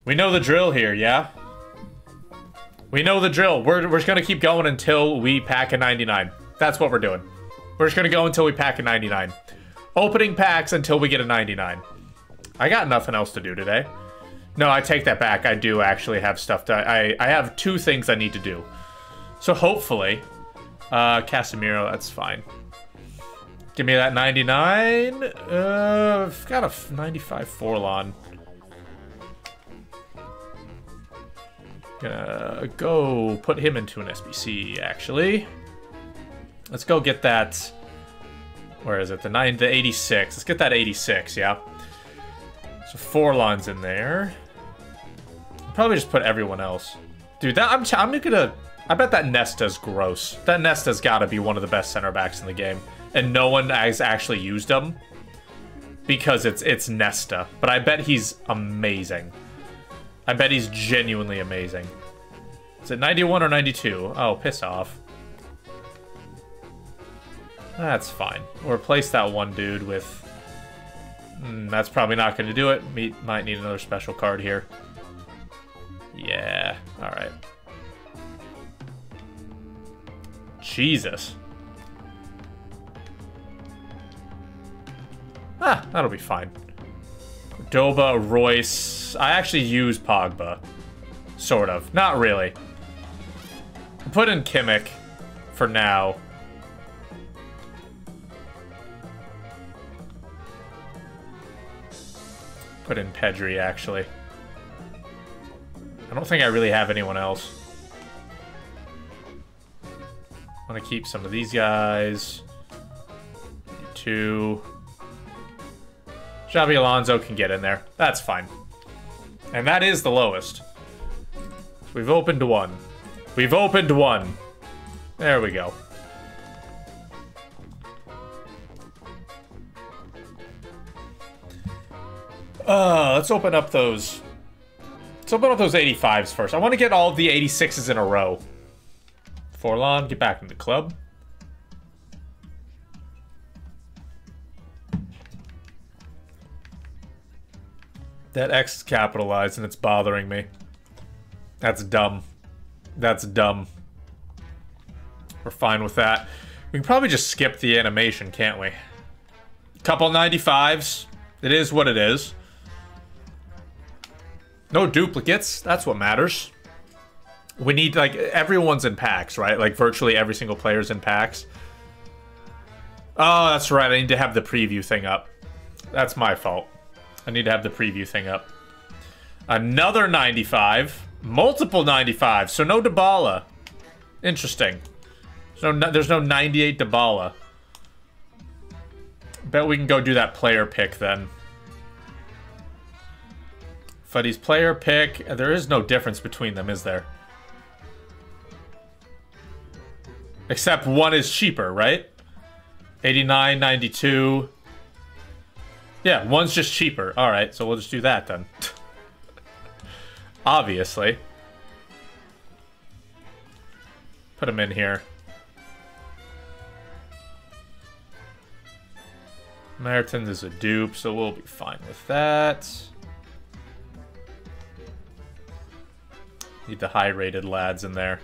We know the drill here, yeah? We know the drill. We're just gonna keep going until we pack a 99. That's what we're doing. We're just gonna go until we pack a 99. Opening packs until we get a 99. I got nothing else to do today. No, I take that back. I do actually have stuff to... I have 2 things I need to do. So hopefully... Casemiro, that's fine. Give me that 99. I've got a 95 Forlon. Gonna go put him into an SBC, actually. Let's go get that... Where is it? The 86. Let's get that 86, yeah. So Forlon's in there. Probably just put everyone else. Dude, that I'm gonna... I bet that Nesta's gross. That Nesta's gotta be one of the best center backs in the game. And no one has actually used him. Because it's Nesta. But I bet he's amazing. I bet he's genuinely amazing. Is it 91 or 92? Oh, piss off. That's fine. We'll replace that one dude with... that's probably not going to do it. Might need another special card here. Yeah, alright. Jesus. Ah, that'll be fine. Doba, Royce. I actually use Pogba. Sort of. Not really. Put in Kimmich for now. Put in Pedri, actually. I don't think I really have anyone else. I'm gonna keep some of these guys. 2. Xabi Alonso can get in there. That's fine. And that is the lowest. We've opened 1. We've opened 1. There we go. Let's open up those... Let's open up those 85s first. I want to get all the 86s in a row. Forlon, get back in the club. That X is capitalized and it's bothering me. That's dumb. That's dumb. We're fine with that. We can probably just skip the animation, can't we? Couple 95s. It is what it is. No duplicates. That's what matters. We need, like, everyone's in packs, right? Like, virtually every single player's in packs. Oh, that's right. I need to have the preview thing up. That's my fault. I need to have the preview thing up. Another 95. Multiple 95s. So no Dybala. Interesting. There's no 98 Dybala. Bet we can go do that player pick then. Fuddy's player pick. There is no difference between them, is there? Except one is cheaper, right? 89, 92. Yeah, one's just cheaper. Alright, so we'll just do that then. Obviously. Put him in here. Mertens is a dupe, so we'll be fine with that. Need the high-rated lads in there.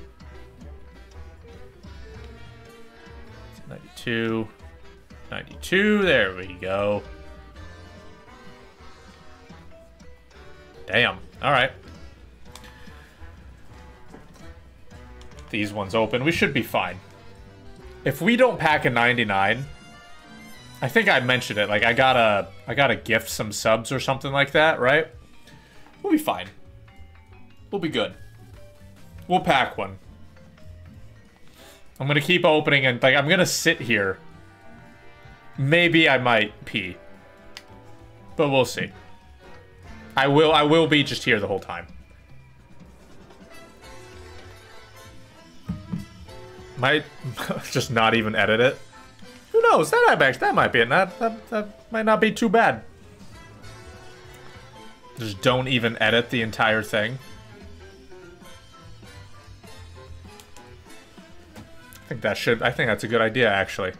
92. 92, there we go. Damn, alright. These ones open, we should be fine. If we don't pack a 99, I think I mentioned it, like I gotta gift some subs or something like that, right? We'll be fine. We'll be good. We'll pack one. I'm gonna keep opening and like I'm gonna sit here. Maybe I might pee. But we'll see. I will be just here the whole time. Might just not even edit it. Who knows? That might be it. That might not be too bad. Just don't even edit the entire thing. I think that's a good idea, actually.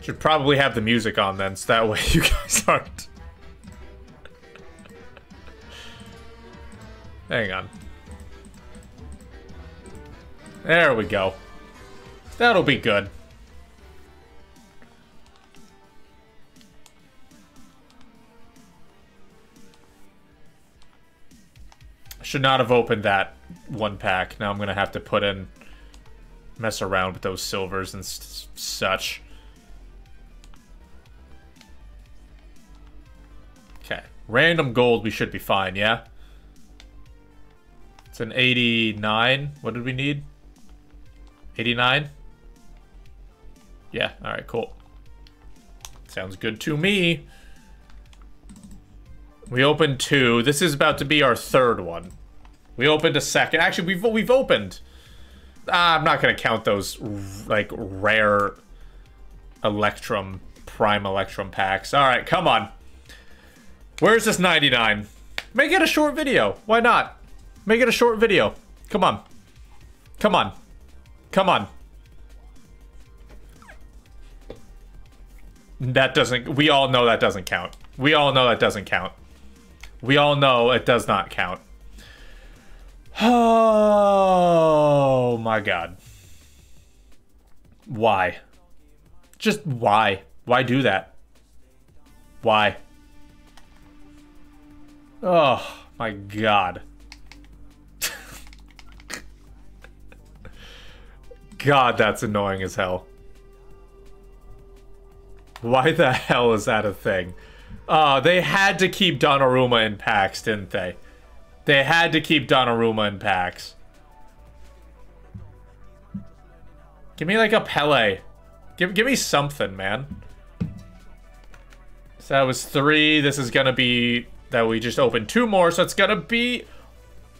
Should probably have the music on then, so that way you guys aren't. Hang on. There we go. That'll be good. Should not have opened that one pack. Now I'm gonna have to mess around with those silvers and such. Okay. Random gold, we should be fine, yeah? It's an 89. What did we need? 89? Yeah, alright, cool. Sounds good to me. We opened 2. This is about to be our 3rd one. We opened a 2nd. Actually, we've opened. I'm not gonna count those like rare Electrum, Prime Electrum packs. All right, come on. Where's this 99? Make it a short video. Why not? Make it a short video. Come on. Come on. Come on. That doesn't. We all know that doesn't count. We all know that doesn't count. We all know it does not count. Oh my god. Why? Just why? Why do that? Why? Oh my god. God, that's annoying as hell. Why the hell is that a thing? They had to keep Donnarumma in packs, didn't they? They had to keep Donnarumma in packs. Give me like a Pele. Give me something, man. So that was 3. This is gonna be that we just opened 2 more, so it's gonna be.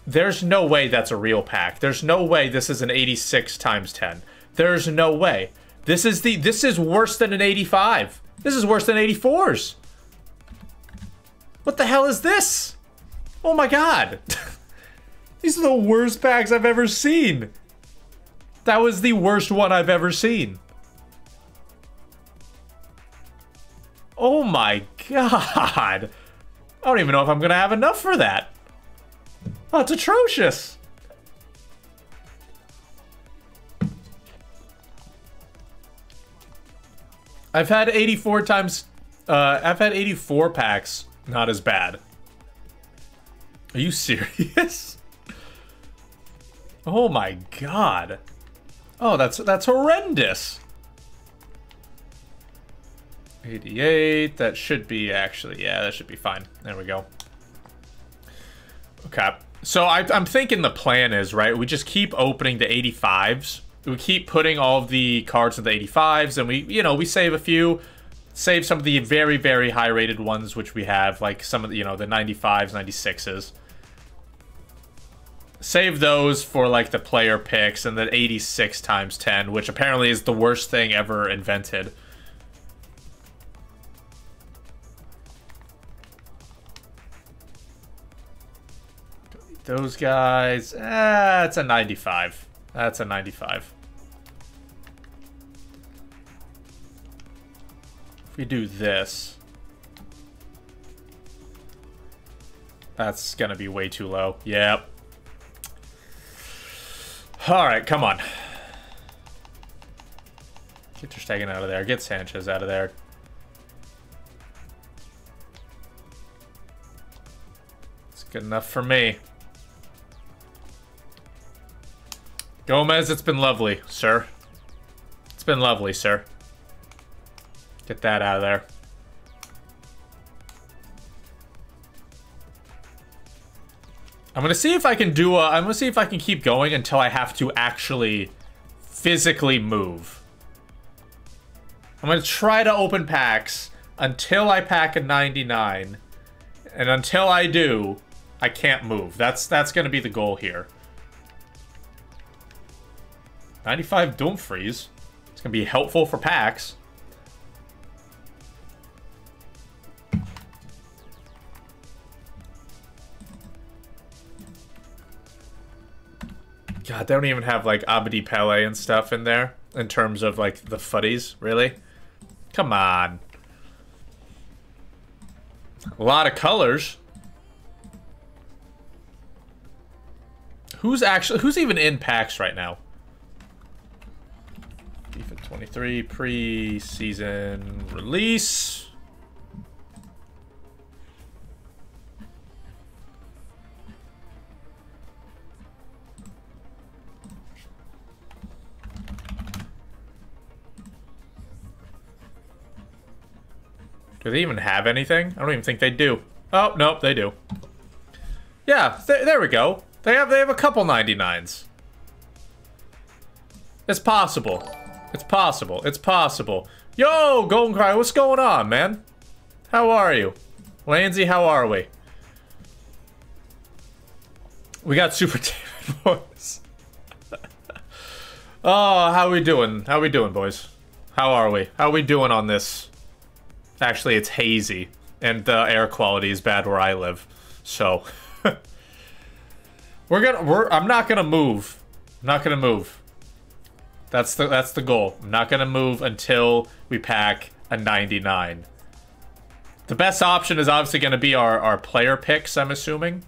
There's no way that's a real pack. There's no way this is an 86 times 10. There's no way. This is worse than an 85. This is worse than 84s. What the hell is this? Oh my god. These are the worst packs I've ever seen. That was the worst one I've ever seen. Oh my god. I don't even know if I'm gonna have enough for that. Oh, it's atrocious. I've had 84 times, I've had 84 packs, not as bad. Are you serious? Oh my god. Oh, that's horrendous. 88, that should be actually, yeah, that should be fine. There we go. Okay, so I'm thinking the plan is, right, we just keep opening the 85s. We keep putting all of the cards in the 85s, and we, you know, we save a few. Save some of the very, very high-rated ones, which we have, like some of the, you know, the 95s, 96s. Save those for, like, the player picks, and the 86 times 10, which apparently is the worst thing ever invented. Those guys, it's a 95. That's a 95. If we do this, that's gonna be way too low. Yep. Alright, come on. Get Ter Stegen out of there. Get Sanchez out of there. It's good enough for me. Gomez, it's been lovely, sir. It's been lovely, sir. Get that out of there. I'm gonna see if I can do I'm gonna see if I can keep going until I have to actually physically move. I'm gonna try to open packs until I pack a 99. And until I do, I can't move. That's gonna be the goal here. 95 Dumfries. It's gonna be helpful for packs. God, they don't even have, like, Abdi Pele and stuff in there, in terms of, like, the footies, really? Come on. A lot of colors. who's even in packs right now? FIFA 23 pre-season release. Do they even have anything? I don't even think they do. Oh, nope, they do. Yeah, there we go. They have a couple 99s. It's possible. It's possible. It's possible. Yo, Golden Cry, what's going on, man? How are you? Lansy, how are we? We got Super David boys. Oh, how we doing? How we doing, boys? How are we? How we doing on this? Actually, it's hazy, and the air quality is bad where I live, so I'm not gonna move. I'm not gonna move. That's the goal. I'm not gonna move until we pack a 99. The best option is obviously gonna be our player picks, I'm assuming,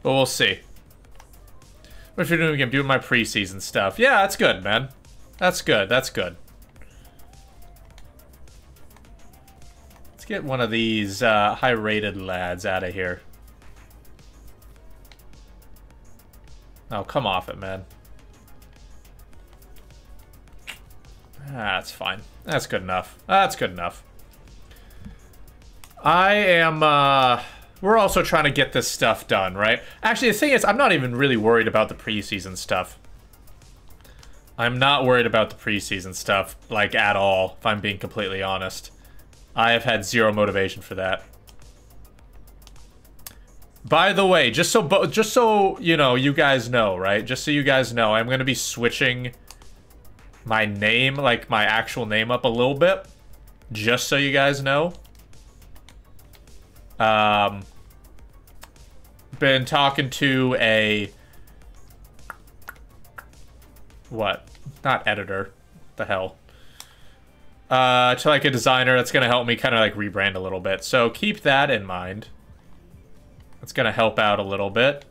but we'll see. What if you're doing again? Doing my preseason stuff. Yeah, that's good, man. That's good. That's good. Get one of these high-rated lads out of here. Oh, come off it, man. That's fine. That's good enough. That's good enough. I am, we're also trying to get this stuff done, right? Actually, the thing is, I'm not even really worried about the preseason stuff. I'm not worried about the preseason stuff, like, at all, if I'm being completely honest. I have had zero motivation for that. By the way, just so you know, you guys know, right? Just so you guys know, I'm gonna be switching my name, like my actual name, up a little bit. Just so you guys know. Been talking to a what? Not editor. The hell. To like a designer that's gonna help me kind of like rebrand a little bit. So keep that in mind. It's gonna help out a little bit.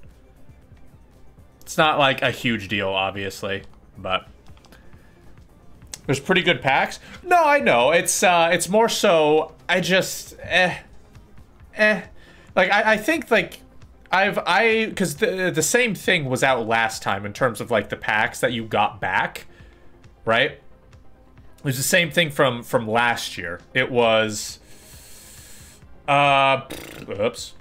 It's not like a huge deal, obviously, but there's pretty good packs. No, I know. It's more so I just like I think like because the same thing was out last time in terms of like the packs that you got back, right? It was the same thing from last year. It was, oops.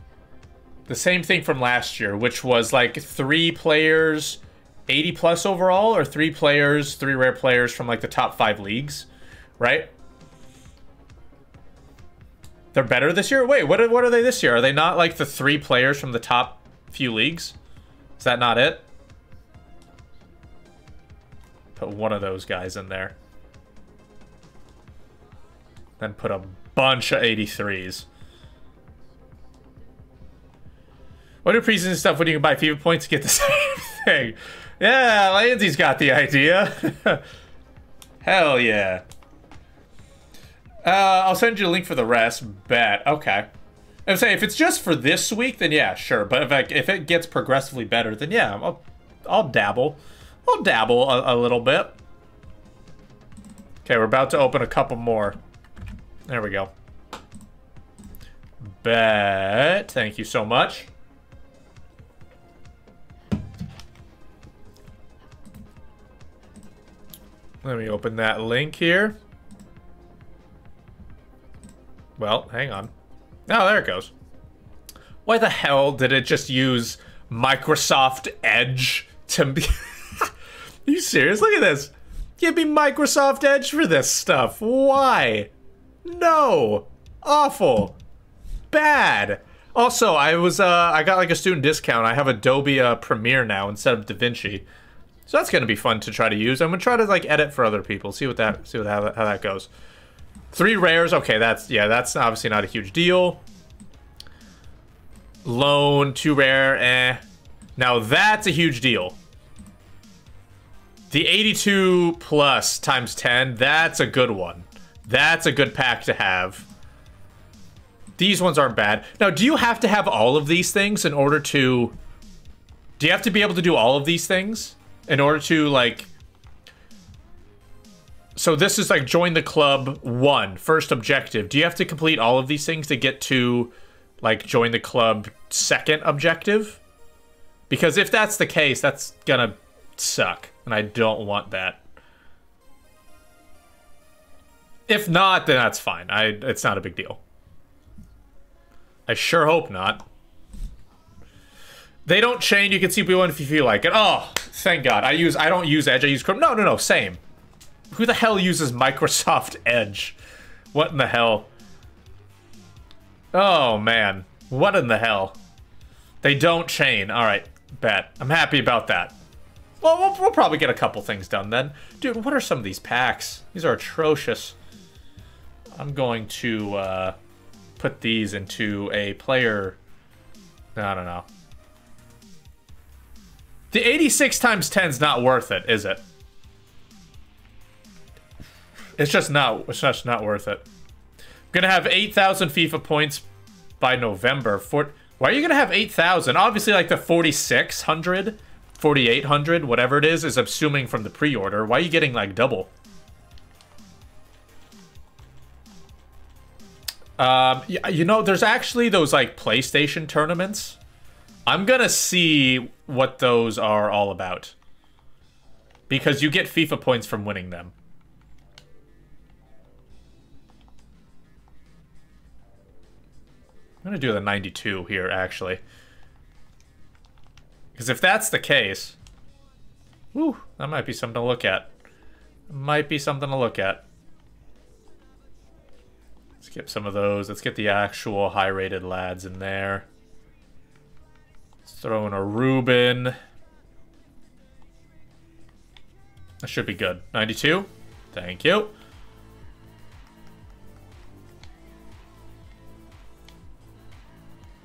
The same thing from last year, which was like 3 players, 80 plus overall, or 3 players, 3 rare players from like the top 5 leagues, right? They're better this year? Wait, what are they this year? Are they not like the 3 players from the top few leagues? Is that not it? Put one of those guys in there. Then put a bunch of 83s. What are preseason stuff when you can buy FIFA points to get the same thing? Yeah, Lansy's got the idea. Hell yeah. I'll send you a link for the rest. Bet. Okay. I would say if it's just for this week, then yeah, sure. But if it gets progressively better, then yeah, I'll dabble. I'll dabble a little bit. Okay, we're about to open a couple more. There we go. Bet. Thank you so much. Let me open that link here. Well, hang on. Oh, there it goes. Why the hell did it just use Microsoft Edge to be... Are you serious? Look at this. Give me Microsoft Edge for this stuff. Why? No. Awful. Bad. Also, I got like a student discount. I have Adobe Premiere now instead of DaVinci. So that's gonna be fun to try to use. I'm gonna try to like edit for other people. See how that goes. 3 rares. Okay, that's obviously not a huge deal. Loan, 2 rare. Now that's a huge deal. The 82 plus times 10. That's a good one. That's a good pack to have. These ones aren't bad. Now, do you have to have all of these things in order to Do you have to be able to do all of these things in order to, like... So this is like join the club 1, first objective. Do you have to complete all of these things to get to, like, join the club 2nd objective? Because if that's the case, that's gonna suck, and I don't want that. If not, then that's fine. It's not a big deal. I sure hope not. They don't chain. You can see people if you feel like it. Oh, thank God. I don't use Edge. I use Chrome. No, same. Who the hell uses Microsoft Edge? What in the hell? Oh, man. What in the hell? They don't chain. All right, bet. I'm happy about that. Well, we'll probably get a couple things done then. Dude, what are some of these packs? These are atrocious. I'm going to put these into a player... I don't know. The 86 times 10 is not worth it, is it? It's just not worth it. I'm gonna have 8,000 FIFA points by November. Why are you gonna have 8,000? Obviously, like the 4,600, 4,800, whatever it is assuming from the pre-order. Why are you getting like double? Yeah, you know, there's actually those like PlayStation tournaments. I'm gonna see what those are all about. Because you get FIFA points from winning them. I'm gonna do the 92 here, actually. Because if that's the case... Whew, that might be something to look at. Might be something to look at. Skip some of those. Let's get the actual high-rated lads in there. Let's throw in a Ruben. That should be good. 92. Thank you.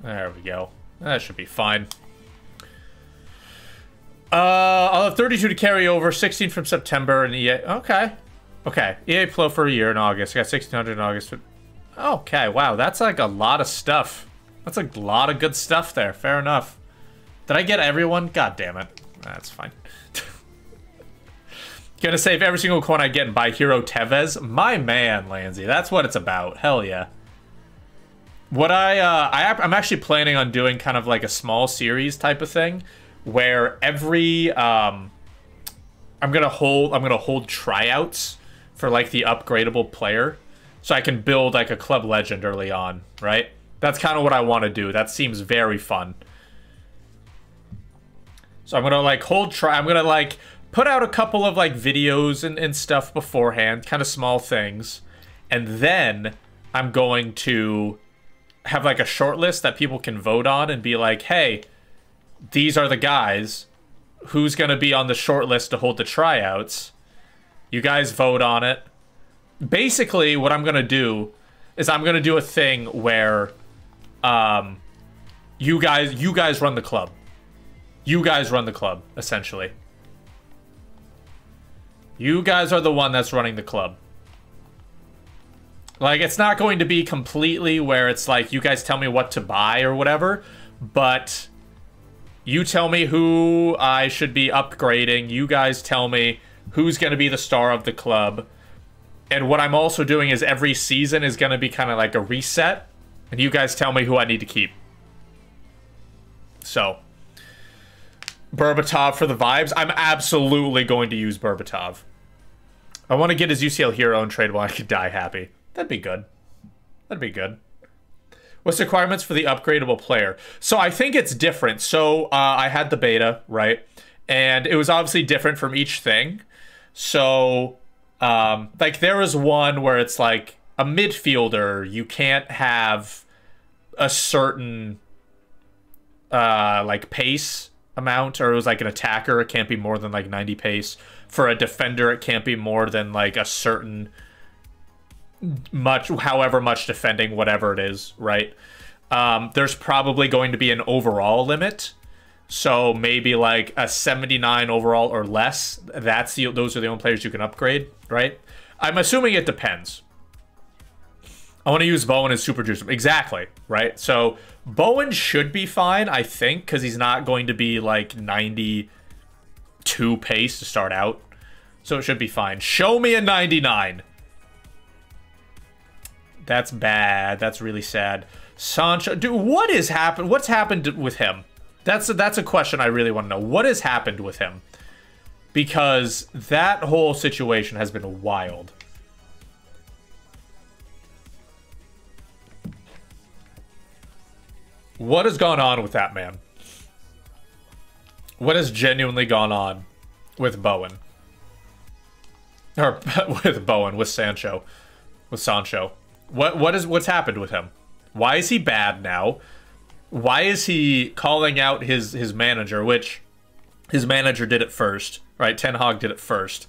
There we go. That should be fine. I'll have 32 to carry over, 16 from September, and EA... Okay. Okay. EA Plo for a year in August. I got 1,600 in August. Okay, wow. That's like a lot of stuff. That's a lot of good stuff there. Fair enough. Did I get everyone? God damn it. That's fine. Gonna save every single coin I get and buy Hero Tevez. My man, Lansy. That's what it's about. Hell yeah. What I'm actually planning on doing kind of like a small series type of thing, where every I'm gonna hold tryouts for like the upgradable player, so I can build like a club legend early on, right? That's kind of what I want to do. That seems very fun. So I'm gonna like I'm gonna like put out a couple of like videos and stuff beforehand, kind of small things, and then I'm going to have like a short list that people can vote on and be like, hey, these are the guys. Who's going to be on the short list to hold the tryouts? You guys vote on it. Basically, what I'm going to do is I'm going to do a thing where you guys run the club. You guys run the club, essentially. You guys are the one that's running the club. Like, it's not going to be completely where it's like, you guys tell me what to buy or whatever, but you tell me who I should be upgrading. You guys tell me who's going to be the star of the club. And what I'm also doing is every season is going to be kind of like a reset, and you guys tell me who I need to keep. So, Berbatov for the vibes. I'm absolutely going to use Berbatov. I want to get his UCL hero and trade while I could die happy. That'd be good. That'd be good. What's the requirements for the upgradable player? So I think it's different. So I had the beta, right? And it was obviously different from each thing. So like there was one where it's like a midfielder, you can't have a certain like pace amount, or it was like an attacker, it can't be more than like 90 pace. For a defender, it can't be more than like a certain however much defending, whatever it is, right? There's probably going to be an overall limit, so maybe like a 79 overall or less. Those are the only players you can upgrade, right? I'm assuming it depends. I want to use Bowen as Super Juice. Exactly, right? So Bowen should be fine, I think, because he's not going to be like 92 pace to start out. So it should be fine. Show me a 99. That's bad. That's really sad. Sancho, dude, what has happened? What's happened with him? That's a question I really want to know. What has happened with him? Because that whole situation has been wild. What has gone on with that man? What has genuinely gone on with Bowen? Or with Bowen, with Sancho. With Sancho. What's happened with him? Why is he bad now? Why is he calling out his manager, which his manager did it first, right? Ten Hag did it first.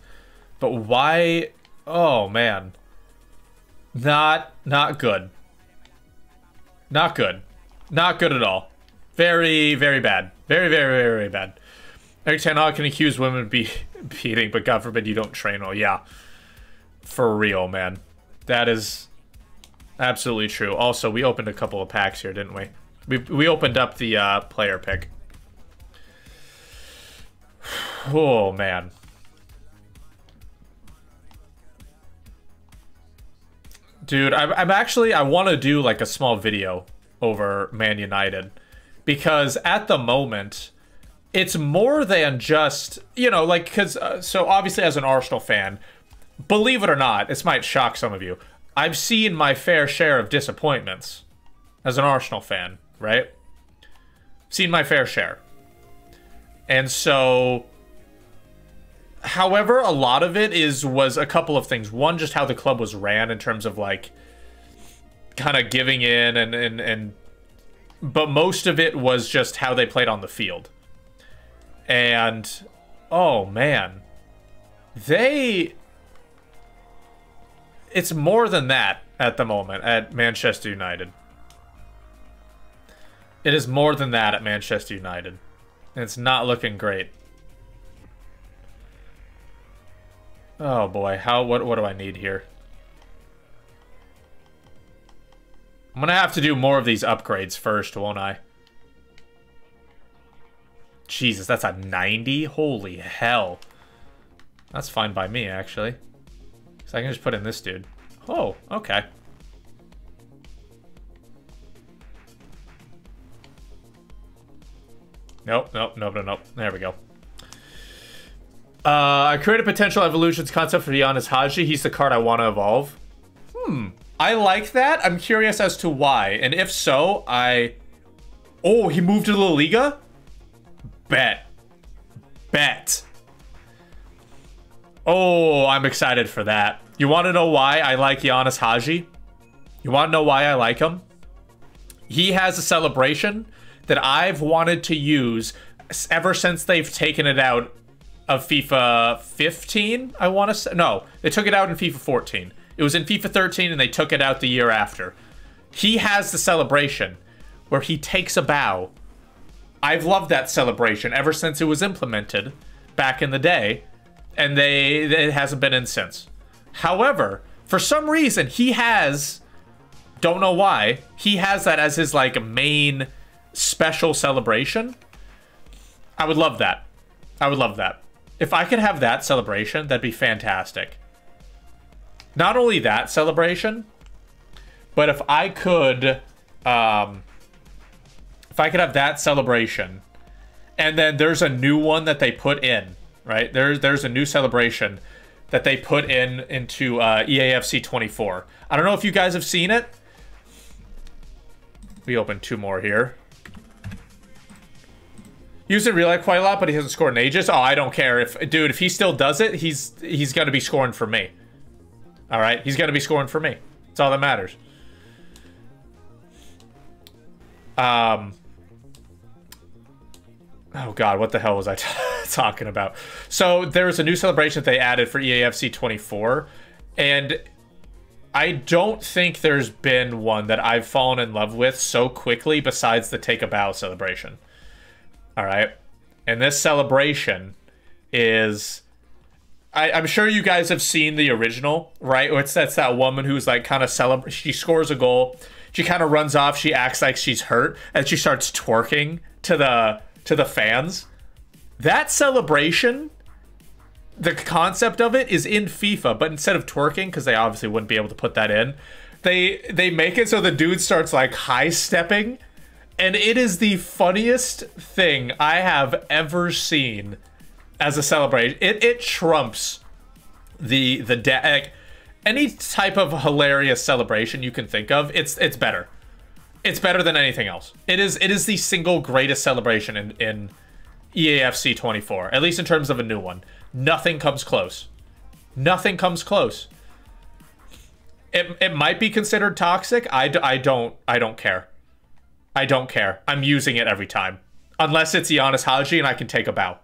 But why? Oh man. Not good. Not good. Not good at all. Very, very bad. Very, very, very, very bad. Erik Ten Hag can accuse women of beating, but God forbid you don't train well. Yeah. For real, man. That is absolutely true. Also, we opened a couple of packs here, didn't we? We opened up the player pick. Oh, man. Dude, I'm actually, I want to do like a small video over Man United. Because at the moment, it's more than just, you know, like, because, so obviously as an Arsenal fan, believe it or not, this might shock some of you, I've seen my fair share of disappointments as an Arsenal fan, right? Seen my fair share. And so, however, a lot of it was a couple of things. One, just how the club was ran in terms of like kind of giving in and but most of it was just how they played on the field. And oh man, it's more than that at the moment at Manchester United. It is more than that at Manchester United. And it's not looking great. Oh boy, what do I need here? I'm gonna have to do more of these upgrades first, won't I? Jesus, that's a 90? Holy hell. That's fine by me, actually. So I can just put in this dude. Oh, okay. Nope. There we go. I created potential evolutions concept for Giannis Haji. He's the card I want to evolve. I like that. I'm curious as to why. And if so, oh, he moved to La Liga? Bet. Oh, I'm excited for that. You want to know why I like Giannis Haji? You want to know why I like him? He has a celebration that I've wanted to use ever since they've taken it out of FIFA 15, I want to say. No, they took it out in FIFA 14. It was in FIFA 13 and they took it out the year after. He has the celebration where he takes a bow. I've loved that celebration ever since it was implemented back in the day, and it hasn't been in since. However, for some reason, he has, don't know why, he has that as his like main special celebration. I would love that. I would love that. If I could have that celebration, that'd be fantastic. Not only that celebration, but if I could have that celebration, and then there's a new one that they put in, right? There's a new celebration that they put into EAFC 24. I don't know if you guys have seen it. We opened two more here. Used it in real life quite a lot, but he hasn't scored in ages. Oh, I don't care. If he still does it, he's going to be scoring for me. All right? He's going to be scoring for me. That's all that matters. Oh, God, what the hell was I talking about? So there was a new celebration that they added for EAFC 24, and I don't think there's been one that I've fallen in love with so quickly besides the Take a Bow celebration. All right? And this celebration is... I'm sure you guys have seen the original, right? That's that woman who's like kind of she scores a goal. She kind of runs off. She acts like she's hurt, and she starts twerking to the fans. That celebration, the concept of it is in FIFA, but instead of twerking, because they obviously wouldn't be able to put that in, they make it so the dude starts like high stepping, and it is the funniest thing I have ever seen as a celebration. It trumps like, any type of hilarious celebration you can think of. It's better. It's better than anything else. It is the single greatest celebration in EAFC 24, at least in terms of a new one. Nothing comes close. Nothing comes close. It might be considered toxic. I don't care. I don't care. I'm using it every time. Unless it's Giannis Hadji and I can take a bow.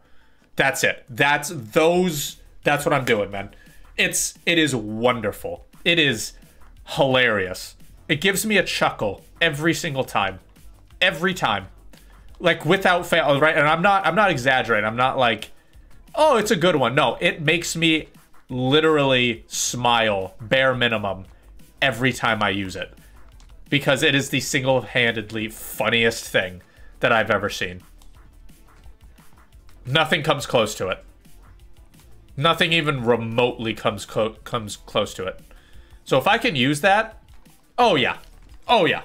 That's it. That's what I'm doing, man. It is wonderful. It is hilarious. It gives me a chuckle every single time. Every time. Like without fail, right? And I'm not exaggerating. I'm not like, oh, it's a good one. No, it makes me literally smile, bare minimum, every time I use it. Because it is the single-handedly funniest thing that I've ever seen. Nothing comes close to it. Nothing even remotely comes close to it. So if I can use that, oh yeah. Oh yeah.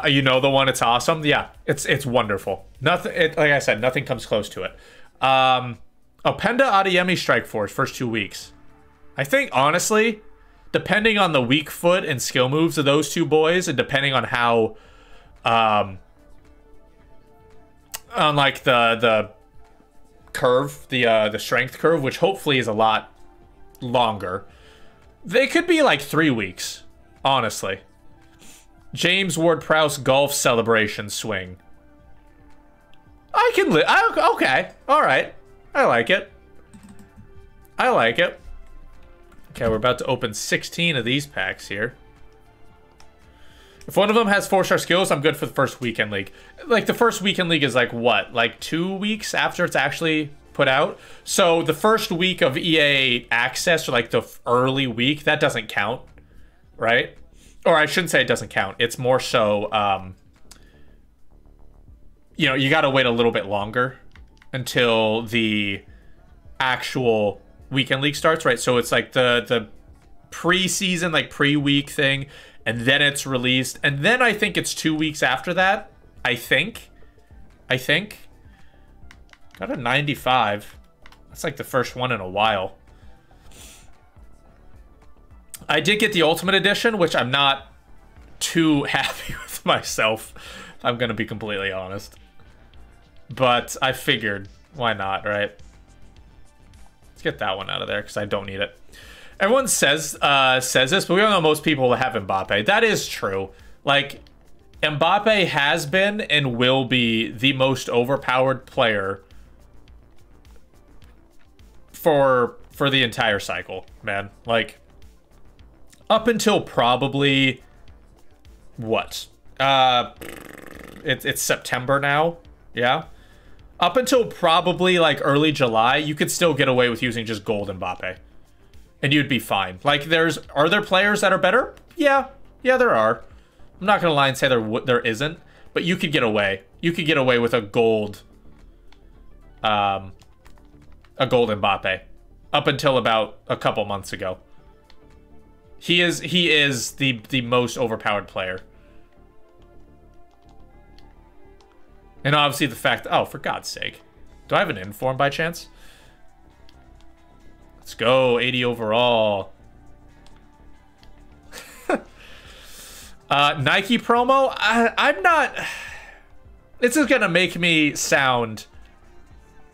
You know the one, it's awesome. Yeah, it's wonderful. Nothing, like I said, nothing comes close to it. Openda Adeyemi Strike Force, first 2 weeks. I think, honestly, depending on the weak foot and skill moves of those two boys, and depending on how, on like the curve, the strength curve, which hopefully is a lot longer, they could be like 3 weeks, honestly. James Ward-Prowse golf celebration swing. I can okay, all right. I like it. I like it. Okay, we're about to open 16 of these packs here. If one of them has 4-star skills, I'm good for the first weekend league. Like, the first weekend league is like, what? Like 2 weeks after it's actually put out? So the first week of EA access, or like the early week, that doesn't count, right? Or I shouldn't say it doesn't count. It's more so, you know, you gotta wait a little bit longer until the actual weekend league starts, right? So it's like the pre-season, like pre-week thing, and then it's released, and then I think it's 2 weeks after that. I think. Got a 95. That's like the first one in a while. I did get the Ultimate Edition, which I'm not too happy with myself, if I'm gonna be completely honest. But I figured, why not, right? Let's get that one out of there, because I don't need it. Everyone says this, but we all know most people have Mbappe. That is true. Like, Mbappe has been and will be the most overpowered player for the entire cycle, man. Like, up until probably what? It's September now, yeah. Up until probably like early July, you could still get away with using just gold Mbappe, and you'd be fine. Like, are there players that are better? Yeah, there are. I'm not gonna lie and say there isn't, but you could get away. You could get away with a gold Mbappe up until about a couple months ago. He is the most overpowered player. And obviously the fact, oh, for God's sake. Do I have an inform by chance? Let's go, 80 overall. Nike promo? I'm not... This is gonna make me sound,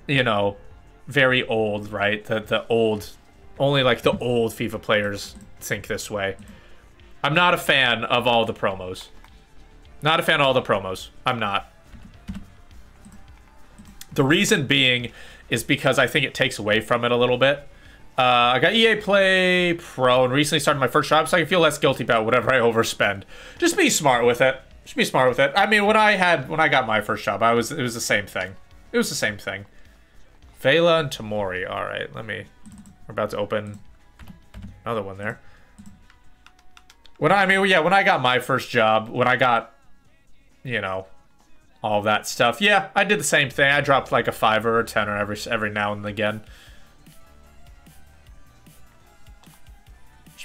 you know, very old, right? The old... Only like the old FIFA players think this way. I'm not a fan of all the promos. Not a fan of all the promos. I'm not. The reason being is because I think it takes away from it a little bit. I got EA Play Pro and recently started my first shop, so I can feel less guilty about whatever I overspend. Just be smart with it. Just be smart with it. I mean, when I got my first job, it was the same thing. It was the same thing. Vela and Tomori. All right, we're about to open another one there. when I got my first job, when I got, you know, all that stuff, yeah, I did the same thing. I dropped like a $5 or a $10 every now and again.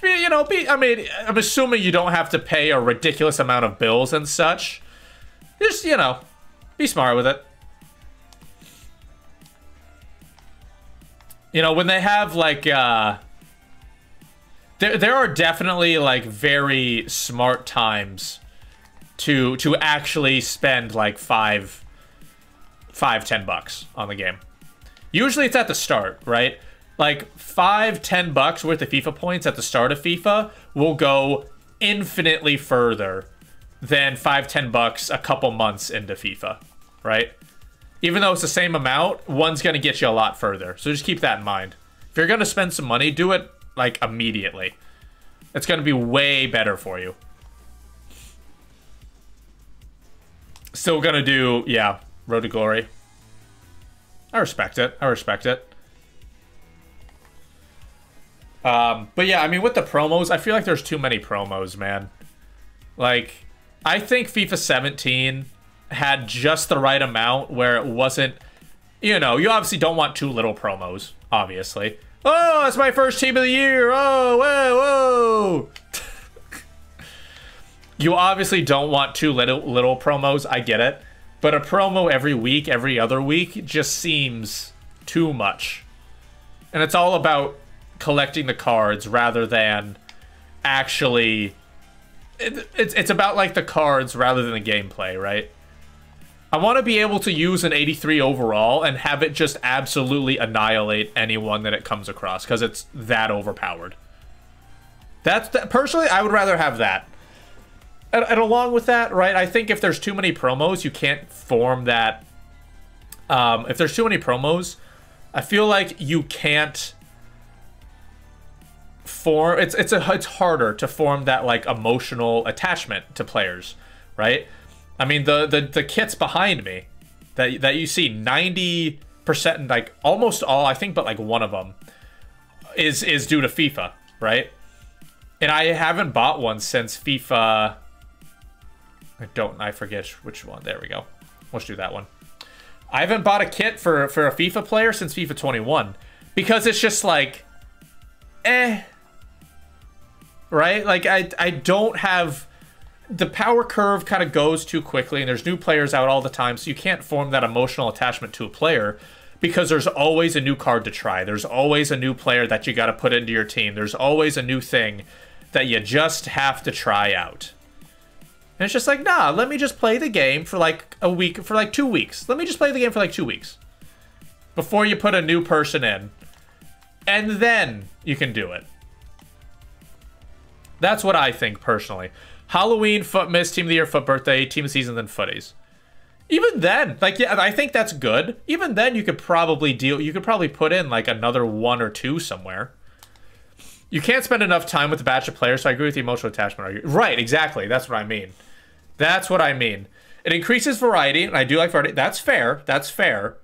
You know, I mean, I'm assuming you don't have to pay a ridiculous amount of bills and such. Just, you know, be smart with it. You know, when they have, like, there are definitely, like, very smart times to actually spend, like, $5, $10 on the game. Usually it's at the start, right? Like, $5, $10 worth of FIFA points at the start of FIFA will go infinitely further than $5, $10 a couple months into FIFA, right? Even though it's the same amount, one's going to get you a lot further. So just keep that in mind. If you're going to spend some money, do it, like, immediately. It's going to be way better for you. Still going to do, yeah, Road to Glory. I respect it. I respect it. But yeah, I mean, with the promos, I feel like there's too many promos, man. Like, I think FIFA 17 had just the right amount where it wasn't, you know, you obviously don't want too little promos, obviously. Oh, it's my first team of the year. Oh, whoa, whoa. You obviously don't want too little promos. I get it. But a promo every week, every other week, just seems too much. And it's all about collecting the cards rather than actually it's about like the cards rather than the gameplay, right? I want to be able to use an 83 overall and have it just absolutely annihilate anyone that it comes across because it's that overpowered. Personally, I would rather have that. And along with that, right, I think if there's too many promos, you can't form that. If there's too many promos, I feel like you can't form, it's harder to form that like emotional attachment to players, right? I mean, the kits behind me that you see, 90%, like almost all, I think, but like one of them is due to FIFA, right? And I haven't bought one since FIFA. I forget which one. There we go. Let's do that one. I haven't bought a kit for a FIFA player since FIFA 21 because it's just like, right? Like, I don't have... The power curve kind of goes too quickly, and there's new players out all the time, so you can't form that emotional attachment to a player because there's always a new card to try. There's always a new player that you got to put into your team. There's always a new thing that you just have to try out. And it's just like, nah, let me just play the game for like a week, for like 2 weeks. Let me just play the game for like 2 weeks before you put a new person in. And then you can do it. That's what I think, personally. Halloween, Foot Miss, Team of the Year, Foot Birthday, Team of the Season, then Footies. Even then, like, yeah, I think that's good. Even then, you could probably put in, like, another 1 or 2 somewhere. You can't spend enough time with the batch of players, so I agree with the emotional attachment argument. Right, exactly. That's what I mean. That's what I mean. It increases variety, and I do like variety. That's fair. That's fair.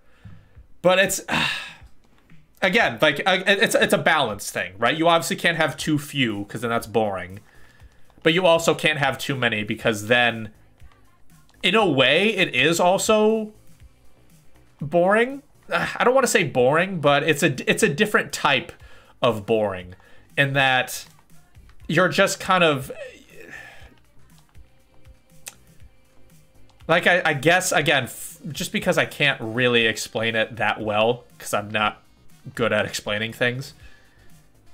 But it's... Again, like, it's a balance thing, right? You obviously can't have too few, because then that's boring. But you also can't have too many, because then, in a way, it is also boring. I don't want to say boring, but it's a different type of boring, in that you're just kind of... Like, I guess, again, just because I can't really explain it that well, because I'm not good at explaining things.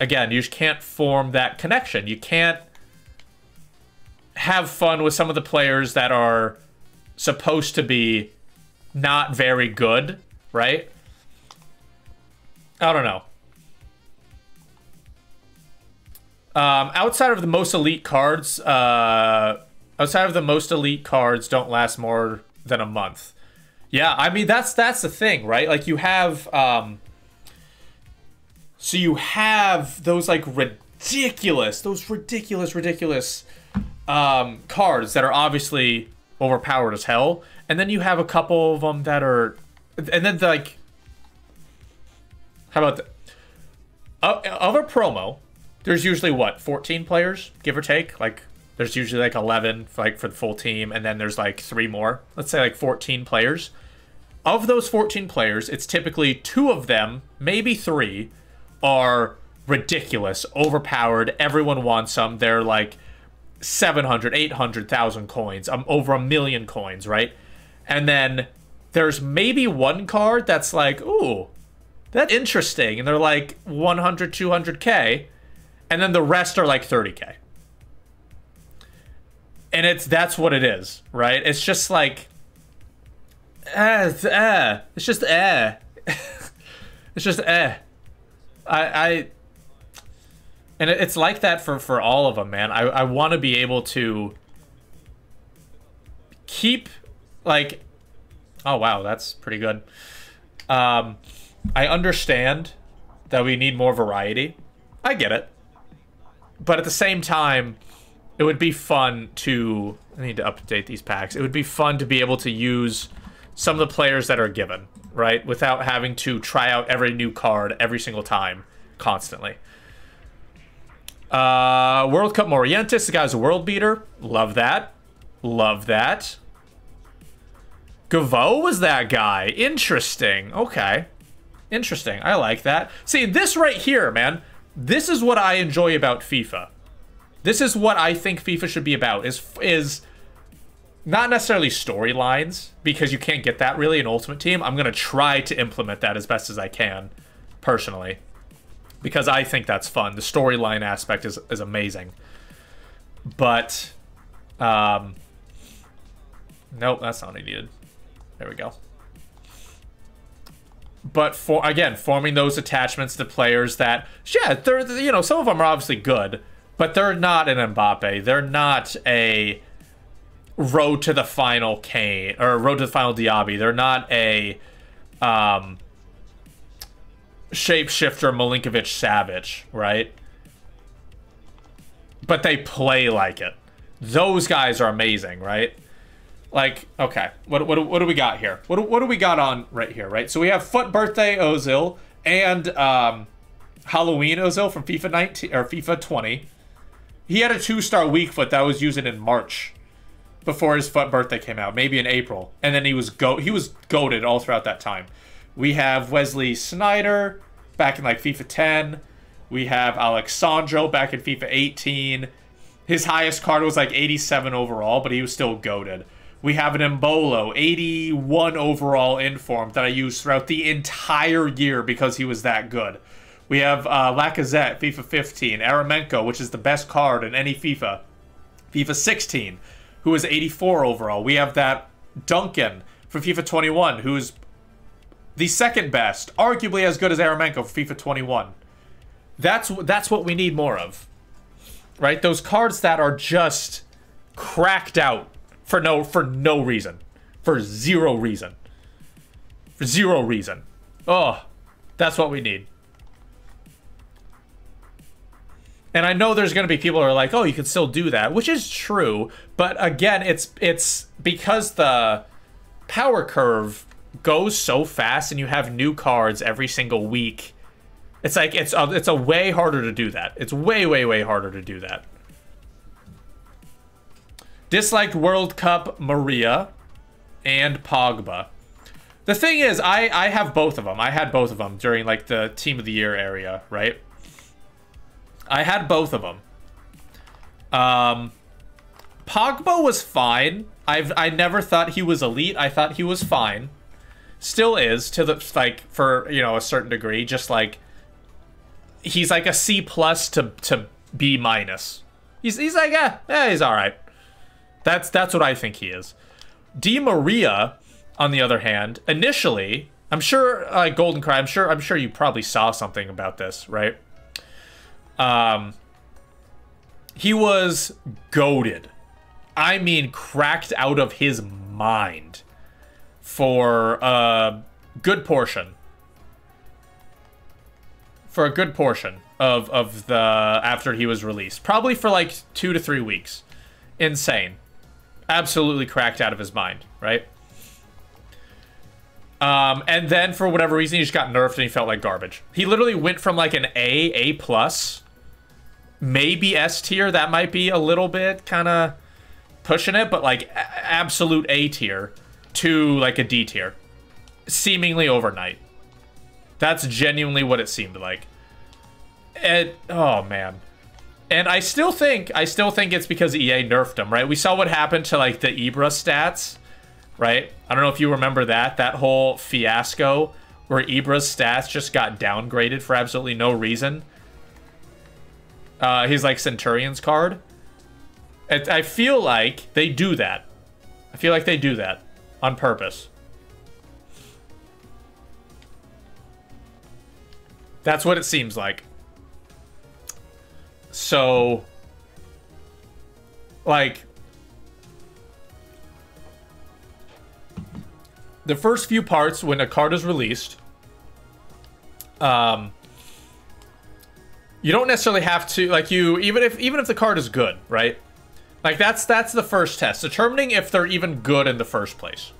Again, you just can't form that connection. You can't have fun with some of the players that are supposed to be not very good, right? I don't know. Outside of the most elite cards, don't last more than a month. Yeah, I mean, that's the thing, right? Like, you have, so you have those, like, ridiculous cards that are obviously overpowered as hell. And then you have a couple of them that are, and then, like, how about of a promo, there's usually, what, 14 players, give or take? Like, There's usually like 11 like for the full team, and then there's like 3 more. Let's say like 14 players. Of those 14 players, it's typically 2 of them, maybe 3, are ridiculous, overpowered. Everyone wants them. They're like 700, 800,000 coins, over 1 million coins, right? And then there's maybe 1 card that's like, ooh, that's interesting. And they're like 100, 200k. And then the rest are like 30k. And that's what it is, right? It's just like, it's just it's just and it's like that for all of them, man. I want to be able to keep, like, oh wow, that's pretty good. I understand that we need more variety. I get it. But at the same time, it would be fun to, I need to update these packs. It would be fun to be able to use some of the players that are given, right? Without having to try out every new card every single time, constantly. World Cup Morientes, the guy's a world beater. Love that. Love that. Gavo was that guy. Interesting. Okay. Interesting. I like that. See, this right here, man. This is what I enjoy about FIFA. This is what I think FIFA should be about, is not necessarily storylines, because you can't get that really in Ultimate Team. I'm going to try to implement that as best as I can, personally, because I think that's fun. The storyline aspect is amazing. But, nope, that's not what I needed. There we go. But, forming those attachments to players that, yeah, they're, you know, some of them are obviously good, but they're not an Mbappe. They're not a road to the final Kane, or road to the final Diaby. They're not a shapeshifter Milinkovic-Savic, right? But they play like it. Those guys are amazing, right? Like, okay, what do we got here? What do we got on right here, right? So we have Foot Birthday Ozil and Halloween Ozil from FIFA 19 or FIFA 20. He had a 2-star weak foot that was using in March before his Foot Birthday came out, maybe in April, and then he was goated all throughout that time. We have Wesley Sneijder back in like FIFA 10. We have Alexandro back in FIFA 18. His highest card was like 87 overall, but he was still goated. We have an Embolo, 81 overall inform that I used throughout the entire year because he was that good. We have Lacazette, FIFA 15. Yarmolenko, which is the best card in any FIFA. FIFA 16, who is 84 overall. We have that Duncan for FIFA 21, who's the second best, arguably as good as Yarmolenko for FIFA 21. That's what we need more of, right? Those cards that are just cracked out for no reason, for zero reason, Oh, that's what we need. And I know there's going to be people who are like, oh, you can still do that, which is true. But again, it's because the power curve goes so fast and you have new cards every single week. It's like, it's a way harder to do that. It's way, way, way harder to do that. Disliked World Cup Maria and Pogba. The thing is, I have both of them. I had both of them during like the Team of the Year area, right? I had both of them. Pogba was fine. I never thought he was elite. I thought he was fine. Still is, to the, like, for, you know, a certain degree. Just like, he's like a C+ to B-. He's like, he's all right. That's what I think he is. Di Maria, on the other hand, initially, I'm sure, Golden Cry, I'm sure you probably saw something about this, right? He was goated. I mean, cracked out of his mind for a good portion. For a good portion of the, after he was released. Probably for like 2 to 3 weeks. Insane. Absolutely cracked out of his mind, right? And then for whatever reason, he just got nerfed and he felt like garbage. He literally went from like an A+, maybe S tier. That might be a little bit kind of pushing it, but like absolute A tier to like a D tier, seemingly overnight. That's genuinely what it seemed like. And oh man, and I still think it's because EA nerfed him, right? We saw what happened to like the Ibra stats, right? I don't know if you remember that whole fiasco where Ibra's stats just got downgraded for absolutely no reason. His like Centurion's card. I feel like they do that. I feel like they do that on purpose. That's what it seems like. So, like, the first few parts when a card is released, you don't necessarily have to, like, even if the card is good, right? Like, that's the first test, determining if they're even good in the first place.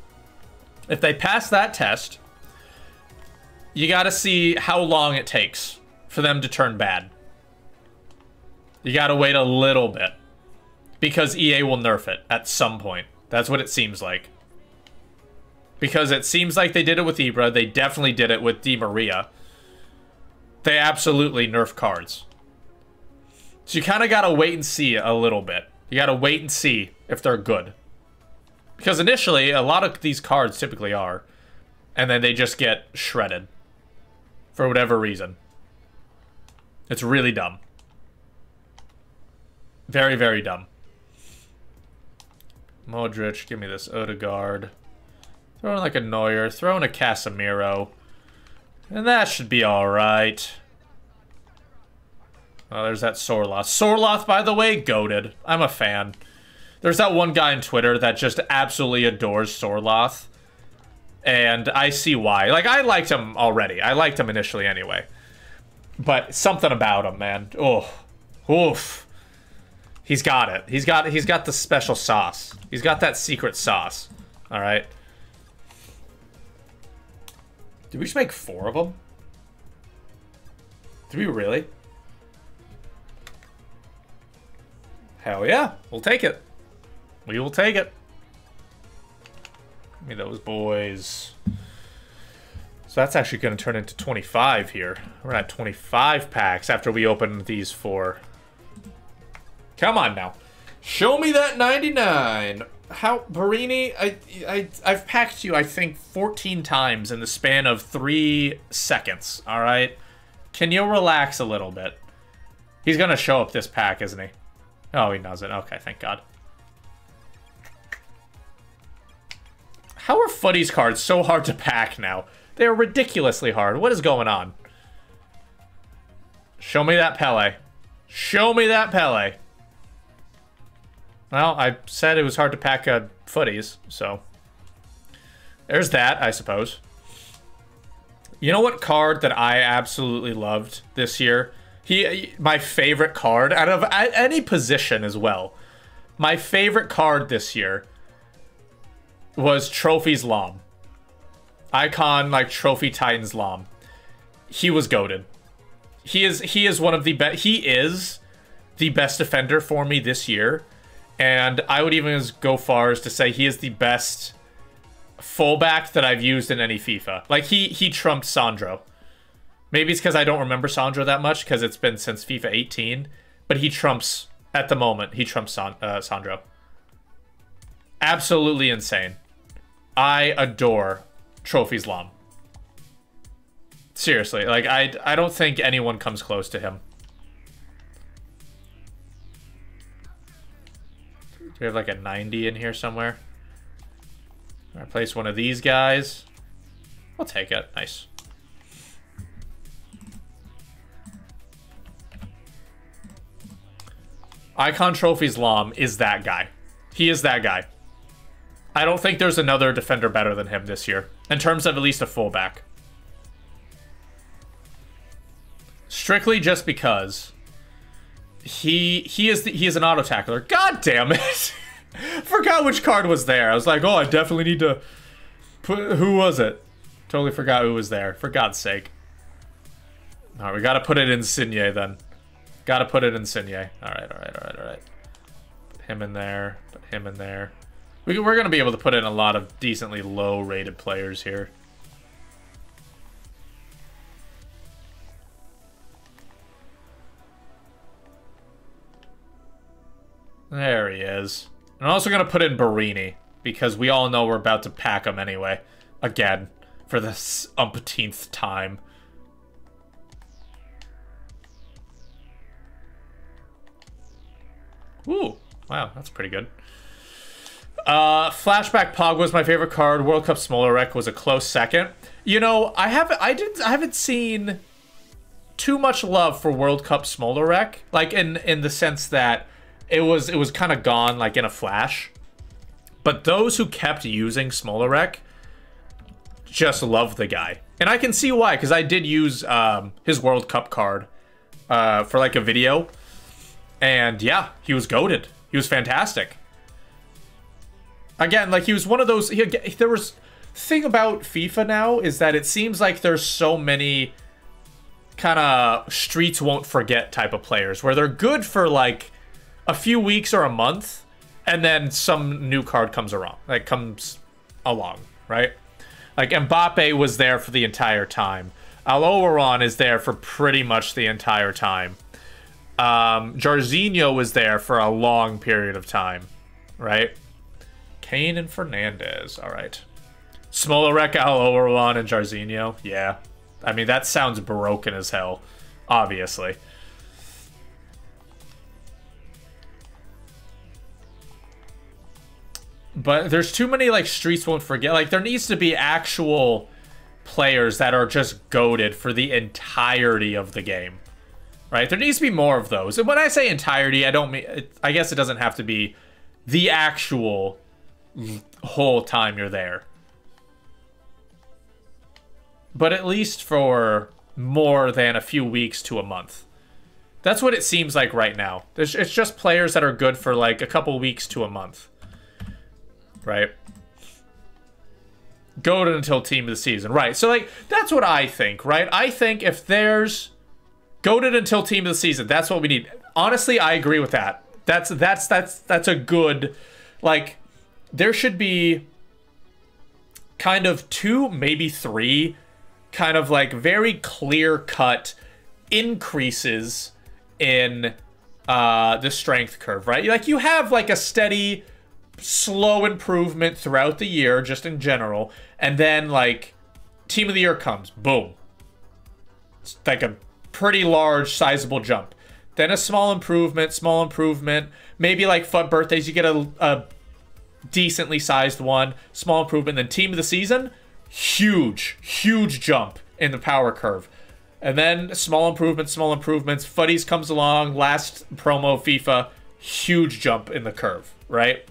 If they pass that test, you gotta see how long it takes for them to turn bad. You gotta wait a little bit, because EA will nerf it at some point. That's what it seems like. Because it seems like they did it with Ibra, they definitely did it with Di Maria. They absolutely nerf cards. So you kind of gotta wait and see a little bit. You gotta wait and see if they're good. Because initially, a lot of these cards typically are. And then they just get shredded. For whatever reason. It's really dumb. Very, very dumb. Modric, give me this Odegaard. Throw in like a Neuer. Throw in a Casemiro. And that should be alright. Oh, there's that Sorloth. Sorloth, by the way, goated. I'm a fan. There's that one guy on Twitter that just absolutely adores Sorloth. And I see why. Like, I liked him already. I liked him initially anyway. But something about him, man. Oh. Oof. He's got it. He's got the special sauce. He's got that secret sauce. Alright. Did we just make 4 of them? Did we really? Hell yeah. We'll take it. We will take it. Give me those boys. So that's actually going to turn into 25 here. We're at 25 packs after we open these 4. Come on now. Show me that 99. How, Barini, I've packed you, I think, 14 times in the span of 3 seconds, all right? Can you relax a little bit? He's going to show up this pack, isn't he? Oh, he doesn't. Okay, thank God. How are Footy's cards so hard to pack now? They're ridiculously hard. What is going on? Show me that Pele. Show me that Pele. Well, I said it was hard to pack Footies, so... There's that, I suppose. You know what card that I absolutely loved this year? My favorite card, out of any position as well. My favorite card this year was Trophies Lahm. Icon, like, Trophy Titans Lahm. He was goated. He is one of the best... He is the best defender for me this year. And I would even go far as to say he is the best fullback that I've used in any FIFA. Like, he trumped Sandro. Maybe it's because I don't remember Sandro that much, because it's been since FIFA 18. But he trumps, at the moment, he trumps Sandro. Absolutely insane. I adore Trophies Lahm. Seriously, like, I don't think anyone comes close to him. Do we have like a 90 in here somewhere? I place one of these guys. I'll take it. Nice. Icon Trophies Lahm is that guy. He is that guy. I don't think there's another defender better than him this year, in terms of at least a fullback. Strictly just because he is an auto tackler. God damn it! Forgot which card was there. I was like, oh, I definitely need to put. Who was it? Totally forgot who was there. For God's sake. All right, we gotta put it in Insigne then. Gotta put it in Insigne. Alright. Put him in there. Put him in there. We're gonna be able to put in a lot of decently low-rated players here. There he is. I'm also gonna put in Barini, because we all know we're about to pack him anyway. Again. For the umpteenth time. Ooh. Wow, that's pretty good. Flashback Pog was my favorite card. World Cup Smolarek was a close second. You know, I haven't seen too much love for World Cup Smolarek. Like in the sense that it was kind of gone like in a flash. But those who kept using Smolarek just love the guy. And I can see why, because I did use his World Cup card for like a video. And yeah, he was goated. He was fantastic. Again, like he was one of those... there was... thing about FIFA now is that it seems like there's so many kind of streets won't forget type of players where they're good for like a few weeks or a month and then some new card comes along, right? Like Mbappe was there for the entire time. Alowaron is there for pretty much the entire time. Jarzinho was there for a long period of time, right? Kane and Fernandez, all right. Smolarek, Alowaron, and Jarzinho, yeah. I mean, that sounds broken as hell, obviously. But there's too many, like, streets won't forget. Like, there needs to be actual players that are just goated for the entirety of the game. Right? There needs to be more of those. And when I say entirety, I don't mean... I guess it doesn't have to be the actual whole time you're there. But at least for more than a few weeks to a month. That's what it seems like right now. It's just players that are good for, like, a couple weeks to a month. Right? Goated until team of the season. Right. So, like, that's what I think, right? I think if there's goated until team of the season, that's what we need. Honestly, I agree with that. That's a good, like, there should be kind of 2, maybe 3 kind of like very clear-cut increases in the strength curve, right? Like, you have like a steady, slow improvement throughout the year, just in general, and then like team of the year comes, boom. It's like a pretty large, sizable jump. Then a small improvement. Maybe like FUT birthdays, you get a decently sized one, small improvement. Then team of the season, huge jump in the power curve. And then small improvements. Fuddies comes along, last promo FIFA, huge jump in the curve, right?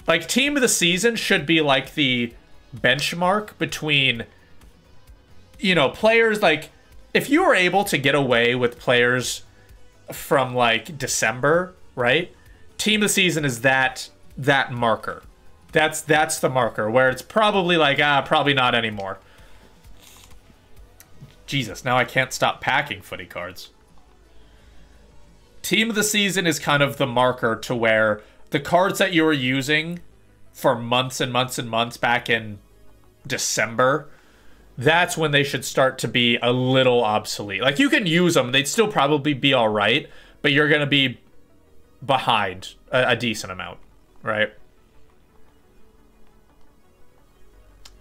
Like, team of the season should be like the benchmark between, you know, players. Like, if you were able to get away with players from like December, right? Team of the season is that marker. That's the marker where it's probably like, probably not anymore. Jesus, now I can't stop packing footy cards. Team of the season is kind of the marker to where the cards that you were using for months and months and months back in December, that's when they should start to be a little obsolete. Like, you can use them. They'd still probably be all right, but you're going to be behind a decent amount, right?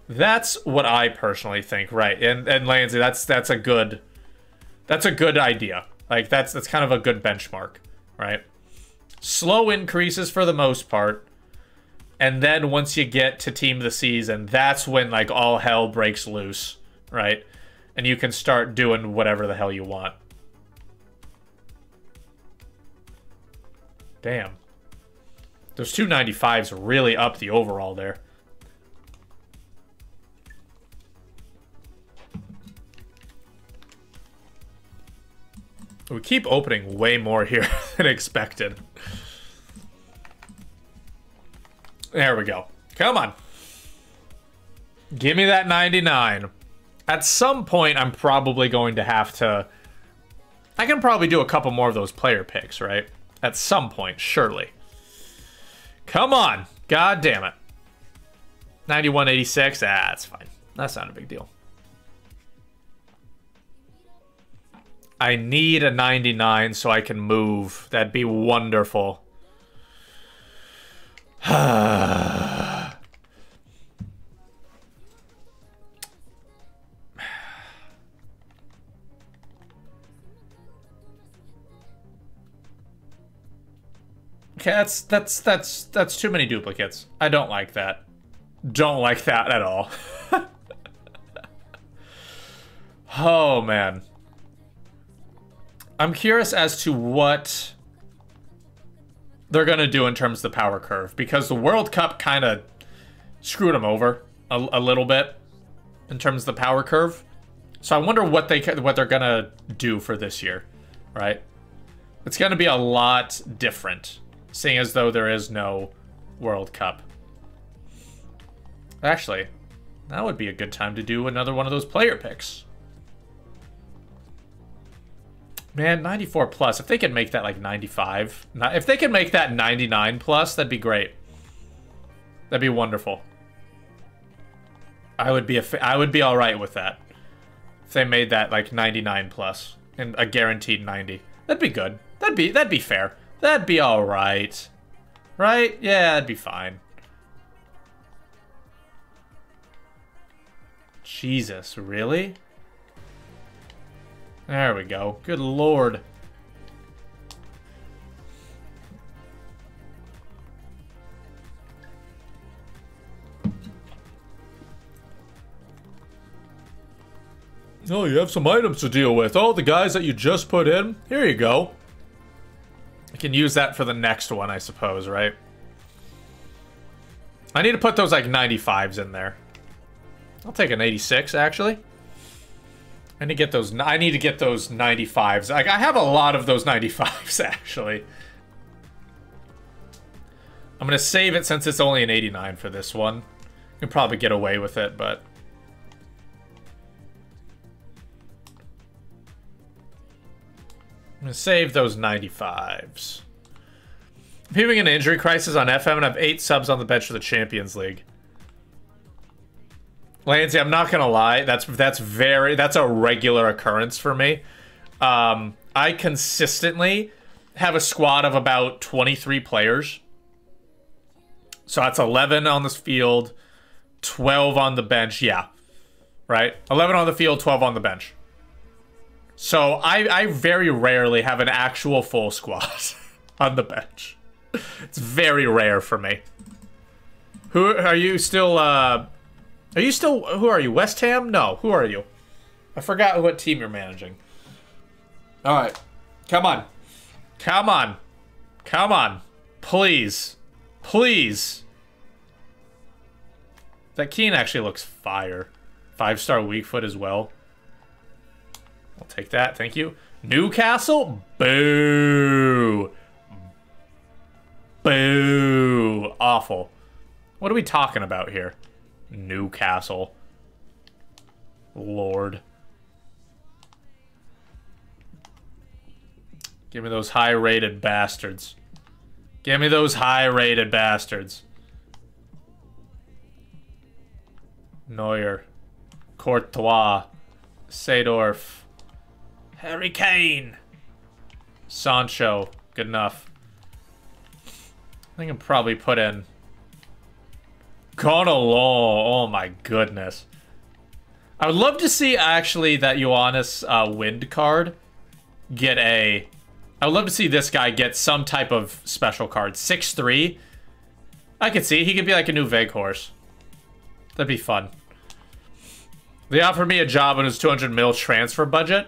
That's what I personally think, right? And Lansy, that's a good idea. Like, that's kind of a good benchmark, right? Slow increases for the most part, and then once you get to team of the season, that's when like all hell breaks loose, right? And you can start doing whatever the hell you want. Damn. Those 295s really up the overall there. We keep opening way more here than expected. There we go. Come on. Give me that 99. At some point, I'm probably going to have to I can probably do a couple more of those player picks, right? At some point, surely. Come on. God damn it. 91.86. Ah, that's fine. That's not a big deal. I need a 99 so I can move. That'd be wonderful. Okay, that's too many duplicates. I don't like that. Don't like that at all. Oh, man. I'm curious as to what they're going to do in terms of the power curve, because the World Cup kind of screwed them over a little bit in terms of the power curve. So I wonder what they're going to do for this year, right? It's going to be a lot different, seeing as though there is no World Cup. Actually, that would be a good time to do another one of those player picks. Man, 94 plus. If they could make that like 95. If they could make that 99 plus, that'd be great. That'd be wonderful. I would be all right with that. If they made that like 99 plus and a guaranteed 90. That'd be good. That'd be fair. That'd be all right. Right? Yeah, that'd be fine. Jesus, really? There we go. Good lord. Oh, you have some items to deal with. Oh, the guys that you just put in? Here you go. I can use that for the next one, I suppose, right? I need to put those, like, 95s in there. I'll take an 86, actually. I need to get those 95s. Like, I have a lot of those 95s, actually. I'm gonna save it since it's only an 89 for this one. You can probably get away with it, but... I'm gonna save those 95s. I'm having an injury crisis on FM and I have 8 subs on the bench for the Champions League. Lancey, I'm not gonna lie, that's a regular occurrence for me. I consistently have a squad of about 23 players. So that's 11 on this field, 12 on the bench, yeah. Right? 11 on the field, 12 on the bench. So I very rarely have an actual full squad on the bench. It's very rare for me. Who are you still, who are you? West Ham? No, who are you? I forgot what team you're managing. Alright. Come on. Come on. Come on. Please. Please. That Keane actually looks fire. 5-star weak foot as well. I'll take that, thank you. Newcastle? Boo. Boo. Awful. What are we talking about here? Newcastle. Lord. Give me those high-rated bastards. Give me those high-rated bastards. Neuer. Courtois. Seedorf. Harry Kane. Sancho. Good enough. I think I can probably put in Gonalon. Oh my goodness. I would love to see actually that Ioannis Wind card get a... I would love to see this guy get some type of special card. 6'3". I could see. He could be like a new Veghorst. That'd be fun. They offered me a job on his 200 mil transfer budget.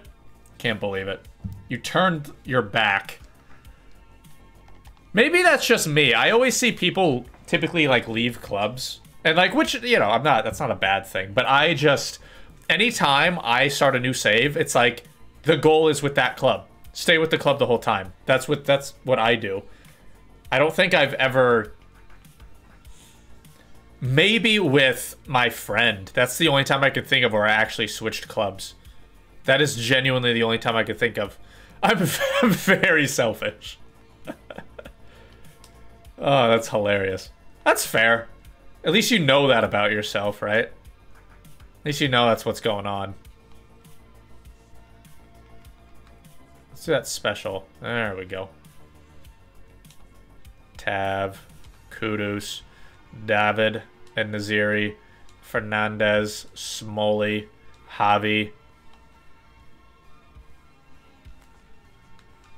Can't believe it. You turned your back. Maybe that's just me. I always see people typically like leave clubs. And like, which, you know, that's not a bad thing. But I just, anytime I start a new save, it's like the goal is with that club. Stay with the club the whole time. That's what I do. I don't think I've ever... Maybe with my friend. That's the only time I could think of where I actually switched clubs. That is genuinely the only time I could think of. I'm very selfish. Oh, that's hilarious. That's fair. At least you know that about yourself, right? At least you know that's what's going on. Let's do that special. There we go. Tav, Kudus, David, and Naziri, Fernandez, Smoley, Javi.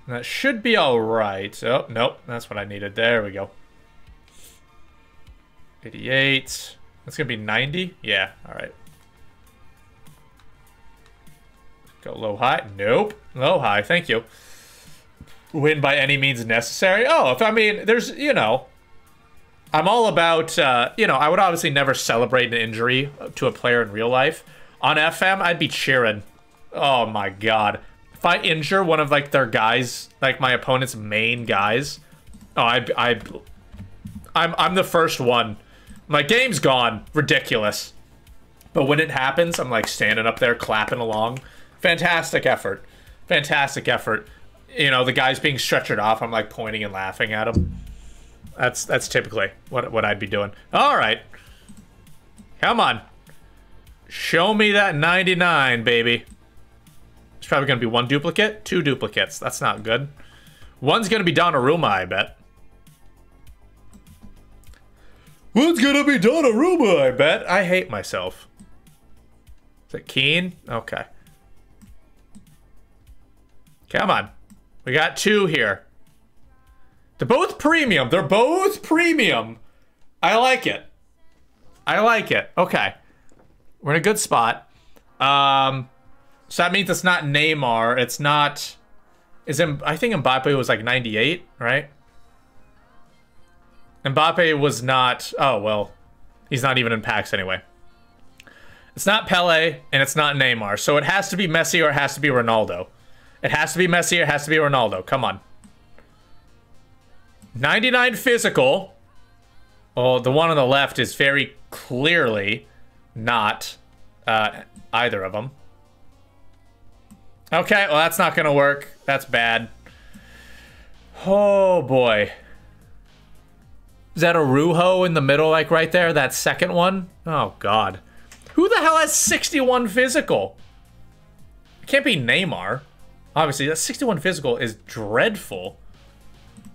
That should be alright. Oh, nope. That's what I needed. There we go. 88. That's going to be 90? Yeah, alright. Go low, high. Nope. Low, high. Thank you. Win by any means necessary. Oh, I mean, there's, you know, I'm all about, you know, I would obviously never celebrate an injury to a player in real life. On FM, I'd be cheering. Oh my god. If I injure one of, like, their guys, like, my opponent's main guys, oh, I'm the first one. My game's gone. Ridiculous. But when it happens, I'm, like, standing up there, clapping along. Fantastic effort. Fantastic effort. You know, the guy's being stretchered off, I'm, like, pointing and laughing at him. That's typically what I'd be doing. All right. Come on. Show me that 99, baby. There's probably going to be one duplicate. 2 duplicates. That's not good. One's going to be Donnarumma, I bet. One's going to be Donnarumma, I bet. I hate myself. Is it Keane? Okay. Come on. We got 2 here. They're both premium. They're both premium. I like it. I like it. Okay. We're in a good spot. So that means it's not Neymar. It's not... I think Mbappe was like 98, right? Mbappe was not... Oh, well. He's not even in packs anyway. It's not Pele, and it's not Neymar. So it has to be Messi or it has to be Ronaldo. It has to be Messi or it has to be Ronaldo. Come on. 99 physical. Oh, the one on the left is very clearly not either of them. Okay, well, that's not going to work. That's bad. Oh, boy. Is that a Rujo in the middle, like right there? That second one? Oh, God. Who the hell has 61 physical? It can't be Neymar. Obviously, that 61 physical is dreadful.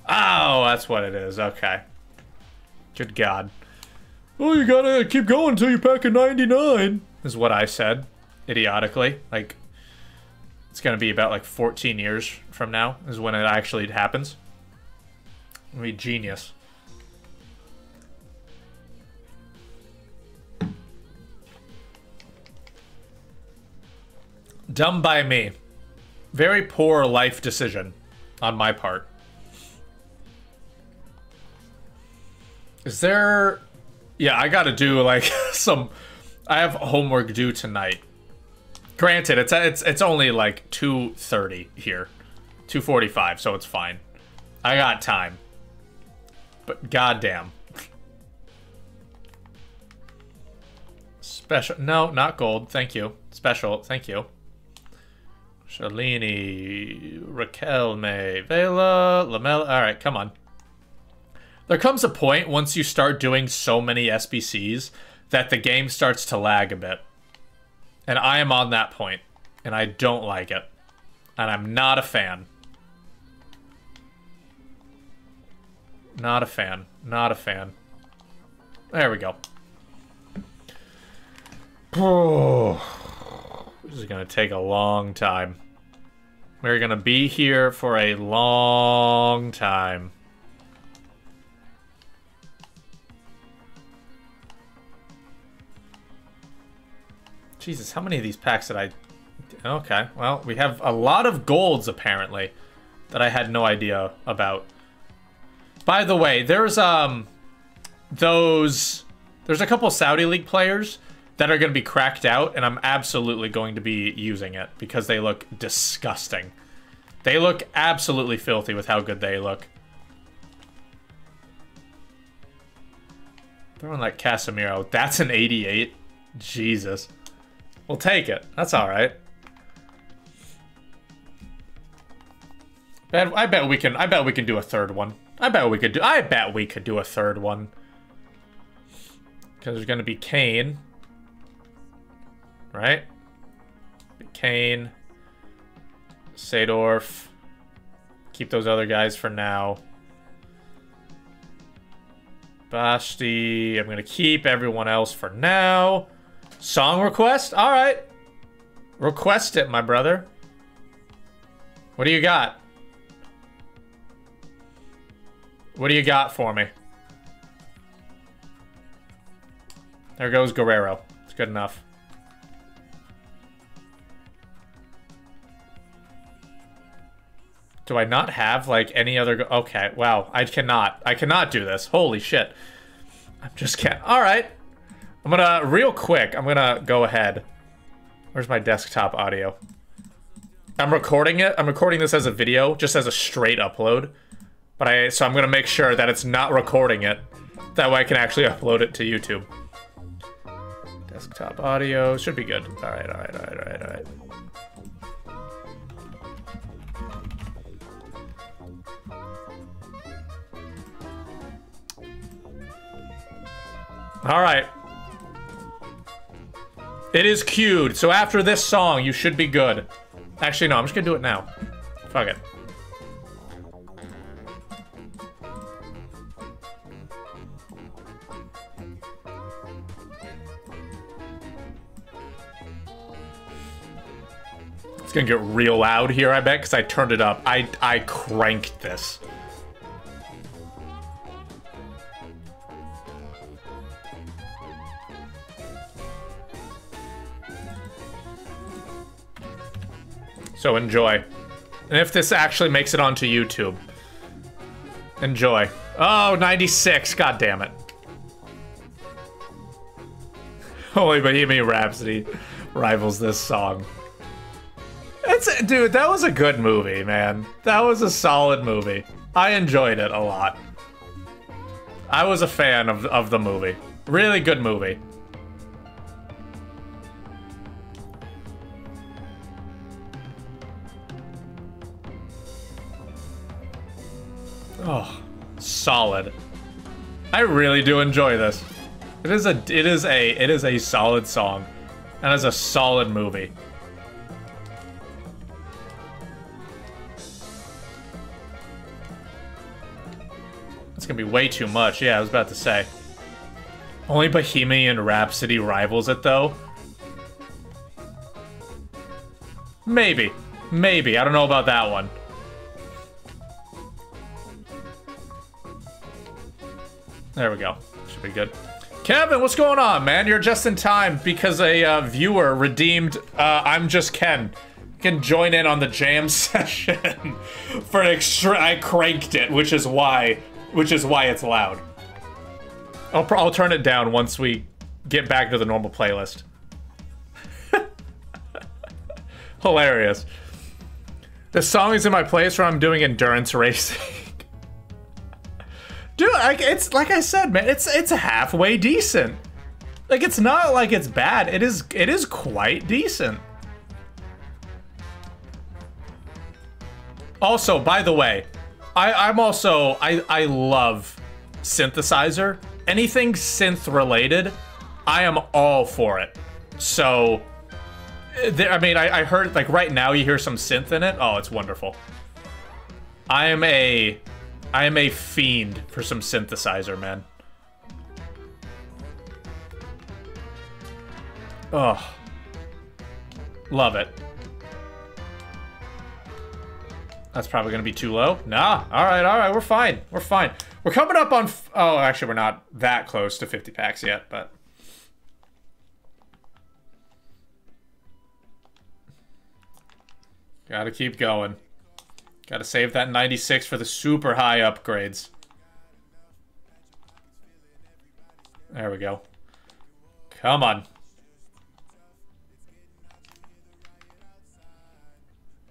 Oh, that's what it is. Okay. Good God. Oh, you gotta keep going until you pack a 99. Is what I said. Idiotically. Like, it's gonna be about like 14 years from now is when it actually happens. It'll be genius. Dumb by me. Very poor life decision on my part. Is there... Yeah, I gotta do, like, some... I have homework due tonight. Granted, it's only, like, 2:30 here. 2:45, so it's fine. I got time. But goddamn. Special... No, not gold. Thank you. Special. Thank you. Shalini, Raquelme, Vela, Lamela. Alright, come on. There comes a point once you start doing so many SBCs that the game starts to lag a bit. And I am on that point. And I don't like it. And I'm not a fan. Not a fan. Not a fan. There we go. This is going to take a long time. We're going to be here for a long time. Jesus, how many of these packs did I... Okay, well, we have a lot of golds, apparently, that I had no idea about. By the way, there's a couple Saudi League players that are going to be cracked out, and I'm absolutely going to be using it because they look disgusting. They look absolutely filthy with how good they look. Throwing like Casemiro. That's an 88. Jesus. We'll take it. That's all right. I bet we can do a third one. I bet we could do a third one. Because there's gonna be Kane. Right? Kane. Seedorf. Keep those other guys for now. Basti. I'm gonna keep everyone else for now. Song request? Alright. Request it, my brother. What do you got? What do you got for me? There goes Guerrero. It's good enough. Do I not have, like, any other... Okay, wow. I cannot do this. Holy shit. I'm just can't... Alright. I'm gonna... Real quick, I'm gonna go ahead. Where's my desktop audio? I'm recording it. I'm recording this as a video, just as a straight upload. But so I'm gonna make sure that it's not recording it. That way I can actually upload it to YouTube. Desktop audio. Should be good. Alright, alright, alright, alright, alright. Alright. It is queued, so after this song, you should be good. Actually, no, I'm just gonna do it now. Fuck it. It's gonna get real loud here, I bet, because I turned it up. I cranked this. So enjoy. And if this actually makes it onto YouTube, enjoy. Oh, 96, god damn it. Only Bohemian Rhapsody rivals this song. Dude, that was a good movie, man. That was a solid movie. I enjoyed it a lot. I was a fan of the movie. Really good movie. Oh, solid. I really do enjoy this. It is a solid song. And it's a solid movie. It's gonna be way too much. Yeah, I was about to say. Only Bohemian Rhapsody rivals it, though. Maybe. Maybe. I don't know about that one. There we go. Should be good. Kevin, what's going on, man? You're just in time because a viewer redeemed I'm Just Ken. Can join in on the jam session for an extra. I cranked it, which is why it's loud. I'll turn it down once we get back to the normal playlist. Hilarious. This song is in my playlist where I'm doing endurance racing. Dude, it's like I said, man. It's halfway decent. Like, it's not like it's bad. It is quite decent. Also, by the way, I love synthesizer. Anything synth related, I am all for it. So, I mean, I heard, like, right now you hear some synth in it. Oh, it's wonderful. I am a fiend for some synthesizer, man. Oh. Love it. That's probably gonna be too low. Nah, alright, we're fine. We're fine. We're coming up on, oh, actually we're not that close to 50 packs yet, but. Gotta keep going. Gotta save that 96 for the super high upgrades. There we go. Come on.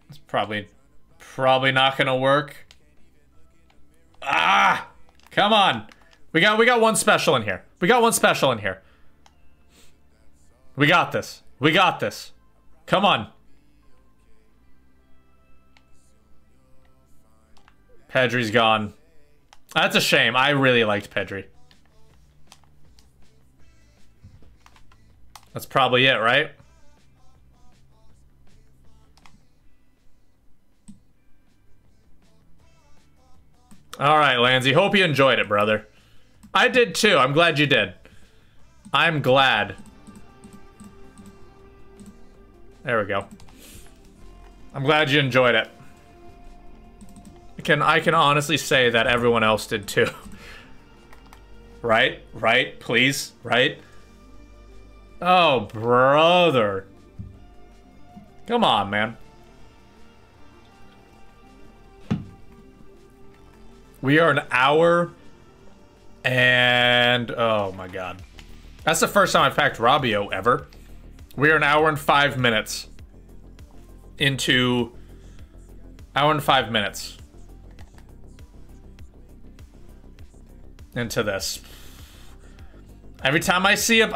It's probably not gonna work. Ah! Come on. We got one special in here. We got one special in here. We got this. We got this. Come on. Pedri's gone. That's a shame. I really liked Pedri. That's probably it, right? All right, Lansy. Hope you enjoyed it, brother. I did too. I'm glad you did. I'm glad. There we go. I'm glad you enjoyed it. I can honestly say that everyone else did too. Right? Right? Please? Right? Oh, brother. Come on, man. We are an hour and... oh my god. That's the first time I've packed Rabiot ever. We are an hour and 5 minutes into... hour and 5 minutes into this. Every time I see a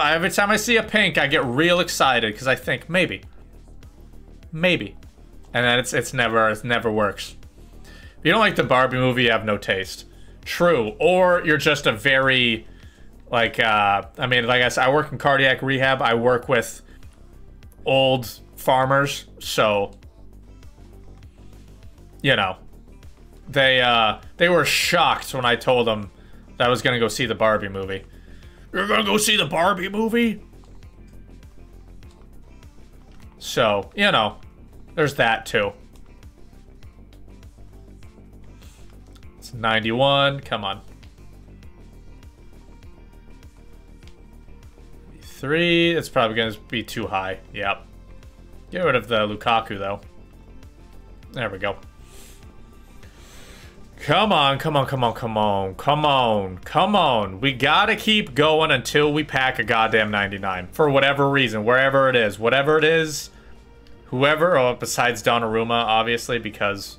pink, I get real excited because I think maybe, and then it never works. If you don't like the Barbie movie, you have no taste. True, or you're just a very, like, I mean, like I said, I work in cardiac rehab. I work with old farmers, so you know, they were shocked when I told them that I was gonna go see the Barbie movie. You're gonna go see the Barbie movie? So, you know, there's that too. It's 91, come on. 3, it's probably gonna be too high, yep. Get rid of the Lukaku though. There we go. Come on, come on, come on, come on, come on, come on. We gotta keep going until we pack a goddamn 99. For whatever reason, wherever it is. Whatever it is, whoever, oh, besides Donnarumma, obviously, because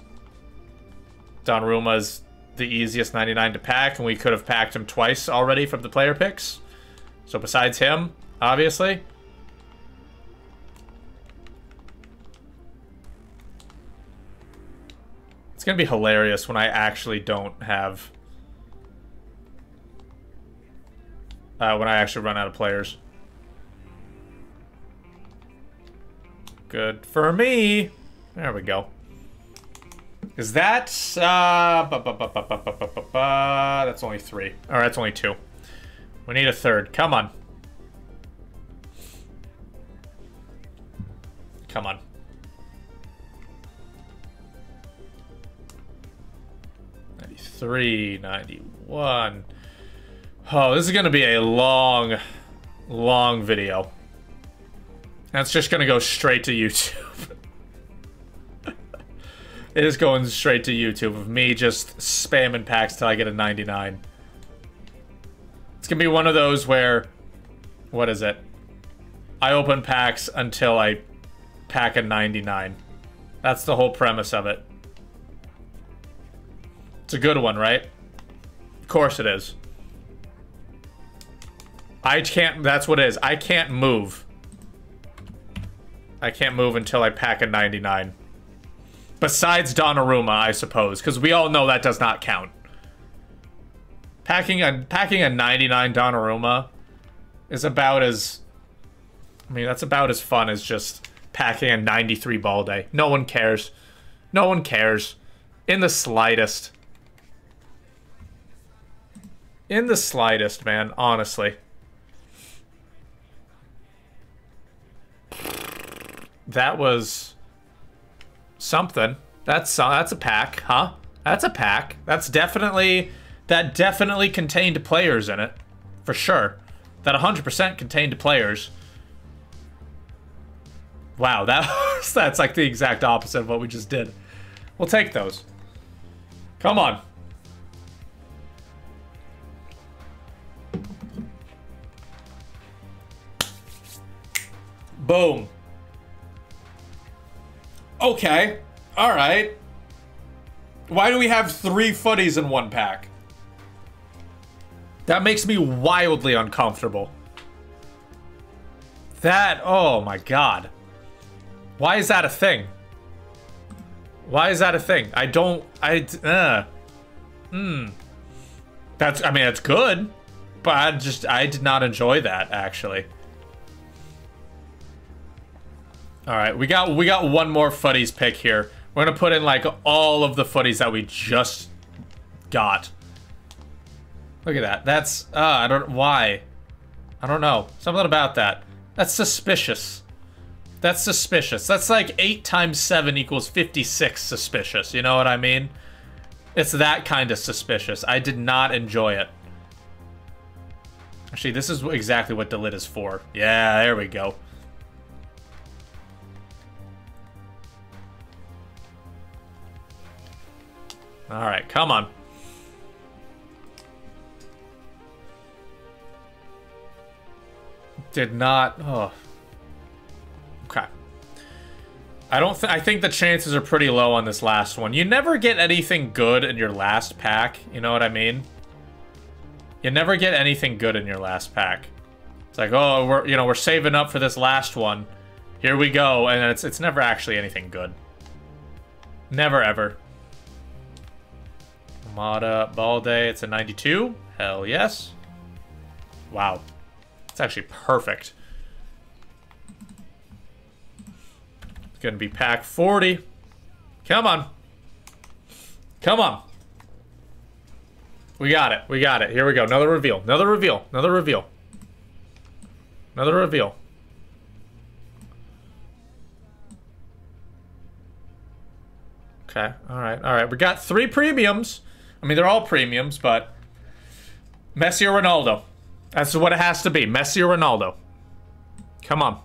Donnarumma is the easiest 99 to pack, and we could have packed him twice already from the player picks. So besides him, obviously. It's gonna be hilarious when I actually don't have... when I actually run out of players. Good for me. There we go. Is that... that's only 3. Or that's only 2. We need a third. Come on. Come on. 93, 91. Oh, this is gonna be a long video. That's just gonna go straight to YouTube. It is going straight to YouTube of me just spamming packs till I get a 99. It's gonna be one of those where, what is it? I open packs until I pack a 99. That's the whole premise of it. It's a good one, right? Of course it is. I can't, that's what it is. I can't move. I can't move until I pack a 99. Besides Donnarumma, I suppose, because we all know that does not count. Packing a 99 Donnarumma is about as... I mean, that's about as fun as just packing a 93 Balde. No one cares. No one cares. In the slightest. In the slightest, man. Honestly. That was... something. That's a pack, huh? That's a pack. That definitely contained players in it. For sure. That 100% contained players. Wow, that's like the exact opposite of what we just did. We'll take those. Come on. Boom. Okay. Alright. Why do we have 3 footies in one pack? That makes me wildly uncomfortable. That, oh my god. Why is that a thing? Why is that a thing? That's, I mean, it's good, but I did not enjoy that, actually. All right, we got one more footies pick here. We're gonna put in like all of the footies that we just got. Look at that. That's I don't why. I don't know. Something about that. That's suspicious. That's suspicious. That's like 8 times 7 equals 56 suspicious. You know what I mean? It's that kind of suspicious. I did not enjoy it. Actually, this is exactly what the lid is for. Yeah, there we go. All right, come on. Did not. Oh. Okay. I think the chances are pretty low on this last one. You never get anything good in your last pack. You know what I mean? You never get anything good in your last pack. It's like, oh, we're saving up for this last one. Here we go, and it's never actually anything good. Never ever. Amada Balde, it's a 92. Hell yes. Wow. It's actually perfect. It's gonna be pack 40. Come on. Come on. We got it. We got it. Here we go. Another reveal. Another reveal. Another reveal. Another reveal. Okay. All right. All right. We got 3 premiums. I mean, they're all premiums, but Messi or Ronaldo. That's what it has to be. Messi or Ronaldo. Come on.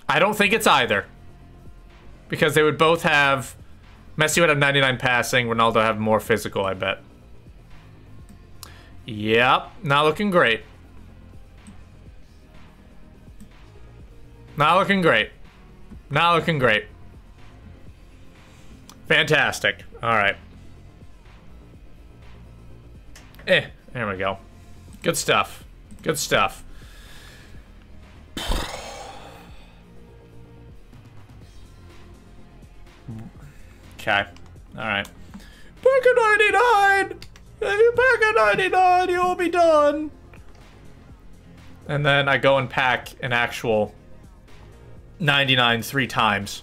I don't think it's either. Because they would both have... Messi would have 99 passing. Ronaldo have more physical, I bet. Yep. Not looking great. Not looking great. Not looking great. Fantastic. Alright. There we go. Good stuff. Good stuff. Okay. Alright. Pack of 99! If you pack a 99, you'll be done. And then I go and pack an actual 99 3 times.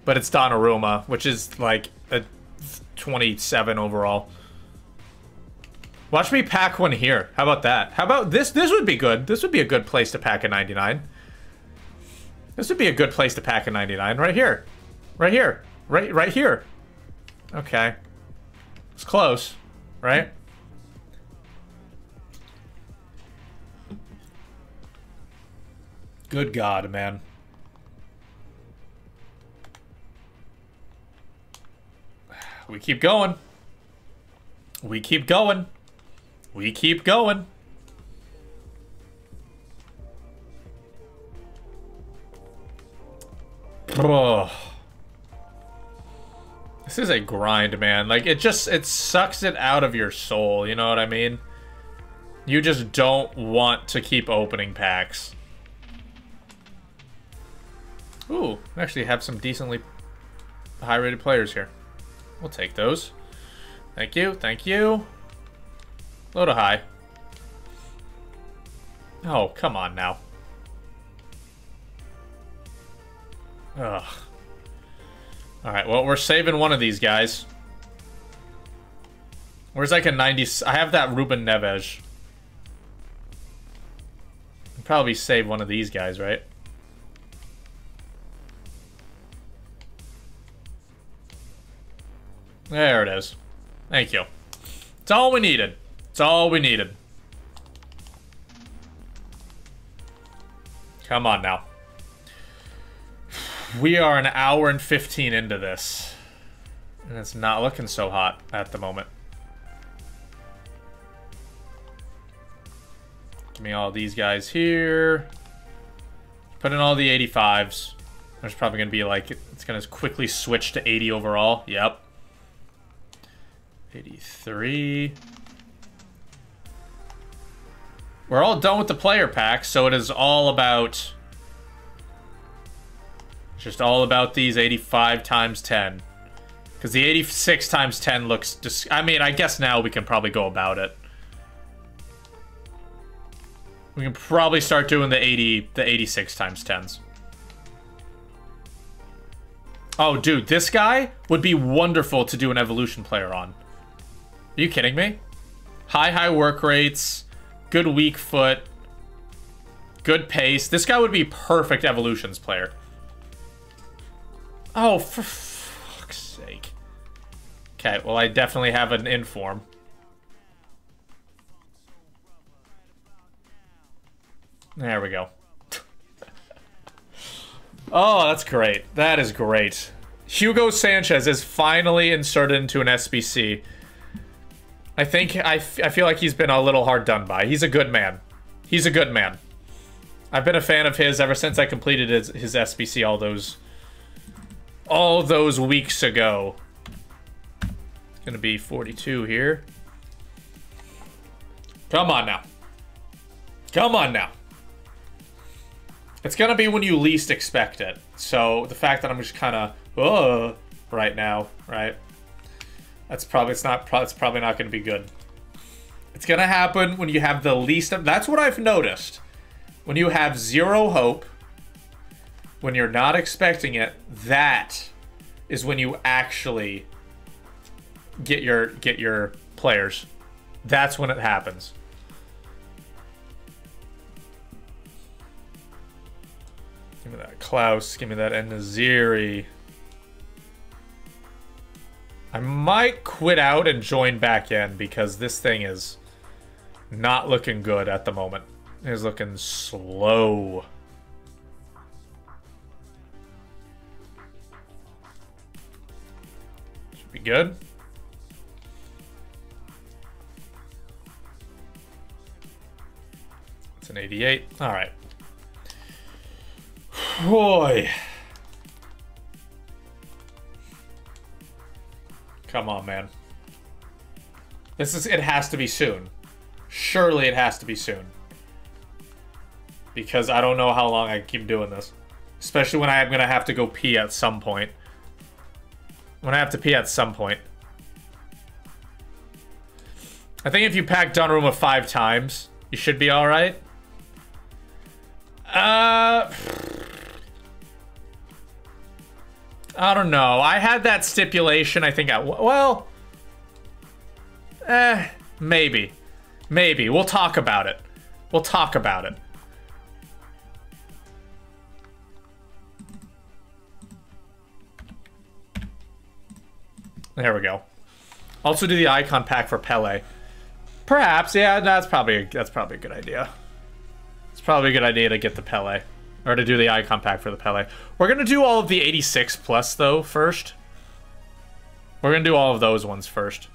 But it's Donnarumma, which is like a 27 overall. Watch me pack one here. How about that? How about this? This would be good. This would be a good place to pack a 99. This would be a good place to pack a 99. Right here. Right here. Right here. Okay. It's close, right? Good God, man. We keep going. We keep going. We keep going. Oh. This is a grind, man. Like, it sucks it out of your soul, you know what I mean? You just don't want to keep opening packs. Ooh, we actually have some decently high-rated players here. We'll take those. Thank you, thank you. Low to high. Oh, come on now. Ugh. Alright, well, we're saving one of these guys. Where's like a 90... I have that Ruben Neves. I'll probably save one of these guys, right? There it is. Thank you. It's all we needed. It's all we needed. Come on now. We are an hour and 15 into this. And it's not looking so hot at the moment. Give me all these guys here. Put in all the 85s. There's probably going to be like... It's going to quickly switch to 80 overall. Yep. 83. We're all done with the player pack, so it is all about... Just all about these 85 times 10. Because the 86 times 10 looks... I mean, I guess now we can probably go about it. We can probably start doing the 86 times 10s. Oh, dude, this guy would be wonderful to do an evolution player on. Are you kidding me? High work rates, good weak foot, good pace. This guy would be perfect evolutions player. Oh, for fuck's sake. Okay, well, I definitely have an inform. There we go. Oh, that's great. That is great. Hugo Sanchez is finally inserted into an SBC. I feel like he's been a little hard done by. He's a good man. He's a good man. I've been a fan of his ever since I completed his SBC all those weeks ago. It's gonna be 42 here. Come on now. Come on now. It's gonna be when you least expect it. So the fact that I'm just kind of right now, right? It's probably not gonna be good. It's gonna happen when you have the least of. That's what I've noticed. When you have zero hope, when you're not expecting it, that is when you actually get your players. That's when it happens. Give me that Klaus. Give me that En-Nesyri. I might quit out and join back in because this thing is not looking good at the moment. It is looking slow. Should be good. It's an 88. All right. Boy. Come on, man. It has to be soon. Surely it has to be soon. Because I don't know how long I can keep doing this. Especially when I'm going to have to go pee at some point. When I have to pee at some point. I think if you pack Donnarumma 5 times, you should be alright. I don't know. I had that stipulation. I think maybe. Maybe. We'll talk about it. We'll talk about it. There we go. Also do the icon pack for Pele. Perhaps, yeah, that's probably a good idea. It's probably a good idea to get the Pele. Or to do the icon pack for the Pele. We're going to do all of the 86 plus, though, first. We're going to do all of those ones first.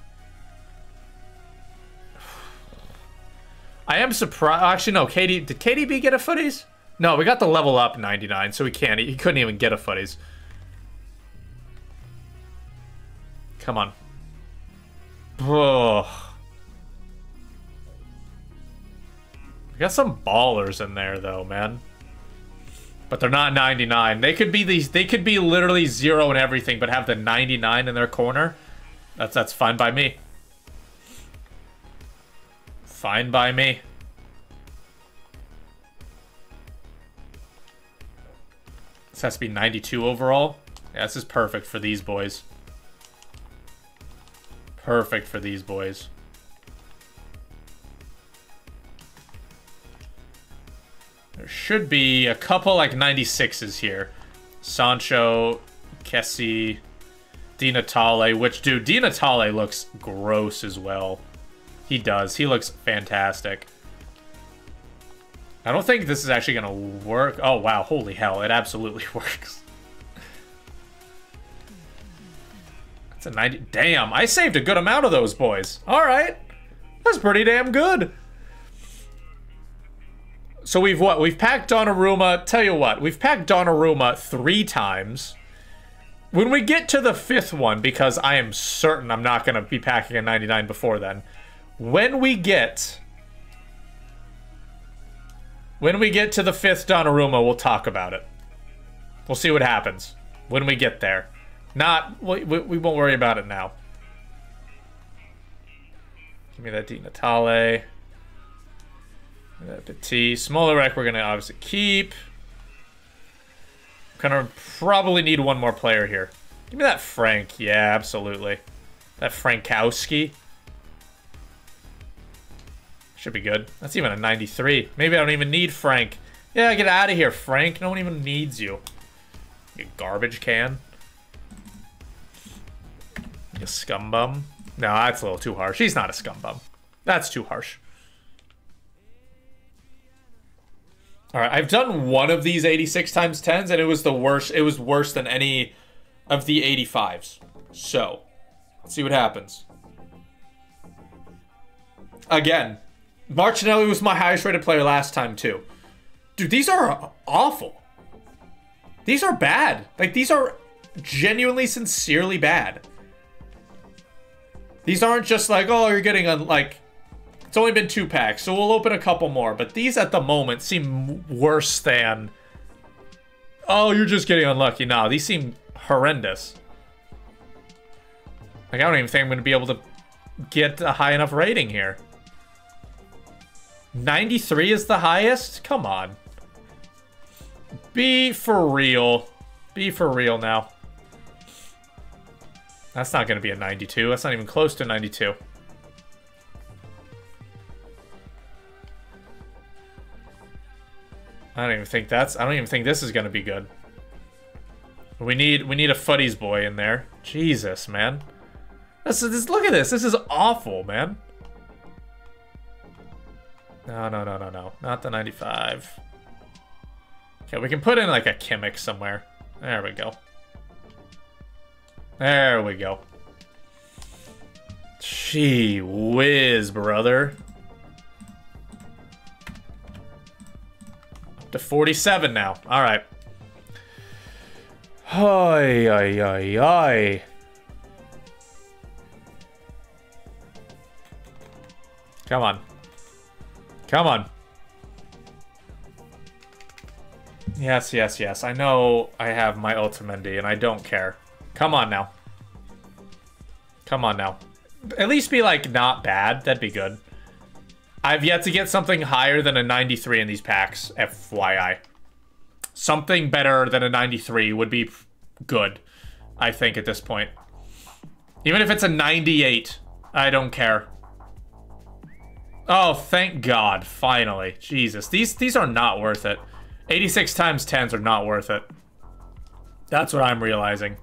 I am surprised. Actually, no. Did KDB get a footies? No, we got the level up 99, so he can't. He couldn't even get a footies. Come on. Oh. We got some ballers in there, though, man. But they're not 99. They could be literally 0 and everything, but have the 99 in their corner. That's fine by me. Fine by me. This has to be 92 overall. Yeah, this is perfect for these boys. Perfect for these boys. There should be a couple like 96s here. Sancho, Kessie, Di Natale, which, dude, Di Natale looks gross as well. He does. He looks fantastic. I don't think this is actually going to work. Oh, wow. Holy hell. It absolutely works. That's a 90. Damn, I saved a good amount of those boys. All right. That's pretty damn good. So we've packed Donnarumma. Tell you what, we've packed Donnarumma 3 times. When we get to the 5th one, because I am certain I'm not going to be packing a 99 before then. When we get to the 5th Donnarumma, we'll talk about it. We'll see what happens when we get there. Not, we won't worry about it now. Give me that Di Natale. That Petit. Smolarek we're gonna obviously keep. Gonna probably need one more player here. Give me that Frank. Yeah, absolutely. That Frankowski. Should be good. That's even a 93. Maybe I don't even need Frank. Yeah, get out of here, Frank. No one even needs you. You garbage can. You scumbum. No, that's a little too harsh. He's not a scumbum. That's too harsh. Alright, I've done one of these 86 times 10s, and it was the worst. It was worse than any of the 85s. So, let's see what happens. Again, Martinelli was my highest rated player last time, too. Dude, these are awful. These are bad. Like, these are genuinely, sincerely bad. These aren't just like, oh, you're getting, like... It's only been 2 packs, so we'll open a couple more. But these, at the moment, seem worse than... Oh, you're just getting unlucky. No, these seem horrendous. Like, I don't even think I'm going to be able to get a high enough rating here. 93 is the highest? Come on. Be for real. Be for real now. That's not going to be a 92. That's not even close to 92. I don't even think this is going to be good. We need a Fuddies boy in there. Jesus, man. Look at this. This is awful, man. No. Not the 95. Okay, we can put in like a Kimmich somewhere. There we go. There we go. Gee whiz, brother. Up to 47 now. All right. Ay. Come on. Come on. Yes. I know I have my Ultimendi, and I don't care. Come on now. Come on now. At least be, like, not bad. That'd be good. I've yet to get something higher than a 93 in these packs, FYI. Something better than a 93 would be good, I think, at this point. Even if it's a 98, I don't care. Oh, thank God, finally. Jesus, these are not worth it. 86 times 10s are not worth it. That's what I'm realizing.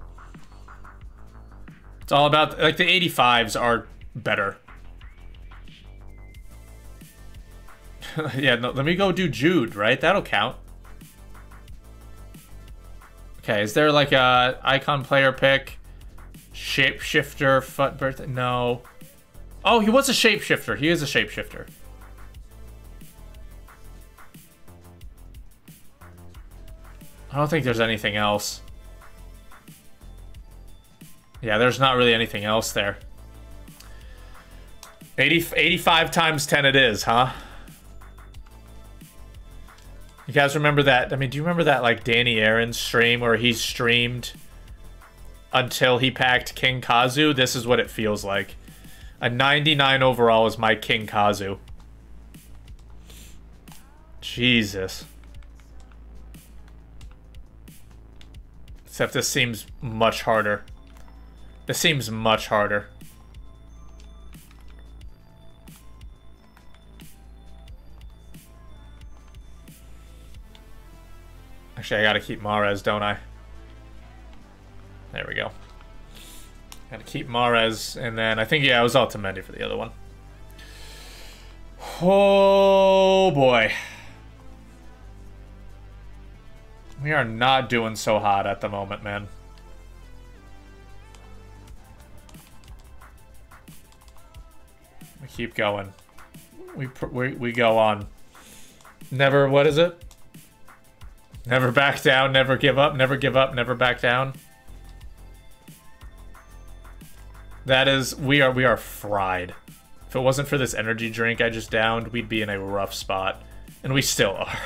It's all about, like, the 85s are better. Yeah, no, let me go do Jude, right? That'll count. Okay, is there like a icon player pick? Shapeshifter, Foot birthday? No. Oh, he was a shapeshifter. He is a shapeshifter. I don't think there's anything else. Yeah, there's not really anything else there. 85 times 10 it is, huh? You guys remember that? I mean, do you remember that, like, Danny Aaron stream where he streamed until he packed King Kazu? This is what it feels like. A 99 overall is my King Kazu. Jesus. Except this seems much harder. This seems much harder. Actually, I gotta keep Mahrez, don't I? There we go. Gotta keep Mahrez, and then I think, yeah, it was Otamendi for the other one. Oh, boy. We are not doing so hot at the moment, man. We keep going. We go on. Never, what is it? Never back down, never give up, never give up, never back down. That is, we are fried. If it wasn't for this energy drink I just downed, we'd be in a rough spot. And we still are.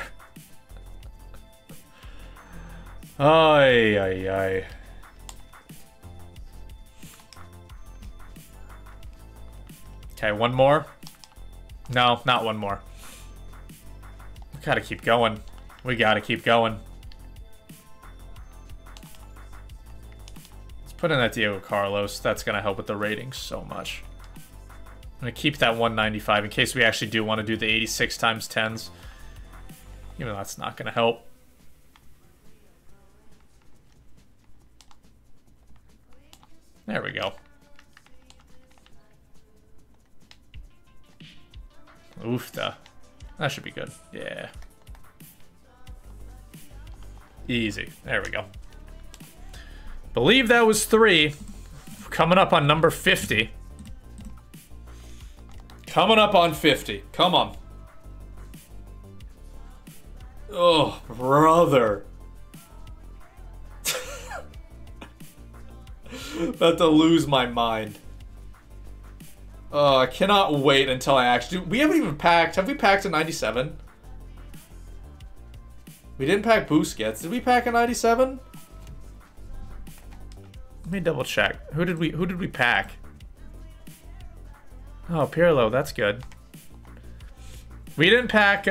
Ay. Okay, one more. No, not one more. We gotta keep going. We gotta keep going. Let's put in that Diego Carlos. That's gonna help with the ratings so much. I'm gonna keep that 195 in case we actually do want to do the 86 times 10s. Even though that's not gonna help. There we go. Oofta. That should be good. Yeah. Easy. There we go. Believe that was 3. Coming up on number 50. Coming up on 50. Come on. Oh, brother. About to lose my mind. Oh, I cannot wait until I actually... We haven't even packed... Have we packed a 97? We didn't pack Busquets. Did we pack a 97? Let me double check. Who did we pack? Oh, Pirlo. That's good. We didn't pack...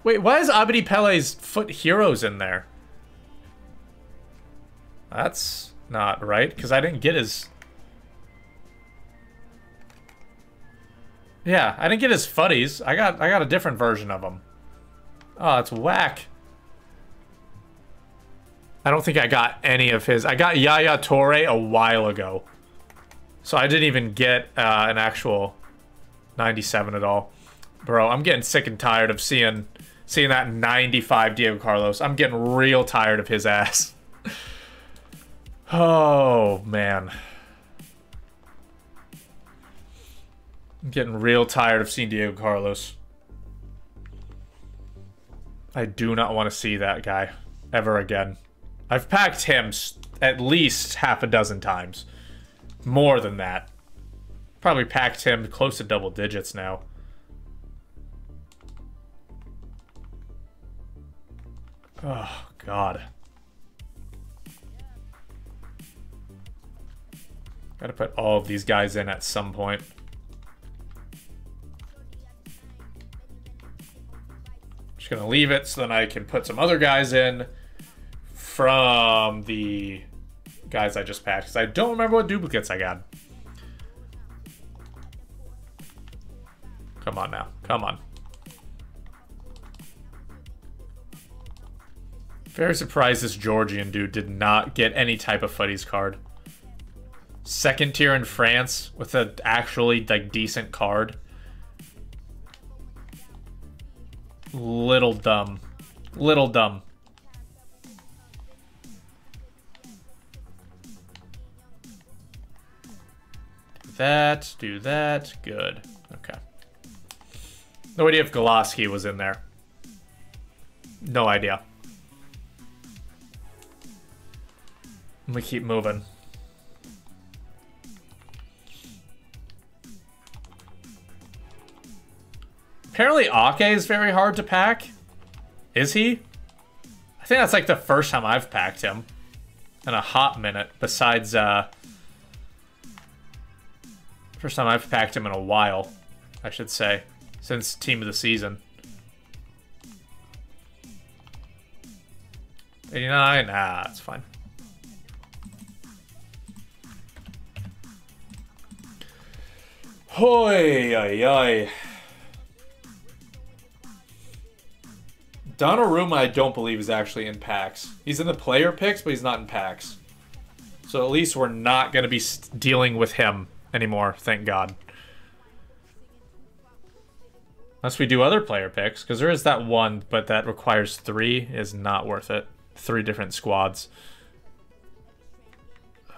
Wait, why is Abedi Pele's Foot Heroes in there? That's not right, because I didn't get his... Yeah, I didn't get his footies. I got a different version of them. Oh, it's whack. I don't think I got any of his. I got Yaya Toure a while ago. So I didn't even get an actual 97 at all. Bro, I'm getting sick and tired of seeing that 95 Diego Carlos. I'm getting real tired of his ass. Oh, man. I'm getting real tired of seeing Diego Carlos. I do not want to see that guy ever again. I've packed him at least half a dozen times. More than that. Probably packed him close to double digits now. Oh, God. Gotta put all of these guys in at some point. Just gonna leave it so then I can put some other guys in from the guys I just packed, because I don't remember what duplicates I got. Come on now. Come on. Very surprised this Georgian dude did not get any type of footies card. Second tier in France with an actually like decent card. Little dumb. Little dumb. Do that. Good. Okay. No idea if Golaski was in there. No idea. Let me keep moving. Apparently Ake is very hard to pack. Is he? I think that's like the first time I've packed him in a hot minute, besides first time I've packed him in a while, I should say, since Team of the Season. 89? Nah, that's fine. Hoi, ay, ay. Donnarumma, I don't believe, is actually in packs. He's in the player picks, but he's not in packs. So at least we're not going to be dealing with him anymore, thank God. Unless we do other player picks, because there is that one, but that requires 3, is not worth it. 3 different squads.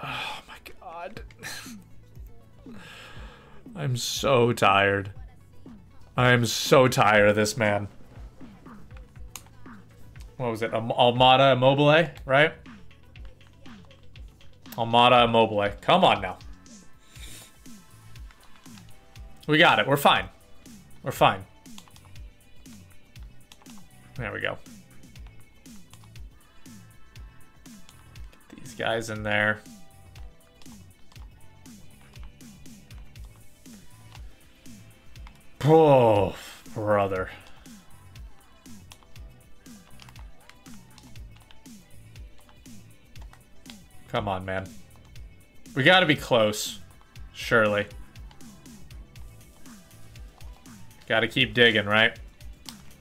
Oh my God. I'm so tired. I'm so tired of this man. What was it? Almada Immobile, right? Almada Immobile. Come on now. We got it. We're fine. We're fine. There we go. Get these guys in there. Oh, brother. Come on, man. We gotta be close. Surely. Gotta keep digging, right?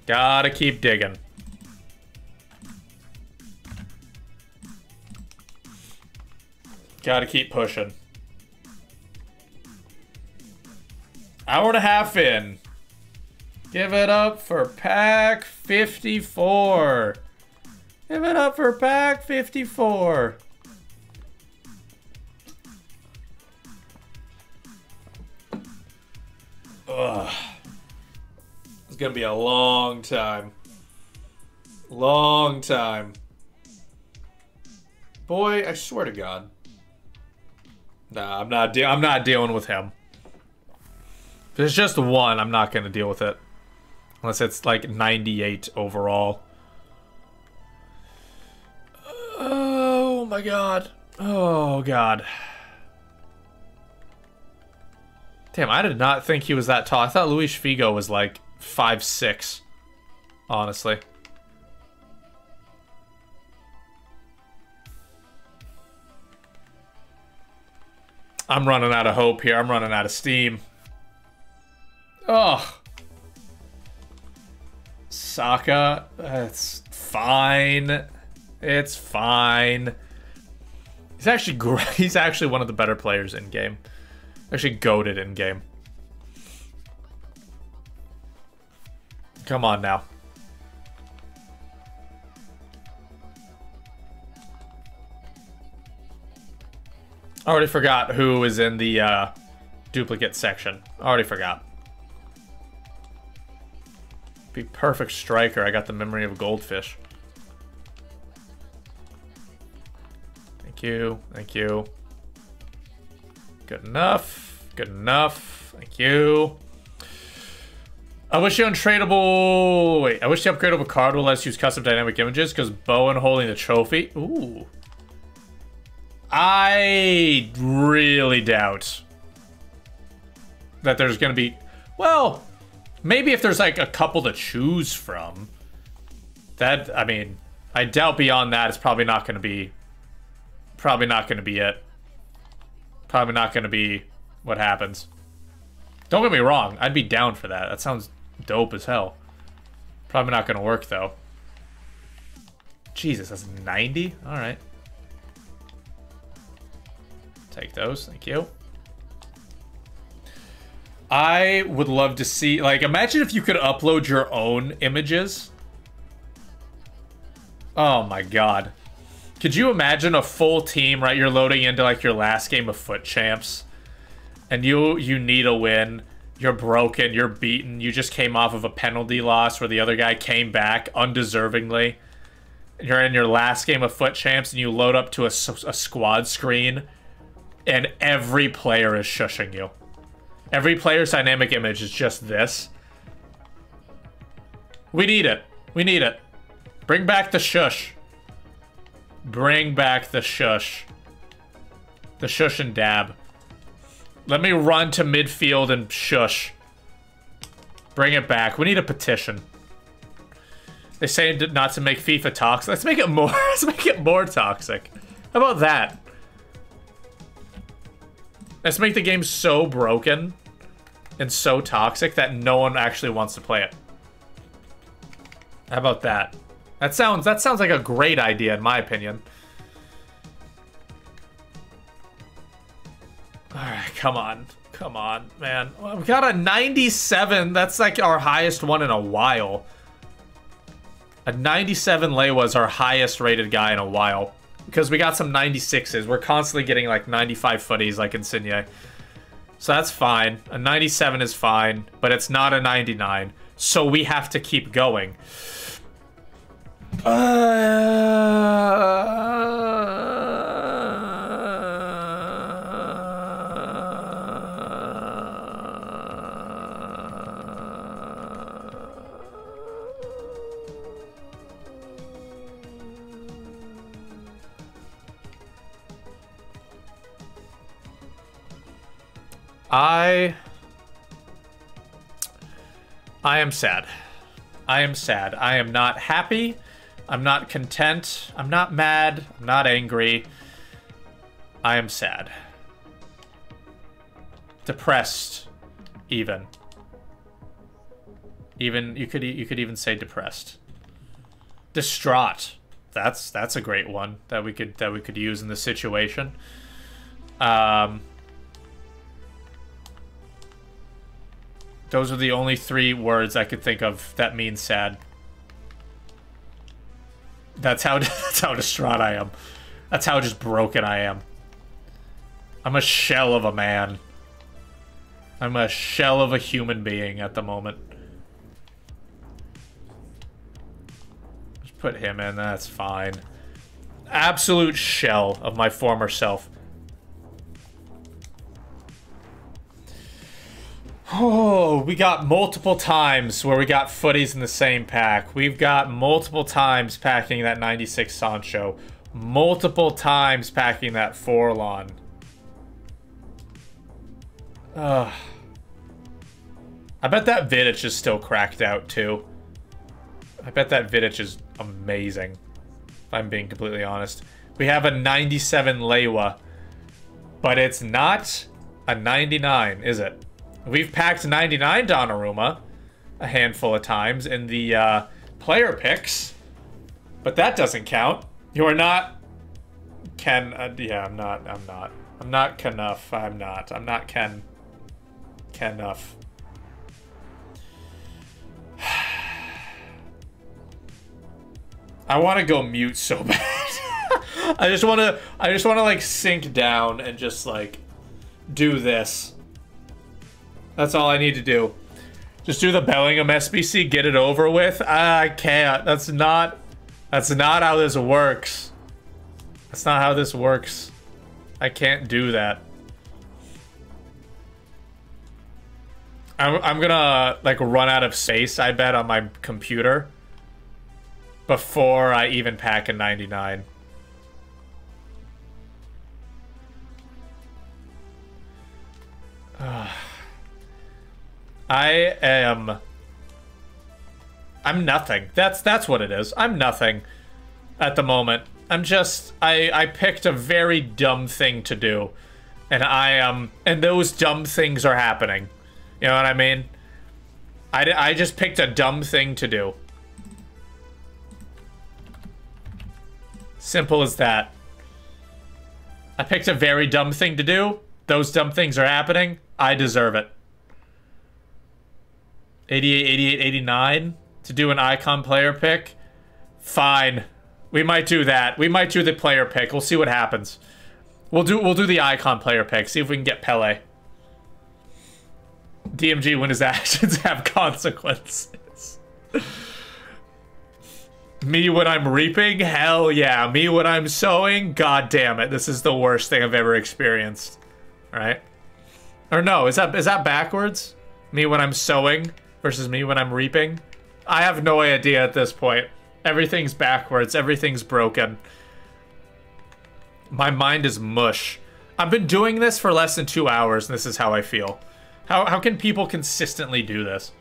Gotta keep digging. Gotta keep pushing. Hour and a half in. Give it up for pack 54. Give it up for pack 54. Ugh. It's gonna be a long time. Long time. Boy, I swear to God. Nah, I'm not dealing with him. If it's just one, I'm not gonna deal with it. Unless it's like 98 overall. Oh my God. Oh God. Damn, I did not think he was that tall. I thought Luis Figo was like 5'6", honestly. I'm running out of hope here. I'm running out of steam. Oh. Saka, it's fine. It's fine. He's actually great. He's actually one of the better players in game. Actually goated in game. Come on now. I already forgot who is in the duplicate section. Already forgot. Be perfect striker. I got the memory of a goldfish. Thank you. Thank you. Good enough. Good enough. Thank you. I wish the untradeable... Wait, I wish the upgradable card will let us use custom dynamic images because Bowen holding the trophy. Ooh. I really doubt that there's going to be... Well, maybe if there's like a couple to choose from. That, I mean, I doubt beyond that it's probably not going to be... Probably not going to be it. Probably not going to be what happens. Don't get me wrong. I'd be down for that. That sounds dope as hell. Probably not going to work, though. Jesus, that's 90? All right. Take those. Thank you. I would love to see... Like, imagine if you could upload your own images. Oh, my God. Could you imagine a full team, right? You're loading into like your last game of Foot Champs, and you need a win. You're broken. You're beaten. You just came off of a penalty loss where the other guy came back undeservingly. You're in your last game of Foot Champs, and you load up to a squad screen, and every player is shushing you. Every player's dynamic image is just this. We need it. We need it. Bring back the shush. Bring back the shush. The shush and dab. Let me run to midfield and shush. Bring it back. We need a petition. They say not to make FIFA toxic. Let's make it more. Let's make it more toxic. How about that? Let's make the game so broken and so toxic that no one actually wants to play it. How about that? That sounds like a great idea in my opinion. Alright, come on. Come on, man. Well, we got a 97. That's like our highest one in a while. A 97 Lewa is our highest rated guy in a while. Because we got some 96s. We're constantly getting like 95 footies like Insigne. So that's fine. A 97 is fine, but it's not a 99. So we have to keep going. I am sad. I am sad. I am not happy. I'm not content. I'm not mad. I'm not angry. I am sad. Depressed, even. Even you could even say depressed. Distraught. That's a great one that we could use in this situation. Those are the only 3 words I could think of that mean sad. That's how distraught I am. That's how just broken I am. I'm a shell of a man. I'm a shell of a human being at the moment. Just put him in, that's fine. Absolute shell of my former self. Oh, we got multiple times where we got footies in the same pack. We've got multiple times packing that 96 Sancho. Multiple times packing that Forlán. Ugh. I bet that Vidic is still cracked out, too. I bet that Vidic is amazing, if I'm being completely honest. We have a 97 Lewa, but it's not a 99, is it? We've packed 99 Donnarumma a handful of times in the player picks, but that doesn't count. You are not Ken. Yeah, I'm not Kenuff. I'm not Kenuff. I want to go mute so bad. I just want to like sink down and just like do this. That's all I need to do. Just do the Bellingham SBC, get it over with. I can't. That's not how this works. That's not how this works. I can't do that. I'm gonna like run out of space, I bet, on my computer before I even pack a 99. I'm nothing. That's what it is. I'm nothing at the moment. I'm just I picked a very dumb thing to do, and and those dumb things are happening. You know what I mean? I just picked a dumb thing to do. Simple as that. I picked a very dumb thing to do. Those dumb things are happening. I deserve it. 88, 88, 89 to do an icon player pick. Fine. We might do that. We might do the player pick. We'll see what happens. We'll do the icon player pick. See if we can get Pele. DMG when his actions have consequences. Me when I'm reaping? Hell yeah. Me when I'm sowing? God damn it. This is the worst thing I've ever experienced. Right? Or no, is that backwards? Me when I'm sowing versus me when I'm reaping? I have no idea at this point. Everything's backwards. Everything's broken. My mind is mush. I've been doing this for less than 2 hours, and this is how I feel. How can people consistently do this?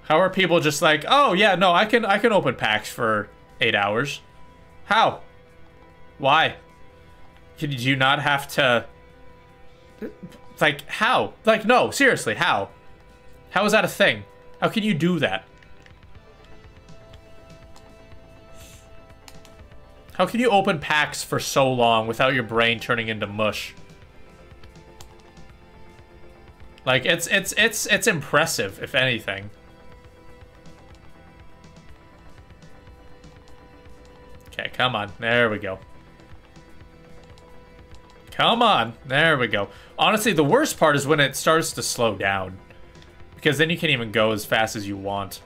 How are people just like, oh yeah, no, I can open packs for 8 hours? How? Why? Do you not have to? Like, how? Like, no, seriously, how? How is that a thing? How can you do that? How can you open packs for so long without your brain turning into mush? Like, it's impressive, if anything. Okay, come on. There we go. Come on. There we go. Honestly, the worst part is when it starts to slow down. Because then you can't even go as fast as you want.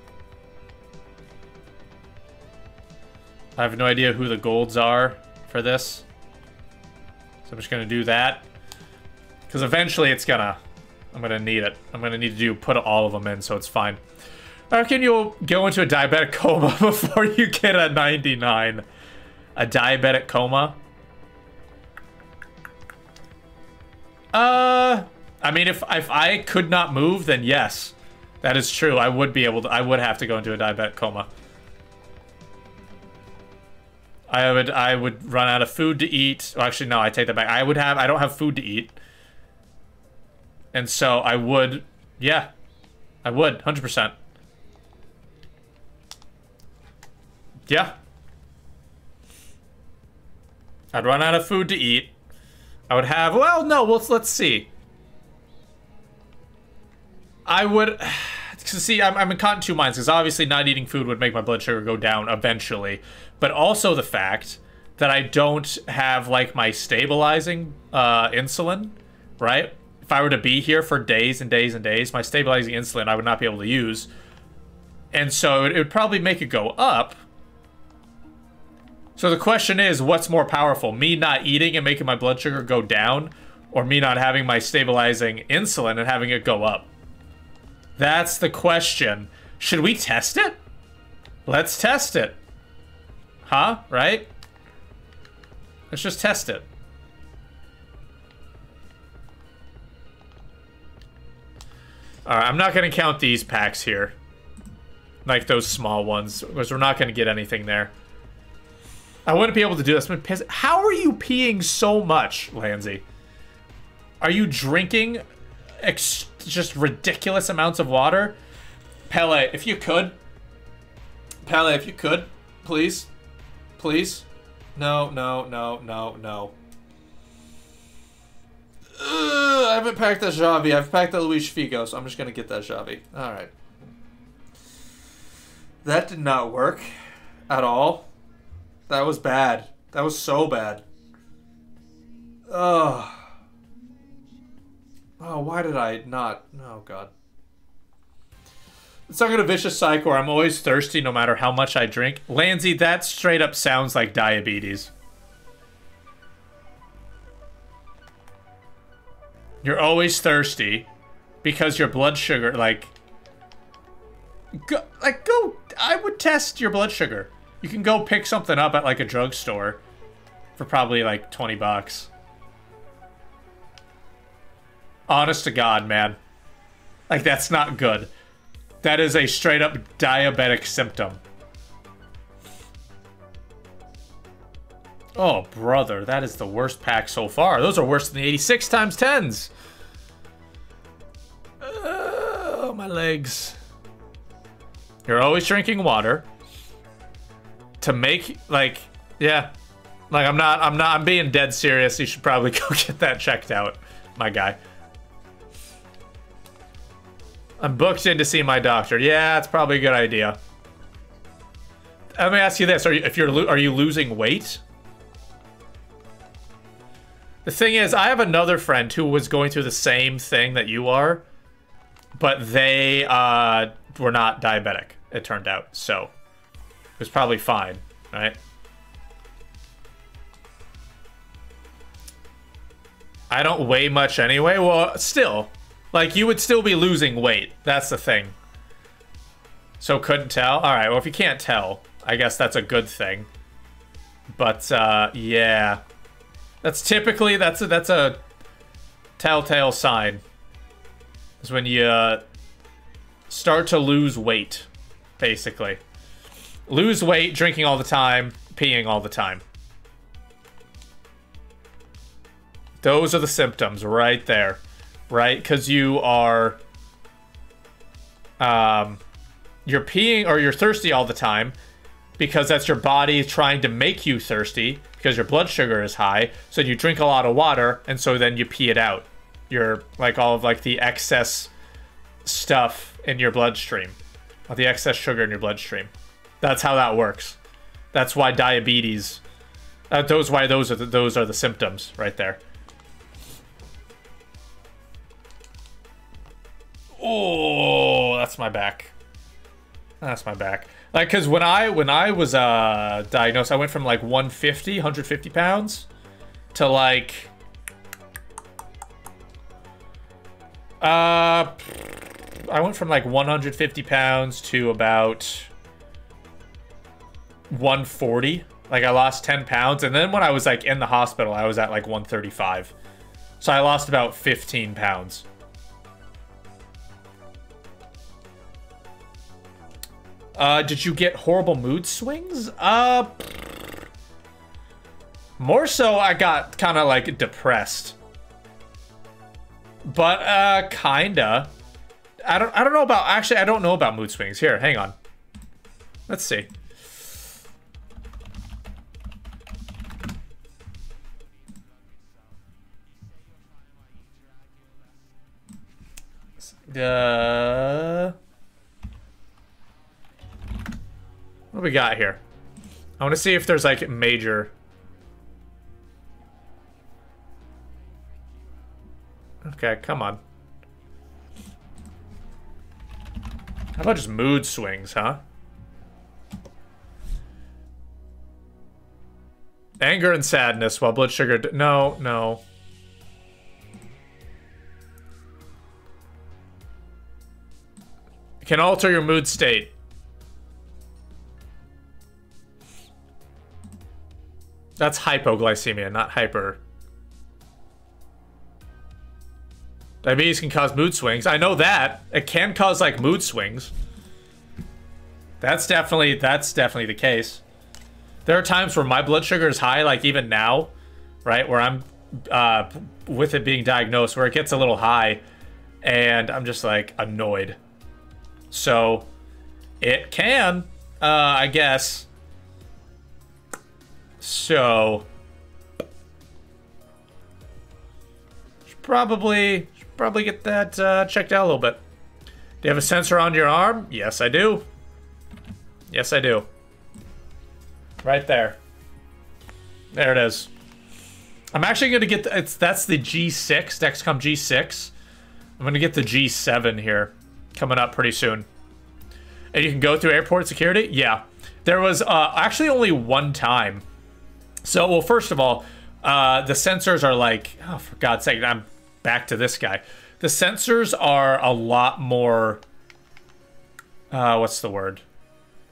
I have no idea who the golds are for this. So I'm just going to do that. Because eventually I'm going to need it. I'm going to need to put all of them in so it's fine. How can you go into a diabetic coma before you get a 99? A diabetic coma? I mean, if I could not move, then yes. That is true. I would be able to, I would have to go into a diabetic coma. I would run out of food to eat. Well, actually, no, I take that back. I don't have food to eat. And so I would, yeah. I would, 100%. Yeah. I'd run out of food to eat. I would have, well, no, let's see. I would, see, I'm in caught in two minds, because obviously not eating food would make my blood sugar go down eventually. But also the fact that I don't have, like, my stabilizing insulin, right? If I were to be here for days and days and days, my stabilizing insulin I would not be able to use. And so it would probably make it go up. So the question is, what's more powerful? Me not eating and making my blood sugar go down, or me not having my stabilizing insulin and having it go up? That's the question. Should we test it? Let's test it. Huh? Right? Let's just test it. Alright, I'm not going to count these packs here. Like those small ones, because we're not going to get anything there. I wouldn't be able to do this. How are you peeing so much, Lansy? Are you drinking just ridiculous amounts of water? Pele, if you could. Pele, if you could. Please. Please. No, no, no, no, no. I haven't packed that Xavi. I've packed that Luis Figo, so I'm just going to get that Xavi. Alright. That did not work at all. That was bad. That was so bad. Ugh. Oh, why did I not? Oh, God. It's not gonna vicious cycle where I'm always thirsty no matter how much I drink. Lansy, that straight up sounds like diabetes. You're always thirsty because your blood sugar, like... Go, I would test your blood sugar. You can go pick something up at, like, a drugstore for probably, like, 20 bucks. Honest to God, man. Like, that's not good. That is a straight-up diabetic symptom. Oh, brother, that is the worst pack so far. Those are worse than the 86 times 10s. Oh, my legs. You're always drinking water. To make, like, yeah. Like, I'm being dead serious. You should probably go get that checked out, my guy. I'm booked in to see my doctor. Yeah, it's probably a good idea. Let me ask you this: are you losing weight? The thing is, I have another friend who was going through the same thing that you are, but they were not diabetic. It turned out, so it was probably fine, right? I don't weigh much anyway. Well, still. Like, you would still be losing weight. That's the thing. So, couldn't tell? Alright, well, if you can't tell, I guess that's a good thing. But, yeah. That's typically, that's a telltale sign. Is when you start to lose weight, basically. Lose weight, drinking all the time, peeing all the time. Those are the symptoms right there. Right? Because you are, you're peeing or you're thirsty all the time because that's your body trying to make you thirsty because your blood sugar is high. So you drink a lot of water and so then you pee it out. You're like all of like the excess stuff in your bloodstream, or the excess sugar in your bloodstream. That's how that works. That's why diabetes. Those are the symptoms right there. Oh, that's my back. That's my back. Like, cause when I was diagnosed, I went from like 150 pounds to like I went from like 150 pounds to about 140. Like, I lost 10 pounds, and then when I was like in the hospital, I was at like 135. So I lost about 15 pounds Did you get horrible mood swings? More so I got kind of like depressed. But kinda. I don't know about, actually I don't know about mood swings. Here, hang on. Let's see. What do we got here? I want to see if there's like major. Okay, come on. How about just mood swings, huh? Anger and sadness while blood sugar. No, no. It can alter your mood state. That's hypoglycemia, not hyper. Diabetes can cause mood swings. I know that. It can cause like mood swings. That's definitely the case. There are times where my blood sugar is high, like even now, right? Where I'm with it being diagnosed, where it gets a little high and I'm just like annoyed. So it can, I guess. So should probably get that checked out a little bit. Do you have a sensor on your arm? Yes, I do. Yes, I do. Right there. There it is. I'm actually gonna get that's the G6, Dexcom G6. I'm gonna get the G7 here, coming up pretty soon. And you can go through airport security? Yeah. There was actually only one time. So, well, first of all, the sensors are like, oh, for God's sake, I'm back to this guy. The sensors are a lot more, what's the word?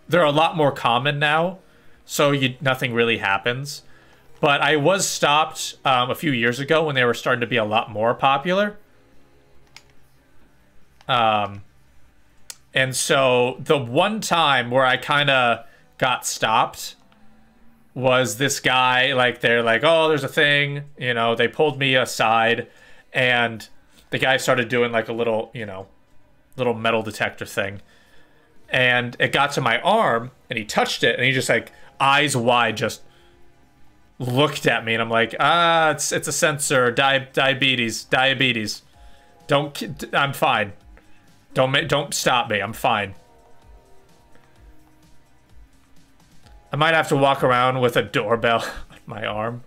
They're a lot more common now, so nothing really happens. But I was stopped a few years ago when they were starting to be a lot more popular. And so the one time where I kind of got stopped was this guy, like, they're like, oh, there's a thing, you know, they pulled me aside, and the guy started doing, like, a little, you know, little metal detector thing, and it got to my arm, and he touched it, and he just, like, eyes wide, just looked at me, and I'm like, it's a sensor, diabetes, I'm fine, don't stop me, I'm fine. I might have to walk around with a doorbell on my arm.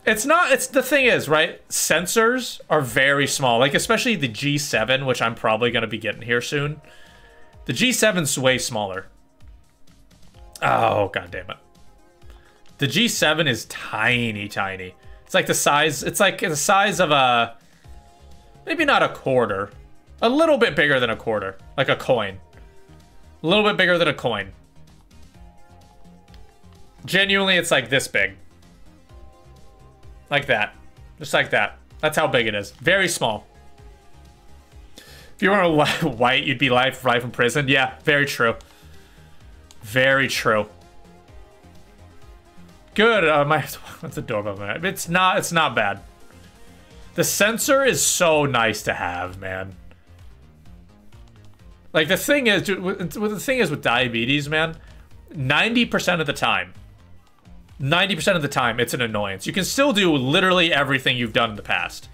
The thing is, right? Sensors are very small. Like, especially the G7, which I'm probably going to be getting here soon. The G7's way smaller. Oh, God damn it. The G7 is tiny, tiny. It's like the size of a, maybe not a quarter. A little bit bigger than a quarter. Like a coin. A little bit bigger than a coin. Genuinely, it's like this big. Like that. Just like that. That's how big it is. Very small. If you were white, you'd be life in prison. Yeah, very true. Very true. Good. What's the doorbell? It's not bad. The sensor is so nice to have, man. Like, the thing is with diabetes, man, 90% of the time, it's an annoyance. You can still do literally everything you've done in the past.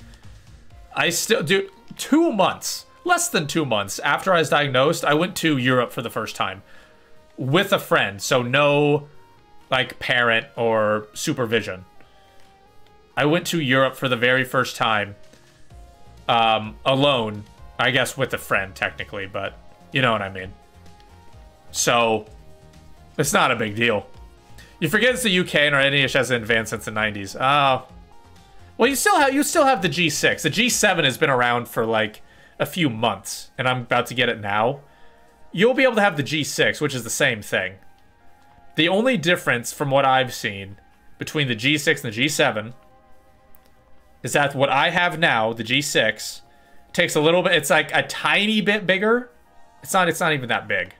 I still do. 2 months, less than 2 months after I was diagnosed, I went to Europe for the first time with a friend. So no, like, parent or supervision. I went to Europe for the very first time, alone. I guess with a friend, technically, but you know what I mean. So it's not a big deal. You forget it's the UK and our NEH hasn't advanced since the 90s. Oh. Well, you still have the G6. The G7 has been around for like a few months, and I'm about to get it now. You'll be able to have the G6, which is the same thing. The only difference from what I've seen between the G6 and the G7 is that what I have now, the G6, takes a little bit, it's like a tiny bit bigger. It's not even that big.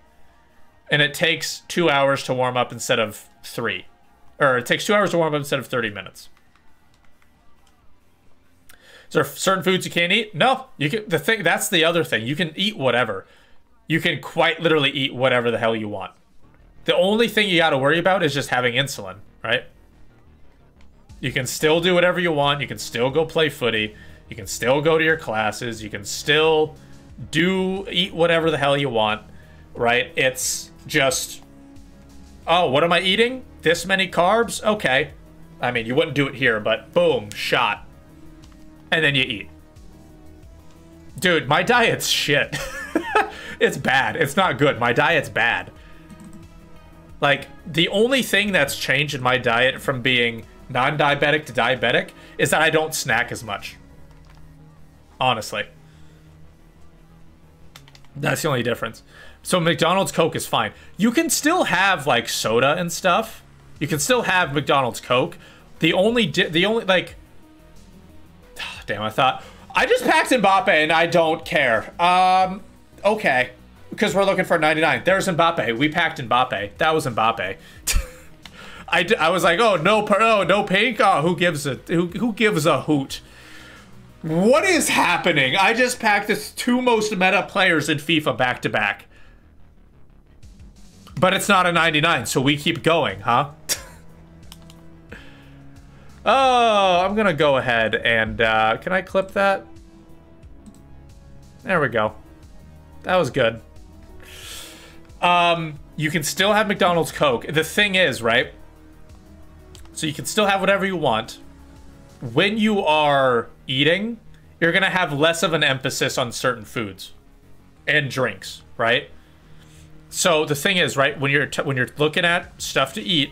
And it takes 2 hours to warm up instead of 3. Or it takes 2 hours to warm up instead of 30 minutes. Is there certain foods you can't eat? No. You can. That's the other thing. You can eat whatever. You can quite literally eat whatever the hell you want. The only thing you got to worry about is just having insulin, right? You can still do whatever you want. You can still go play footy. You can still go to your classes. You can still eat whatever the hell you want, right? It's just, oh, what am I eating? This many carbs? Okay. I mean, you wouldn't do it here, but boom, shot. And then you eat. Dude, my diet's shit. It's bad. It's not good. My diet's bad. Like, the only thing that's changed in my diet from being non-diabetic to diabetic is that I don't snack as much. Honestly. That's the only difference. So McDonald's Coke is fine. You can still have, like, soda and stuff. You can still have McDonald's Coke. The only, like... Damn, I just packed Mbappe and I don't care. Okay. Because we're looking for 99. There's Mbappe. We packed Mbappe. That was Mbappe. I was like, oh, no pink. Oh, who gives a hoot? What is happening? I just packed the 2 most meta players in FIFA back to back. But it's not a 99, so we keep going, huh? Oh, I'm gonna go ahead and, can I clip that? There we go. That was good. You can still have McDonald's Coke. The thing is, right? So you can still have whatever you want. When you are eating, you're gonna have less of an emphasis on certain foods and drinks, right? So the thing is, right, when you're looking at stuff to eat,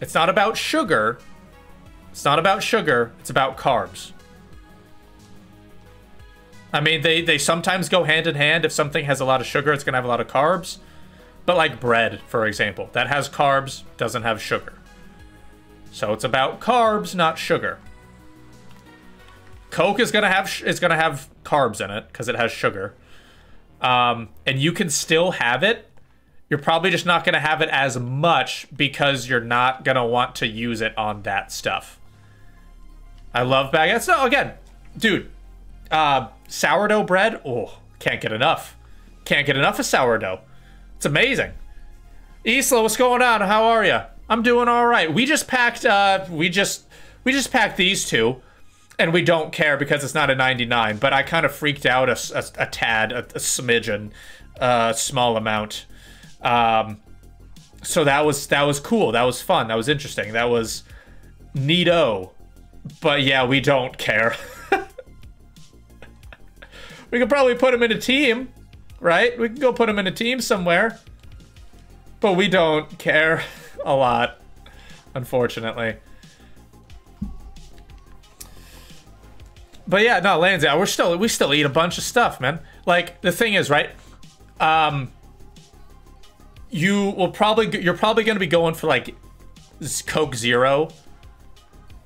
it's not about sugar. It's not about sugar. It's about carbs. I mean, they sometimes go hand in hand. If something has a lot of sugar, it's gonna have a lot of carbs. But like bread, for example, that has carbs, doesn't have sugar. So it's about carbs, not sugar. Coke is gonna have carbs in it because it has sugar, and you can still have it. You're probably just not gonna have it as much because you're not gonna want to use it on that stuff. I love baguettes. No, again, dude, sourdough bread. Oh, can't get enough. Can't get enough of sourdough. It's amazing. Isla, what's going on? How are you? I'm doing all right. We just packed. We just packed these 2. And we don't care because it's not a 99, but I kind of freaked out a tad, a smidgen, small amount. So that was cool. That was fun. That was interesting. That was neato. But yeah, we don't care. We could probably put him in a team, right? We can go put him in a team somewhere. But we don't care a lot, unfortunately. But yeah, no, Lansdale, we still eat a bunch of stuff, man. Like, the thing is, right? You're probably gonna be going for like Coke Zero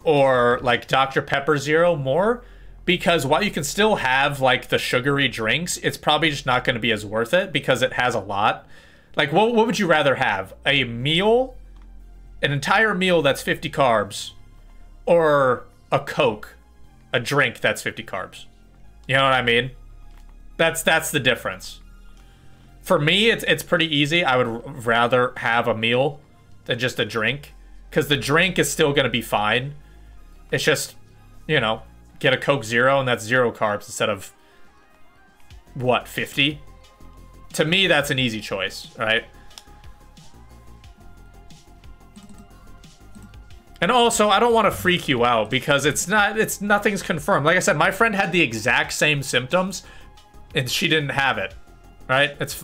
or like Dr. Pepper Zero more, because while you can still have like the sugary drinks, it's probably just not gonna be as worth it because it has a lot. Like, what would you rather have? A meal, an entire meal that's 50 carbs, or a Coke? A drink that's 50 carbs. You know what I mean? That's the difference. For me, it's pretty easy. I would rather have a meal than just a drink, because the drink is still going to be fine. It's just, you know, get a Coke Zero and that's 0 carbs instead of, what, 50? To me, that's an easy choice, right? And also, I don't want to freak you out because nothing's confirmed. Like I said, my friend had the exact same symptoms and she didn't have it, right? It's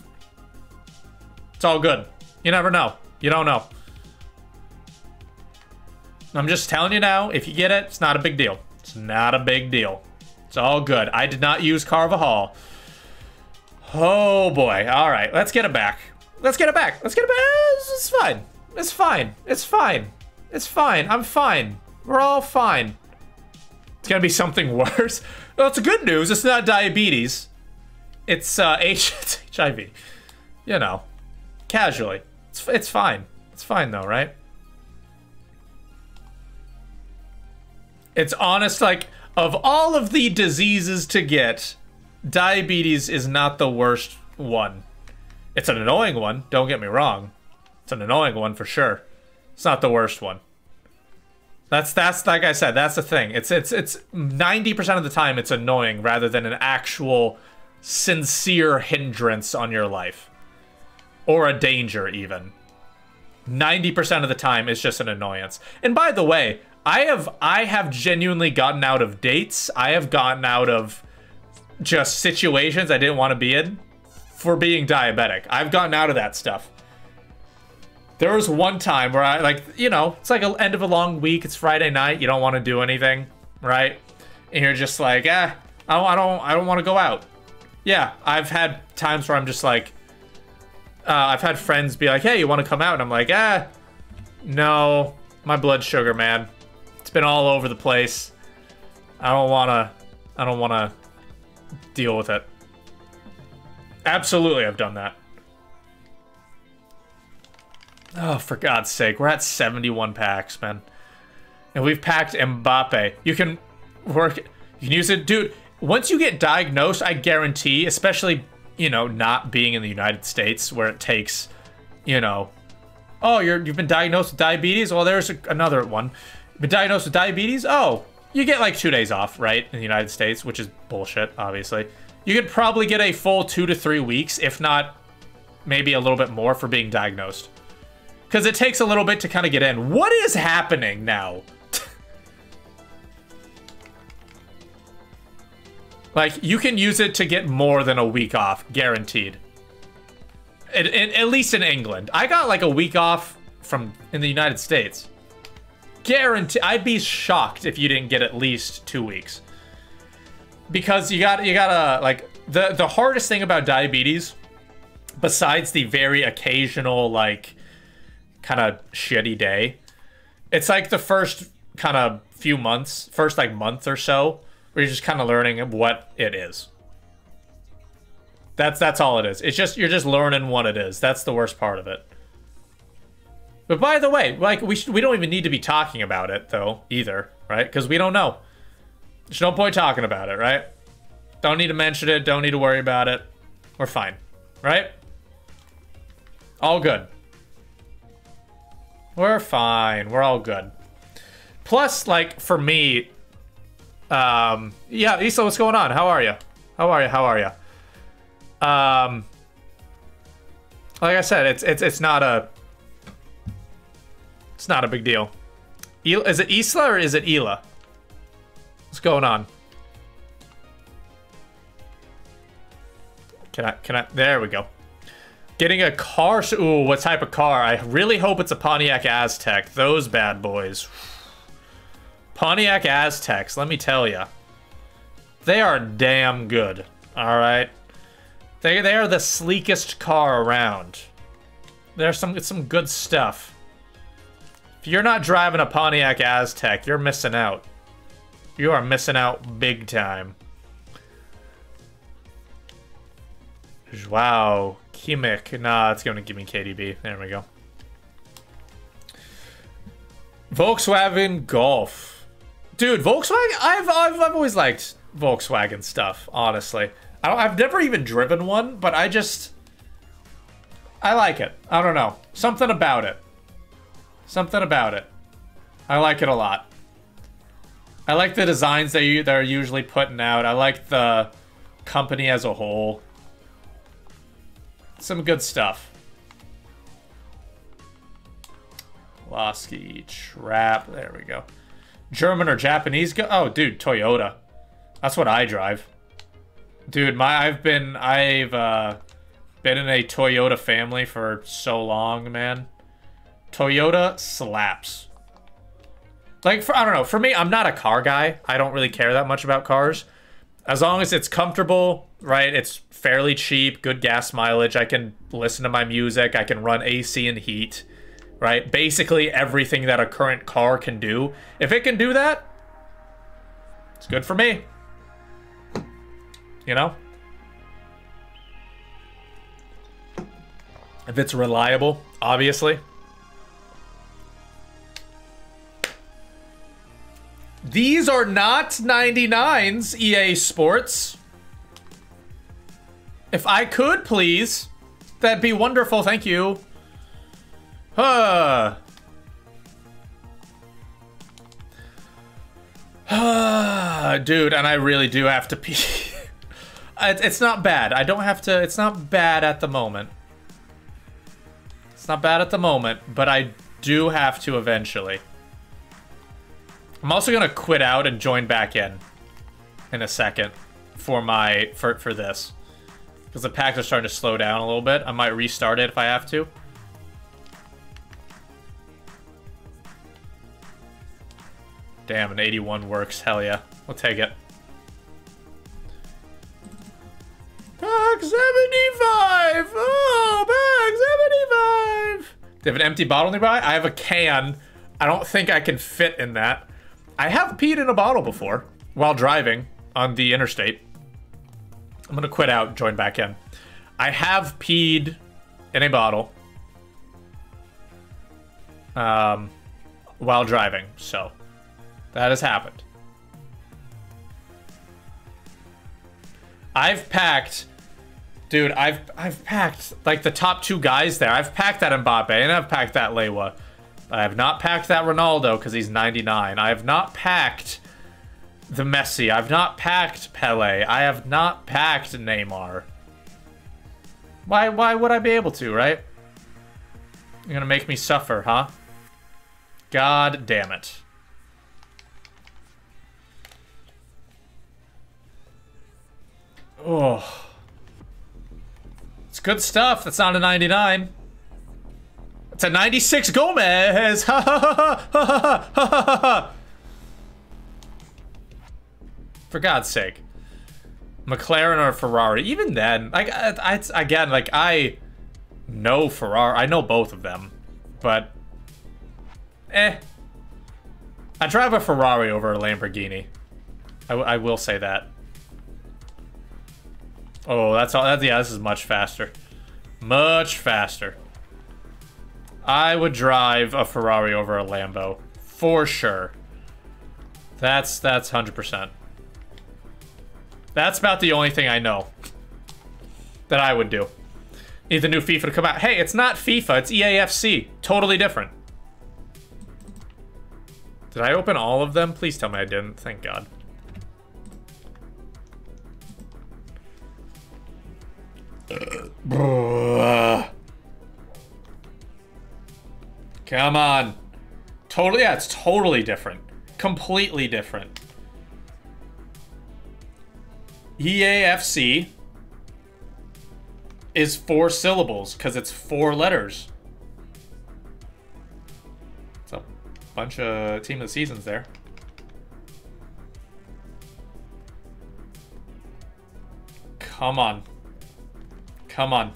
all good. You never know. You don't know. I'm just telling you now, if you get it, it's not a big deal. It's not a big deal. It's all good. I did not use Carvajal. Oh boy. All right, let's get it back. Let's get it back. Let's get it back. It's fine. It's fine. It's fine. It's fine. I'm fine. We're all fine. It's gonna be something worse. Well, it's good news. It's not diabetes. It's it's HIV. You know. Casually. It's fine. It's fine though, right? It's honest, like, of all of the diseases to get, diabetes is not the worst one. It's an annoying one, don't get me wrong. It's an annoying one for sure. It's not the worst one. That's like I said, that's the thing. It's 90% of the time it's annoying rather than an actual sincere hindrance on your life. Or a danger even. 90% of the time it's just an annoyance. And by the way, I have genuinely gotten out of dates. I have gotten out of just situations I didn't want to be in for being diabetic. I've gotten out of that stuff. There was one time where I, like, you know, it's like the end of a long week. It's Friday night. You don't want to do anything, right? And you're just like, I don't want to go out. Yeah, I've had times where I'm just like, I've had friends be like, hey, you want to come out? And I'm like, no, my blood sugar, man. It's been all over the place. I don't want to deal with it. Absolutely, I've done that. Oh, for God's sake, we're at 71 packs, man. And we've packed Mbappe. You can use it. Dude, once you get diagnosed, I guarantee, especially, you know, not being in the United States where it takes, you know, oh, you've been diagnosed with diabetes? Well, there's another one. Been diagnosed with diabetes? Oh, you get like 2 days off, right? In the United States, which is bullshit, obviously. You could probably get a full 2 to 3 weeks, if not maybe a little bit more for being diagnosed. Because it takes a little bit to kind of get in. What is happening now? Like, you can use it to get more than a week off, guaranteed. At least in England. I got like a week off in the United States. Guaranteed. I'd be shocked if you didn't get at least 2 weeks. Because you gotta, like, the hardest thing about diabetes, besides the very occasional, like, kind of shitty day, it's like the first kind of few months, first like month or so, where you're just kind of learning what it is. That's all it is. It's just, you're just learning what it is. That's the worst part of it. But by the way, like, we don't even need to be talking about it though either, right? Because we don't know. There's no point talking about it, right? Don't need to mention it. Don't need to worry about it. We're fine, right? All good. We're fine. We're all good. Plus, like, for me, yeah, Issa, what's going on? How are you? How are you? How are you? Like I said, it's not a big deal. Is it Isla or is it Ela? What's going on? Can I? There we go. Getting a car. Ooh, what type of car? I really hope it's a Pontiac Aztek. Those bad boys. Pontiac Azteks, let me tell you. They are damn good. Alright? They are the sleekest car around. There's some good stuff. If you're not driving a Pontiac Aztek, you're missing out. You are missing out big time. Wow. Kimmich. Nah, it's going to give me KDB. There we go. Volkswagen Golf. Dude, Volkswagen, I've always liked Volkswagen stuff, honestly. I've never even driven one, but I like it. I don't know. Something about it. Something about it. I like it a lot. I like the designs they're usually putting out. I like the company as a whole. Some good stuff. Lasky, Trap, there we go. German or Japanese oh, dude, Toyota. That's what I drive. Dude, I've been in a Toyota family for so long, man. Toyota slaps. Like, I don't know, for me, I'm not a car guy. I don't really care that much about cars. As long as it's comfortable, right? It's fairly cheap, good gas mileage. I can listen to my music. I can run AC and heat, right? Basically everything that a current car can do. If it can do that, it's good for me. You know? If it's reliable, obviously. These are not 99s, EA Sports. If I could, please. That'd be wonderful, thank you. Dude, and I really do have to pee. It's not bad. I don't have to. It's not bad at the moment. It's not bad at the moment, but I do have to eventually. I'm also gonna quit out and join back in a second for my for this, because the packs are starting to slow down a little bit. I might restart it if I have to. Damn, an 81 works. Hell yeah. We'll take it. Pack 75! Oh, pack 75! Do you have an empty bottle nearby? I have a can. I don't think I can fit in that. I have peed in a bottle before while driving on the interstate. I'm gonna quit out, join back in. I have peed in a bottle while driving, so that has happened. I've packed, dude, I've packed like the top 2 guys there. I've packed that Mbappe and I've packed that Lewa. I have not packed that Ronaldo because he's 99. I have not packed the Messi. I've not packed Pele. I have not packed Neymar. Why would I be able to, right? You're gonna make me suffer, huh? God damn it. Oh. It's good stuff. That's not a 99. It's a 96 Gomez. Ha ha ha ha ha ha ha. For God's sake. McLaren or Ferrari. Even then, like, again, like, I know Ferrari. I know both of them. But, I drive a Ferrari over a Lamborghini. I will say that. Oh, that's all. Yeah, this is much faster. Much faster. I would drive a Ferrari over a Lambo. For sure. That's 100%. That's about the only thing I know that I would do. Need the new FIFA to come out. Hey, it's not FIFA, it's EAFC. Totally different. Did I open all of them? Please tell me I didn't. Thank God. Come on. Totally, yeah, it's totally different. Completely different. EAFC is 4 syllables because it's 4 letters. It's a bunch of team of the seasons there. Come on. Come on.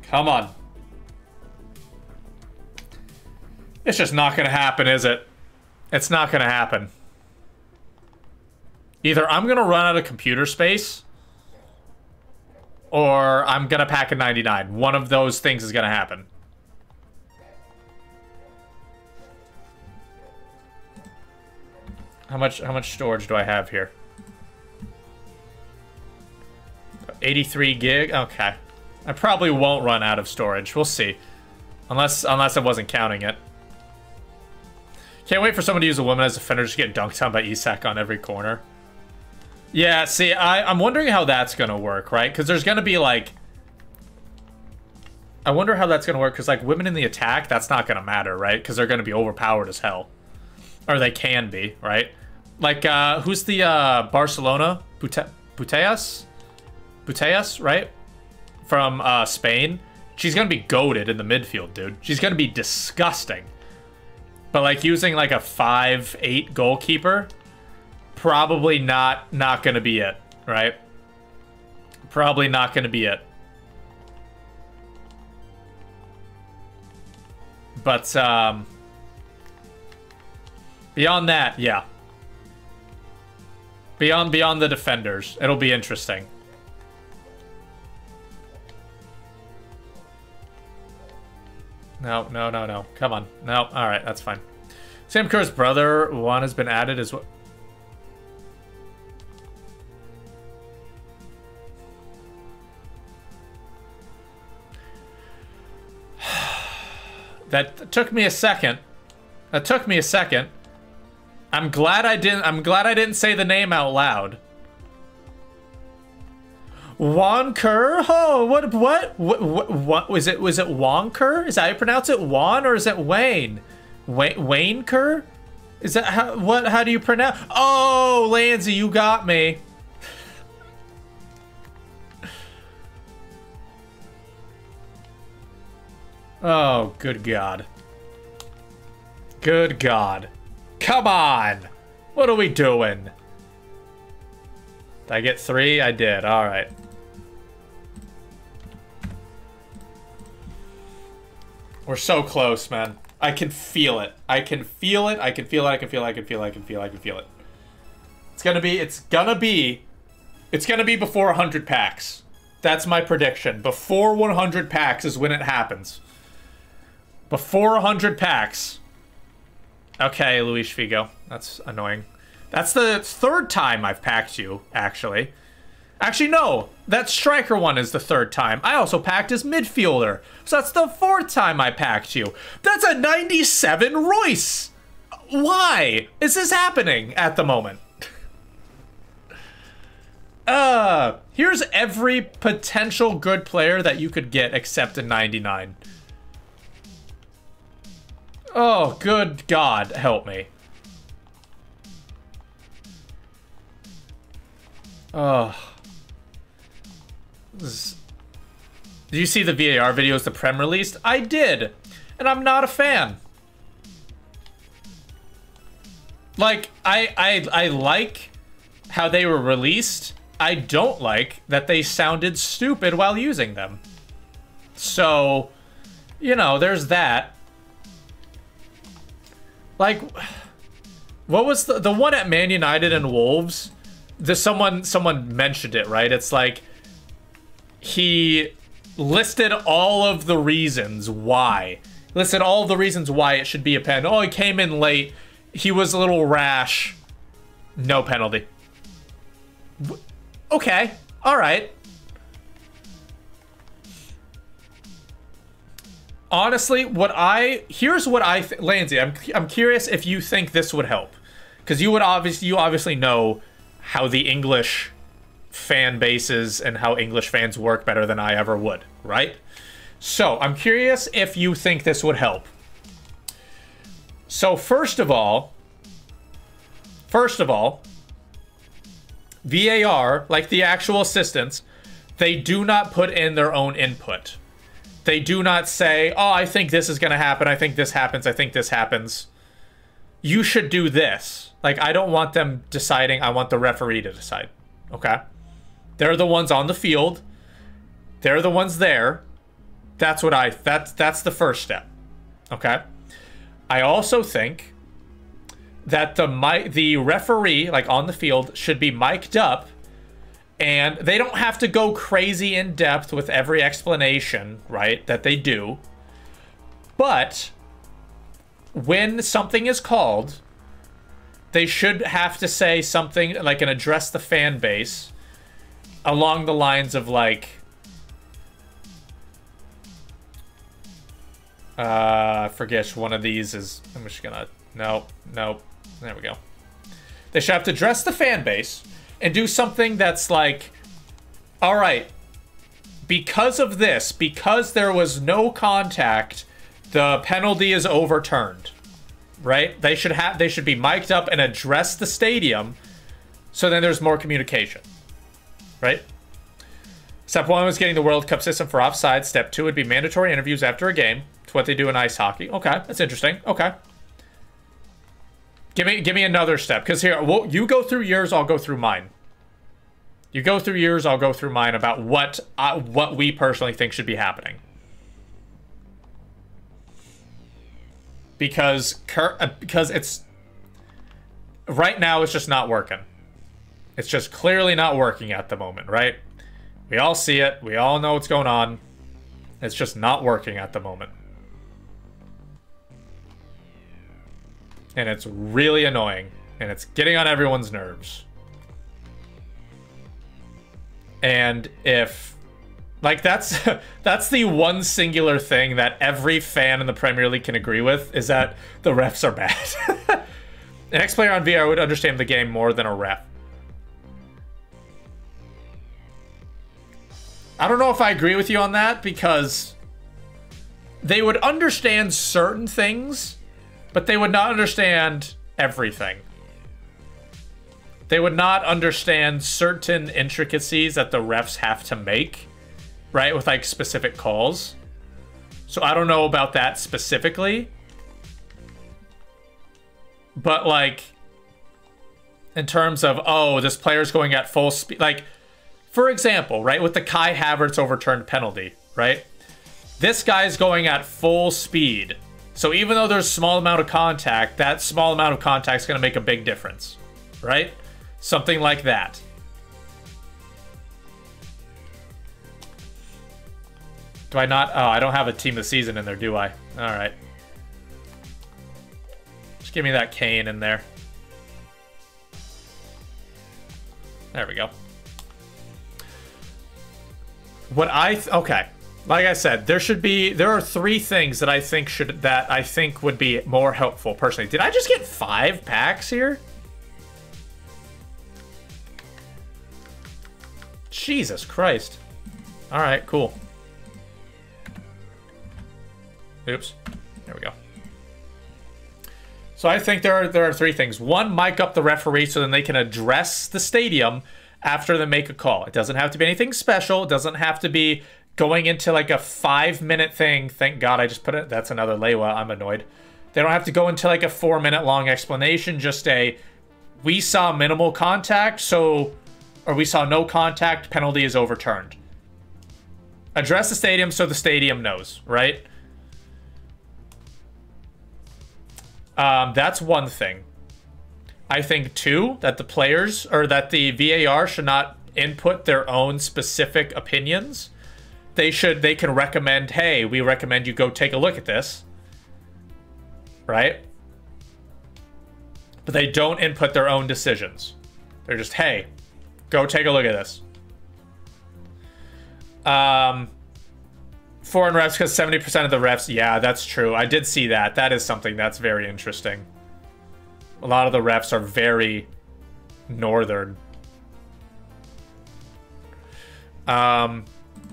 Come on. It's just not gonna happen, is it? It's not gonna happen. Either I'm gonna run out of computer space, or I'm gonna pack a 99. One of those things is gonna happen. How much storage do I have here? 83 gig? Okay. I probably won't run out of storage. We'll see. Unless I wasn't counting it. Can't wait for someone to use a woman as a defender to get dunked on by Isak on every corner. Yeah, see, I'm wondering how that's gonna work, right? Because there's gonna be, like... I wonder how that's gonna work, because, like, women in the attack, that's not gonna matter, right? Because they're gonna be overpowered as hell. Or they can be, right? Like, who's the, Barcelona? Putellas, right? From, Spain. She's gonna be goated in the midfield, dude. She's gonna be disgusting. But, like, using, like, a 5'8" goalkeeper... Probably not gonna be it, right? Probably not gonna be it. But, beyond that, yeah. Beyond the defenders, it'll be interesting. No, no, no, no. Come on. No, alright, that's fine. Sam Kerr's brother, one has been added as well. That took me a second. That took me a second. I'm glad I didn't say the name out loud. Juan Kerr? Oh, what was it Juan Kerr? Is that how you pronounce it? Juan, or is it Wayne? Wayne Kerr? Is that how do you pronounce? Oh, Lansy, you got me. Oh, good God. Good God. Come on! What are we doing? Did I get 3? I did. Alright. We're so close, man. I can feel it. I can feel it. I can feel it. I can feel it. I can feel it. I can feel it. I can feel it. It's gonna be before 100 packs. That's my prediction. Before 100 packs is when it happens. Before 100 packs. Okay, Luis Figo. That's annoying. That's the 3rd time I've packed you, actually. Actually, no. That striker one is the 3rd time. I also packed as midfielder. So that's the 4th time I packed you. That's a 97 Royce. Why is this happening at the moment? Here's every potential good player that you could get except a 99. Oh, good God, help me. Oh. Did you see the VAR videos the Prem released? I did, and I'm not a fan. Like, I like how they were released. I don't like that they sounded stupid while using them. So, you know, there's that. Like, what was the one at Man United and Wolves? Someone mentioned it, right? It's like he listed all of the reasons why. Listed all of the reasons why it should be a pen. Oh, he came in late. He was a little rash. No penalty. Okay. All right. Honestly, here's what I think, Lansy, I'm curious if you think this would help, because you obviously know how the English fan bases and how English fans work better than I ever would, right? So I'm curious if you think this would help. So first of all, VAR, like the actual assistants, they do not put in their own input. They do not say, oh, I think this is going to happen. I think this happens. I think this happens. You should do this. Like, I don't want them deciding. I want the referee to decide. Okay? They're the ones on the field. They're the ones there. That's the first step. Okay? I also think that the referee, like on the field, should be mic'd up. And they don't have to go crazy in depth with every explanation, right, that they do. But when something is called, they should have to say something like and address the fan base along the lines of like, I forget which one of these is, I'm just gonna, no, there we go. They should have to address the fan base and do something that's like, all right, because of this, because there was no contact, the penalty is overturned, right? They should be mic'd up and address the stadium, so then there's more communication, right? Step 1 was getting the World Cup system for offside. Step 2 would be mandatory interviews after a game. It's what they do in ice hockey. Okay, that's interesting. Okay. Give me another step, because here, you go through yours, I'll go through mine. You go through yours, I'll go through mine about what we personally think should be happening. Because it's right now it's just not working. It's just clearly not working at the moment, right? We all see it. We all know what's going on. It's just not working at the moment. And it's really annoying. And it's getting on everyone's nerves. And if... Like, that's that's the one singular thing that every fan in the Premier League can agree with, is that the refs are bad. An ex-player on VR would understand the game more than a ref. I don't know if I agree with you on that, because they would understand certain things, but they would not understand everything. They would not understand certain intricacies that the refs have to make, right, with like specific calls. So I don't know about that specifically. But like, in terms of, oh, this player's going at full speed, like, for example, right, with the Kai Havertz overturned penalty, right? This guy's going at full speed. So even though there's a small amount of contact, that small amount of contact is going to make a big difference, right? Something like that. Do I not? Oh, I don't have a team of the season in there, do I? All right. Just give me that Kane in there. There we go. What okay. Like I said, there are 3 things that I think would be more helpful personally. Did I just get 5 packs here? Jesus Christ. All right, cool. Oops. There we go. So I think there are 3 things. 1, mic up the referee so then they can address the stadium after they make a call. It doesn't have to be anything special. It doesn't have to be going into like a 5-minute thing. Thank God I just put it. That's another Lewa. I'm annoyed. They don't have to go into like a 4-minute long explanation. Just we saw minimal contact, or we saw no contact, penalty is overturned. Address the stadium so the stadium knows, right? That's one thing. I think 2, that the players, or that the VAR should not input their own specific opinions. They can recommend, hey, we recommend you go take a look at this. Right? But they don't input their own decisions. They're just, hey, go take a look at this. Foreign refs, because 70% of the refs, yeah, that's true. I did see that. That is something that's very interesting. A lot of the refs are very northern.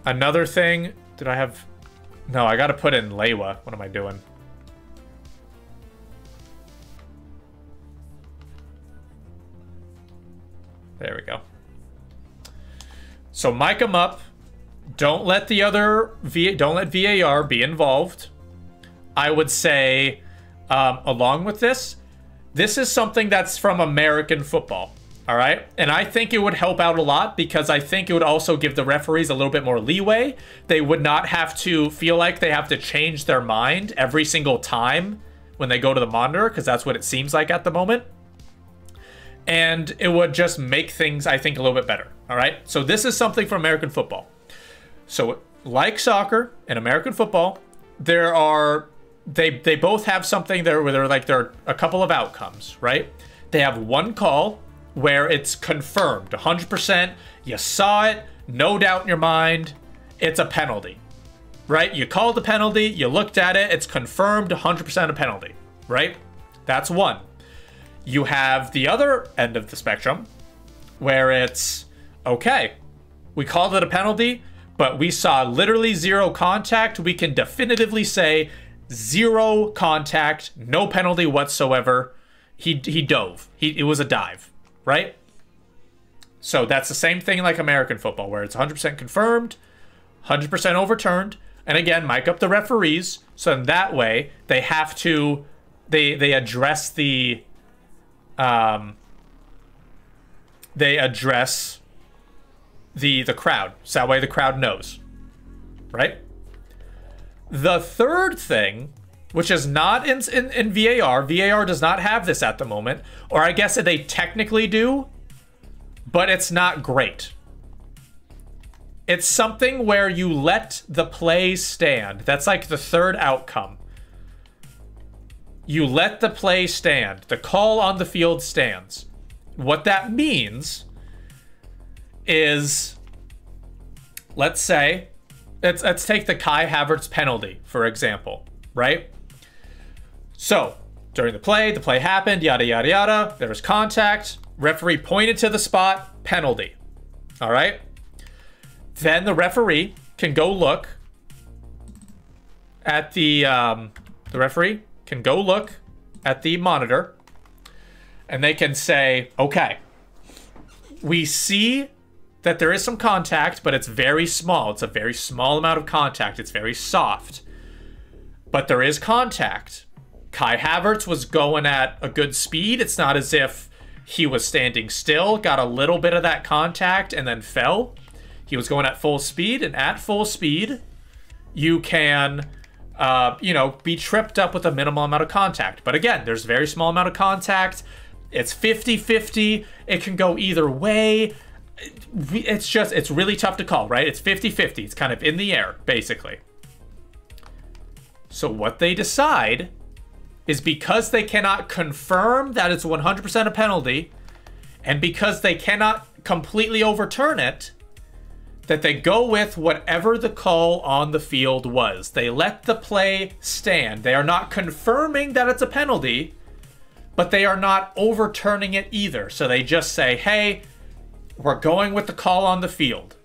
Another thing, did I have... No, I gotta put in Lewa. What am I doing? There we go. So mic them up. Don't let the other don't let VAR be involved. I would say, along with this is something that's from American football. All right. And I think it would help out a lot, because I think it would also give the referees a little bit more leeway. They would not have to feel like they have to change their mind every single time when they go to the monitor, because that's what it seems like at the moment. And it would just make things, I think, a little bit better. All right. So this is something from American football. So like soccer and American football, there are, they both have something there where there are a couple of outcomes, right? They have one call where it's confirmed 100%. You saw it, no doubt in your mind, it's a penalty, right? You called the penalty, you looked at it, it's confirmed 100% a penalty, right? That's one. You have the other end of the spectrum where it's, okay, we called it a penalty, but we saw literally 0 contact. We can definitively say 0 contact, no penalty whatsoever. He dove. It was a dive, right? So that's the same thing like American football, where it's 100% confirmed, 100% overturned. And again, mic up the referees, so in that way they have to, they address the, the crowd, so that way the crowd knows, right? The third thing, which is not in VAR, VAR does not have this at the moment, or I guess they technically do, but it's not great. It's something where you let the play stand. That's like the third outcome. you let the play stand. The call on the field stands. What that means is, let's say, let's take the Kai Havertz penalty, for example, right? So, during the play happened, yada, yada, yada. There was contact. Referee pointed to the spot, penalty. All right? Then the referee can go look at the referee can go look at the monitor, and they can say, okay, we see that there is some contact, but it's very small. It's a very small amount of contact. It's very soft. But there is contact. Kai Havertz was going at a good speed. It's not as if he was standing still, got a little bit of that contact, and then fell. He was going at full speed, and at full speed, you can, you know, be tripped up with a minimal amount of contact. But again, there's a very small amount of contact. It's 50-50. It can go either way. It's really tough to call, right? It's 50-50. It's kind of in the air, basically. So what they decide is, because they cannot confirm that it's 100% a penalty, and because they cannot completely overturn it, that they go with whatever the call on the field was. They let the play stand. They are not confirming that it's a penalty, but they are not overturning it either. So they just say, hey, we're going with the call on the field.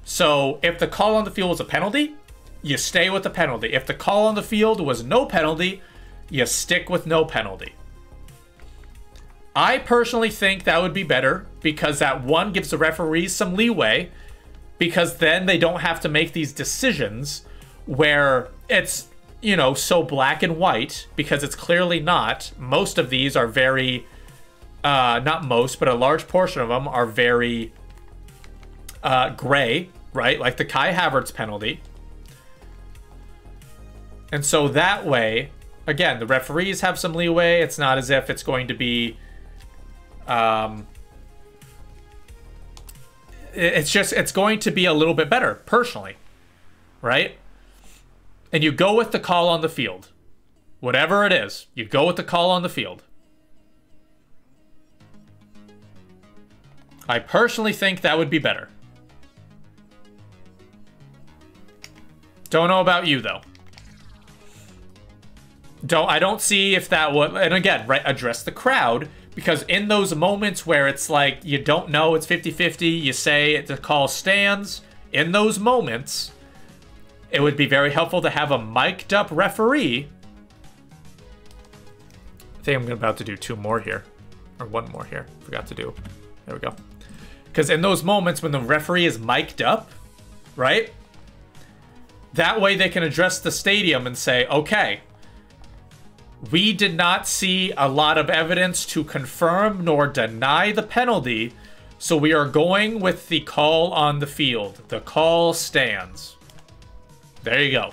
So if the call on the field was a penalty, you stay with the penalty. If the call on the field was no penalty, you stick with no penalty. I personally think that would be better, because that, one, gives the referees some leeway, because then they don't have to make these decisions where it's, you know, so black and white, because it's clearly not. Most of these are very, not most, but a large portion of them are very gray, right? Like the Kai Havertz penalty. And so that way, again, the referees have some leeway. It's not as if it's going to be, it's going to be a little bit better, personally, right? And you go with the call on the field. Whatever it is, you go with the call on the field. I personally think that would be better. Don't know about you, though. I don't see if that would, and again, right, address the crowd, because in those moments where it's like, you don't know, it's 50-50, you say the call stands, in those moments, it would be very helpful to have a mic'd up referee. I think I'm about to do two more here, or one more here, forgot to do, there we go. Because in those moments when the referee is mic'd up, right, that way they can address the stadium and say, okay, we did not see a lot of evidence to confirm nor deny the penalty, so we are going with the call on the field. The call stands. There you go.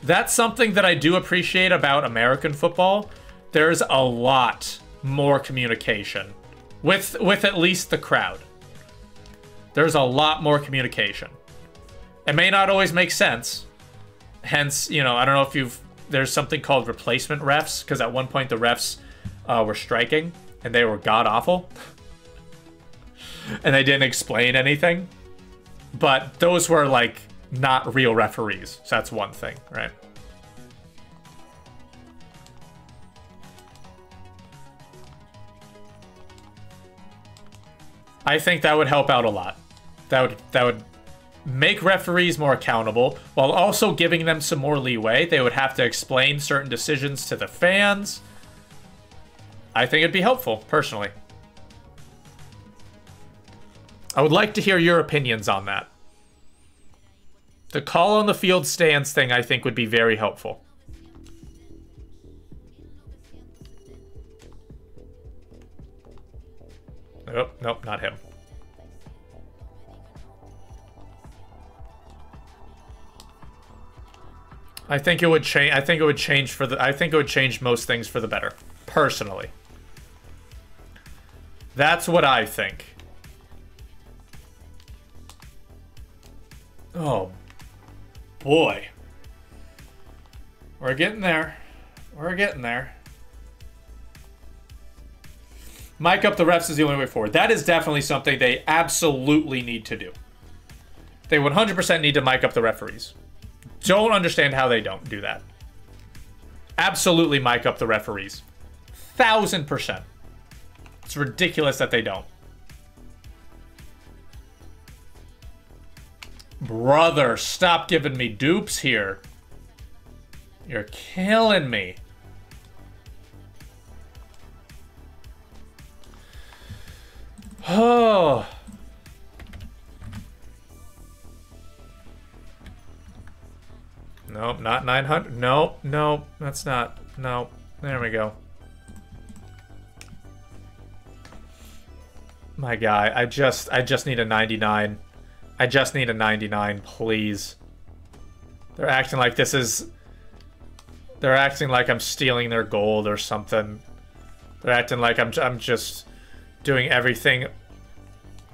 That's something that I do appreciate about American football. There's a lot more communication with at least the crowd. There's a lot more communication. It may not always make sense. Hence, you know, I don't know if there's something called replacement refs, because at one point the refs were striking, and they were god-awful. And they didn't explain anything. But those were, like, not real referees. So that's one thing, right? I think that would help out a lot. That would make referees more accountable, while also giving them some more leeway. They would have to explain certain decisions to the fans. I think it'd be helpful, personally. I would like to hear your opinions on that. The call on the field stands thing, I think, would be very helpful. Oh, nope, not him. I think it would change. I think it would change for the. I think it would change most things for the better, personally. That's what I think. Oh, boy. We're getting there. We're getting there. Mic up the refs is the only way forward. That is definitely something they absolutely need to do. They 100% need to mic up the referees. Don't understand how they don't do that. Absolutely mic up the referees. 1000%. It's ridiculous that they don't. Brother, stop giving me dupes here. You're killing me. Oh. Nope, not 900. Nope, nope, that's not. Nope. There we go. My guy, I just need a 99. I just need a 99, please. They're acting like this is... They're acting like I'm stealing their gold or something. They're acting like I'm just doing everything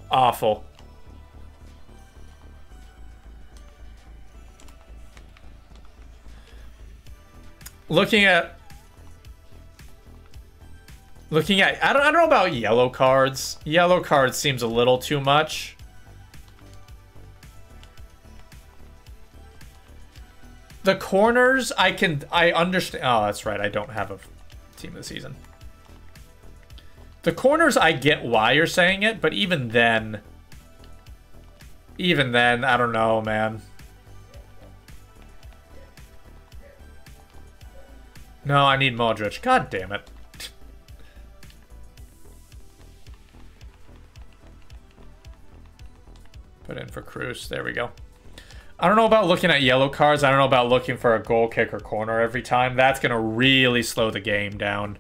awful. Looking at, I don't know about yellow cards. Yellow cards seems a little too much. The corners, I understand. Oh, that's right. I don't have a team of the season. The corners, I get why you're saying it, but even then, I don't know, man. No, I need Modric. God damn it. Put in for Cruz. There we go. I don't know about looking at yellow cards. I don't know about looking for a goal kick or corner every time. That's going to really slow the game down.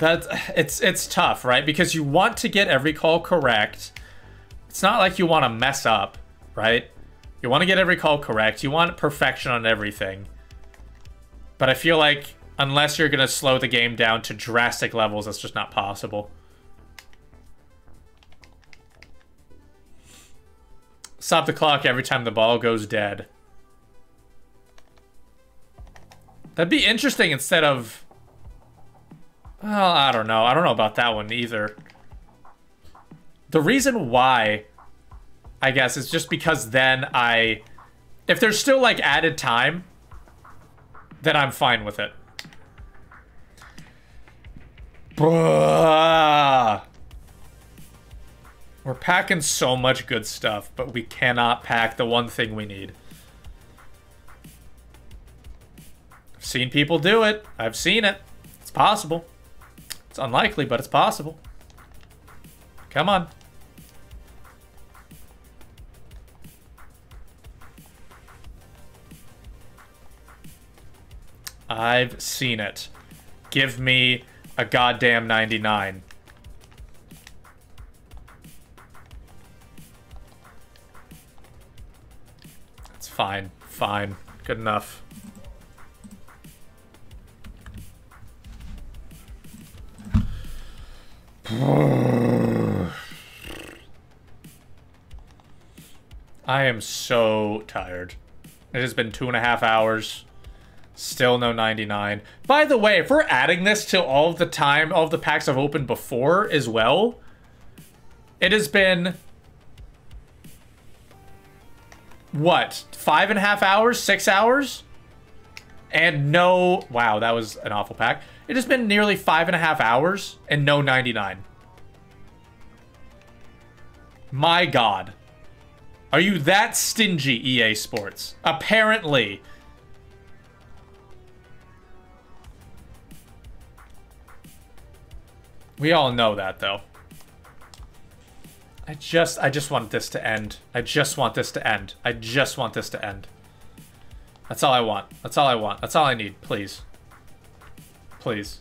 It's tough, right? Because you want to get every call correct. It's not like you want to mess up, right? You want to get every call correct. You want perfection on everything. But I feel like unless you're going to slow the game down to drastic levels, that's just not possible. Stop the clock every time the ball goes dead. That'd be interesting instead of... Well, I don't know. I don't know about that one either. The reason why, I guess, is just because then if there's still, like, added time, then I'm fine with it. Bruh. We're packing so much good stuff, but we cannot pack the one thing we need. I've seen people do it. I've seen it. It's possible. It's unlikely, but it's possible. Come on. I've seen it. Give me a goddamn 99. It's fine. Fine. Good enough. I am so tired. It has been 2.5 hours. Still no 99. By the way, if we're adding this to all of the time, all of the packs I've opened before as well, it has been... What? 5.5 hours? 6 hours? And no... Wow, that was an awful pack. It has been nearly 5.5 hours and no 99. My God. Are you that stingy, EA Sports? Apparently. We all know that, though. I just want this to end. I just want this to end. I just want this to end. That's all I want. That's all I want. That's all I need. Please. Please.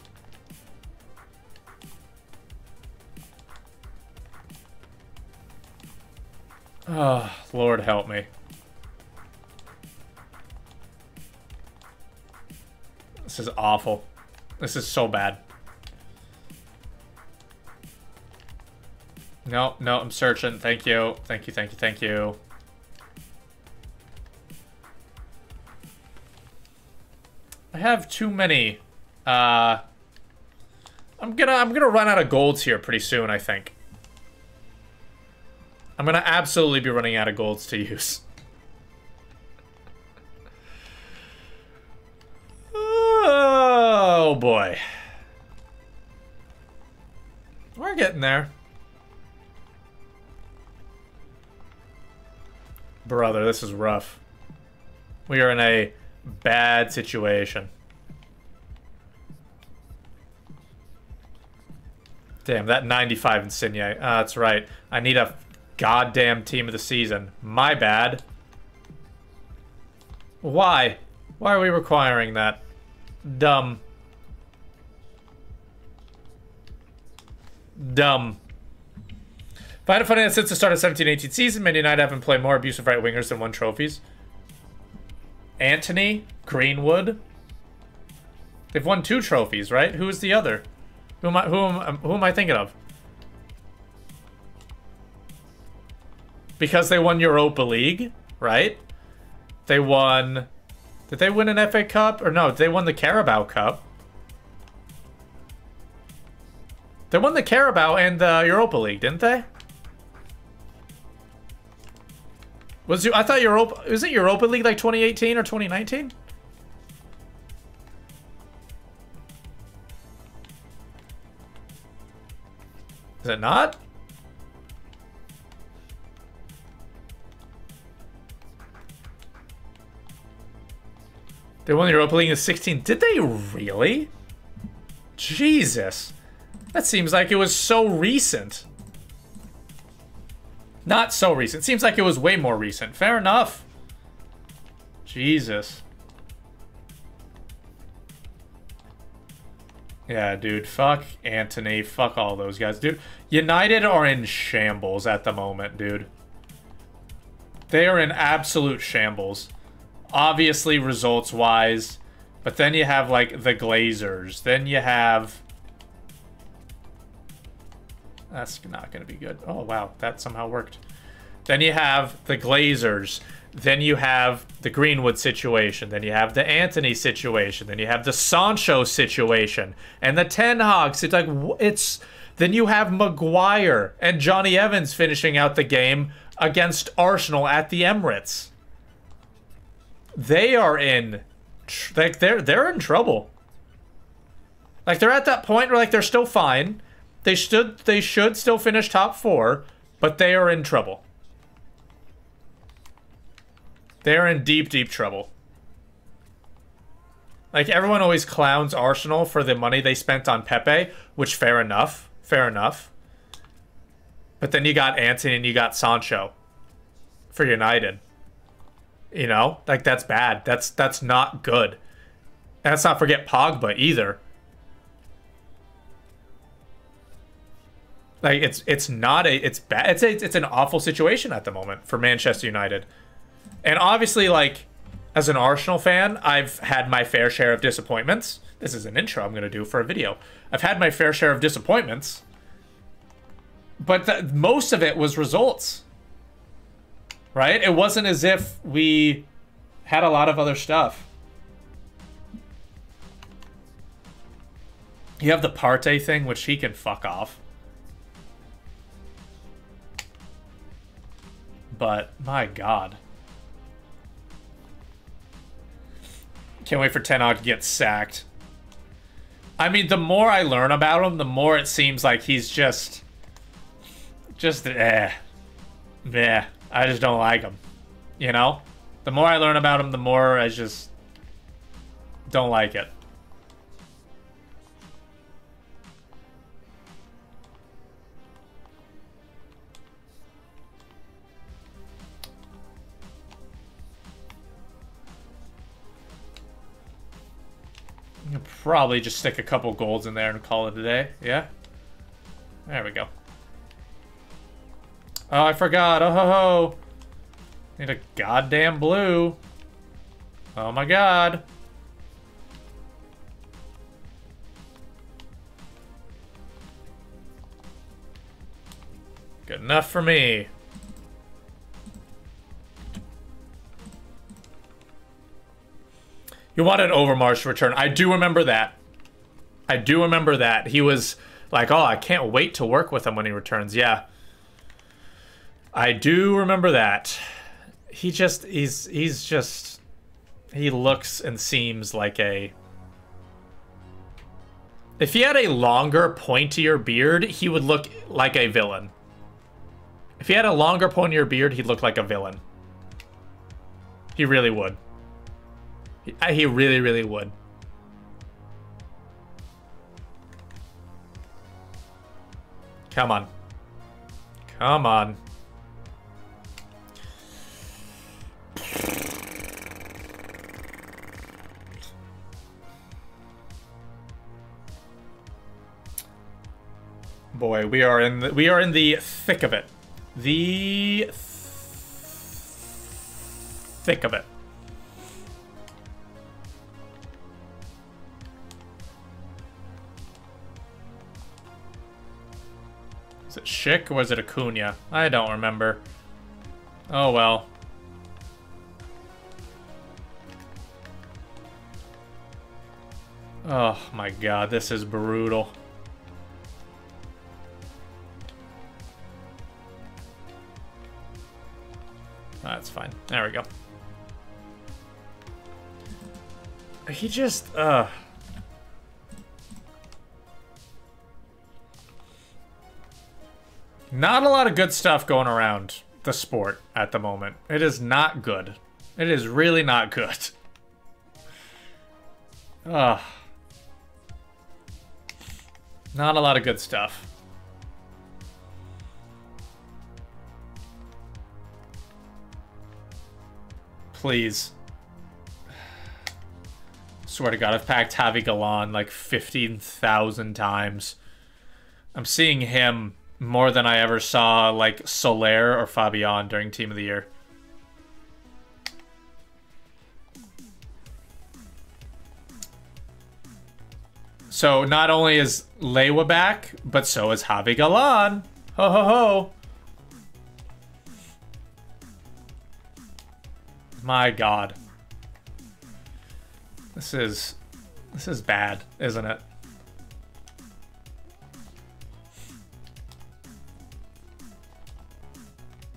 Oh, Lord help me. This is awful. This is so bad. No, no, I'm searching. Thank you. Thank you, thank you, thank you. I have too many. I'm gonna run out of golds here pretty soon, I think. I'm gonna absolutely be running out of golds to use. Oh boy. We're getting there. Brother, this is rough. We are in a bad situation. Damn, that 95 Insigne. That's right. I need a goddamn team of the season. My bad. Why? Why are we requiring that? Dumb. Dumb. If I had a funny that since the start of 17-18 season, Man United haven't played more abusive right wingers than won trophies. Anthony, Greenwood. They've won 2 trophies, right? Who is the other? Who am I thinking of? Because they won Europa League, right? They won... Did they win an FA Cup? Or no, they won the Carabao Cup. They won the Carabao and the Europa League, didn't they? I thought Europa... Was it Europa League like 2018 or 2019? Is it not? They won the Europa League in 16. Did they really? Jesus. That seems like it was so recent. Not so recent. Seems like it was way more recent. Fair enough. Jesus. Yeah, dude. Fuck Anthony. Fuck all those guys. Dude, United are in shambles at the moment, dude. They are in absolute shambles. Obviously, results-wise. But then you have, like, the Glazers. Then you have... That's not going to be good. Oh, wow. That somehow worked. Then you have the Glazers. Then you have the Greenwood situation. Then you have the Anthony situation. Then you have the Sancho situation. And the Ten Hag. Then you have Maguire and Johnny Evans finishing out the game against Arsenal at the Emirates. They are in... Like, they're in trouble. Like, they're at that point where, like, they're still fine. They should still finish top 4, but they are in trouble. They are in deep, deep trouble. Like, everyone always clowns Arsenal for the money they spent on Pepe, which, fair enough. Fair enough. But then you got Anthony and you got Sancho for United. You know? Like, that's bad. That's not good. And let's not forget Pogba either. Like, it's bad. It's an awful situation at the moment for Manchester United. And obviously, like, as an Arsenal fan, I've had my fair share of disappointments. This is an intro I'm going to do for a video. I've had my fair share of disappointments. But most of it was results. Right? It wasn't as if we had a lot of other stuff. You have the Partey thing, which he can fuck off. But, my God. Can't wait for Ten Hag to get sacked. I mean, the more I learn about him, the more it seems like he's just I just don't like him. You know? The more I learn about him, the more I just don't like it. I'll probably just stick a couple golds in there and call it a day. Yeah? There we go. Oh, I forgot. Oh, ho, ho. Need a goddamn blue. Oh, my God. Good enough for me. You wanted Overmarch to return. I do remember that. I do remember that. He was like, oh, I can't wait to work with him when he returns. Yeah. I do remember that. He just, he's just, he looks and seems like a... If he had a longer, pointier beard, he would look like a villain. If he had a longer, pointier beard, he'd look like a villain. He really would. He really, really would. Come on. Come on. Boy, we are in the thick of it. The thick of it. Is it Schick or was it Acuna? I don't remember. Oh well. Oh my god, this is brutal. That's fine. There we go. He just, not a lot of good stuff going around the sport at the moment. It is not good. It is really not good. Not a lot of good stuff. Please. Swear to God, I've packed Javi Galan like 15,000 times. I'm seeing him more than I ever saw like Soler or Fabian during Team of the Year. So not only is Lewa back, but so is Javi Galan. Ho ho ho. My God. This is bad, isn't it?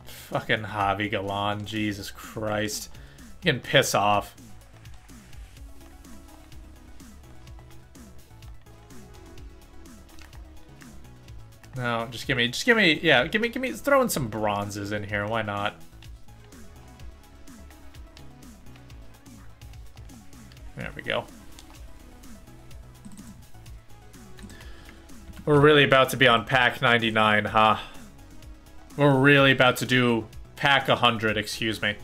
Fucking Javi Galan, Jesus Christ. You can piss off. No, just give me, yeah, give me, throw in some bronzes in here, why not? There we go. We're really about to be on pack 99, huh? We're really about to do pack 100, excuse me.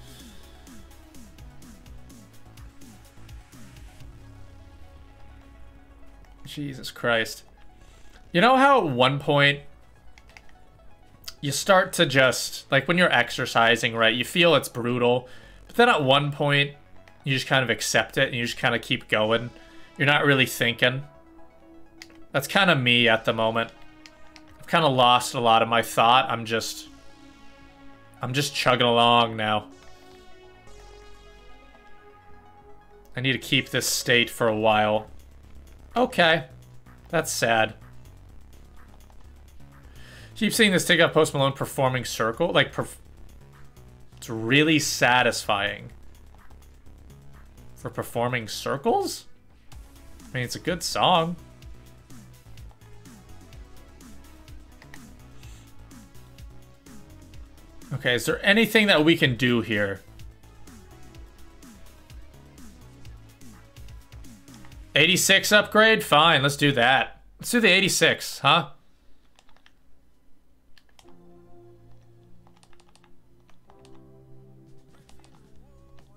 Jesus Christ. You know how at one point you start to just, like when you're exercising, right, you feel it's brutal, but then at one point you just kind of accept it and you just kind of keep going. You're not really thinking. That's kind of me at the moment. I've kind of lost a lot of my thought. I'm just chugging along now. I need to keep this state for a while. Okay. That's sad. Keep seeing this take up Post Malone performing Circle. Like, it's really satisfying. For performing Circles? I mean, it's a good song. Okay, is there anything that we can do here? 86 upgrade? Fine, let's do that. Let's do the 86, huh?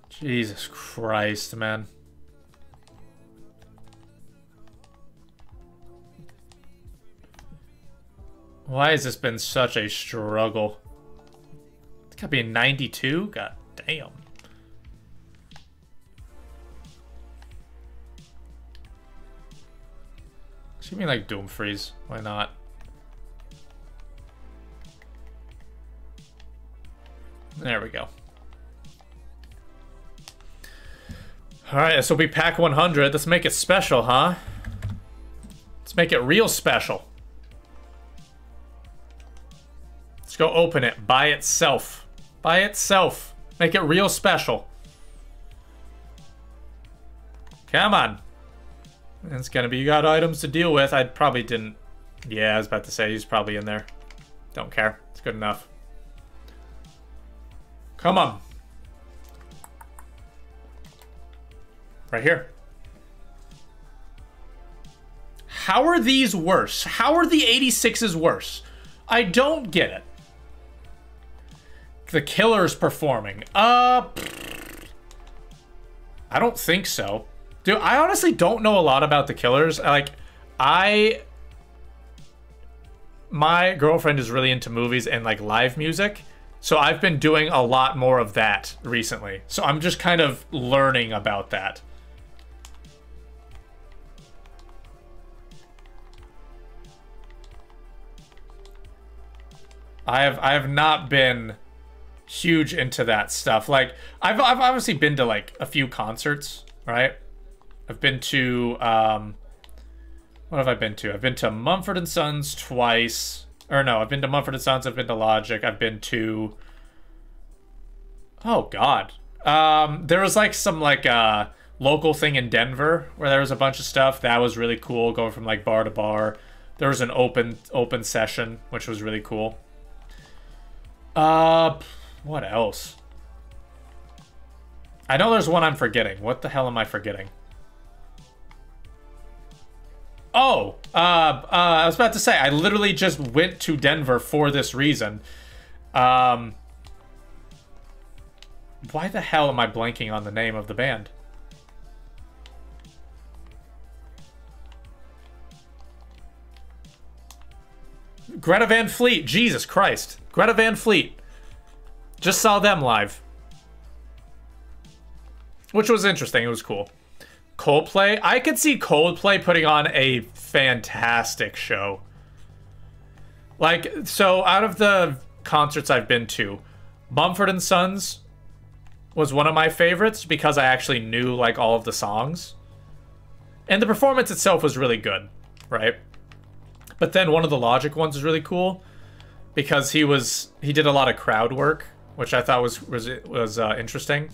Jesus Christ, man. Why has this been such a struggle? It's gotta be a 92? God damn. Give me like Doomfreeze. Why not? There we go. Alright, this will be pack 100. Let's make it special, huh? Let's make it real special. Let's go open it by itself. By itself. Make it real special. Come on. It's gonna be, you got items to deal with. I probably didn't. Yeah, I was about to say, he's probably in there. Don't care. It's good enough. Come on. Right here. How are these worse? How are the 86s worse? I don't get it. The killer's performing. I don't think so. Dude, I honestly don't know a lot about the killers. Like, my girlfriend is really into movies and like live music. So I've been doing a lot more of that recently. So I'm just kind of learning about that. I have not been huge into that stuff. Like, I've obviously been to like a few concerts, right? I've been to what have I been to? I've been to Mumford & Sons twice. Or no, I've been to Mumford & Sons, I've been to Logic, I've been to... Oh, God. There was like some like local thing in Denver where there was a bunch of stuff. That was really cool, going from like bar to bar. There was an open session, which was really cool. What else? I know there's one I'm forgetting. What the hell am I forgetting? Oh, I was about to say, I literally just went to Denver for this reason. Why the hell am I blanking on the name of the band? Greta Van Fleet, Jesus Christ. Greta Van Fleet. Just saw them live. Which was interesting, it was cool. Coldplay, I could see Coldplay putting on a fantastic show. Like, so out of the concerts I've been to, Mumford & Sons was one of my favorites because I actually knew like all of the songs. And the performance itself was really good, right? But then one of the Logic ones was really cool because he did a lot of crowd work, which I thought was interesting.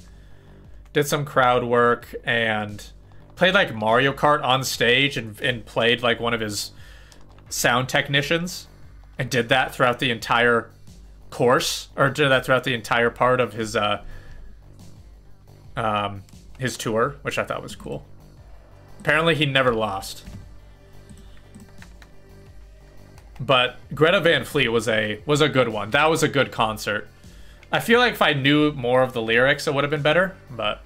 Did some crowd work and played like Mario Kart on stage and played like one of his sound technicians and did that throughout the entire course, or did that throughout the entire part of his tour, which I thought was cool. Apparently he never lost. But Greta Van Fleet was a good one. That was a good concert. I feel like if I knew more of the lyrics, it would have been better, but...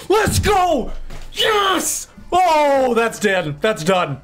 Let's go! Yes! Oh, that's done. That's done.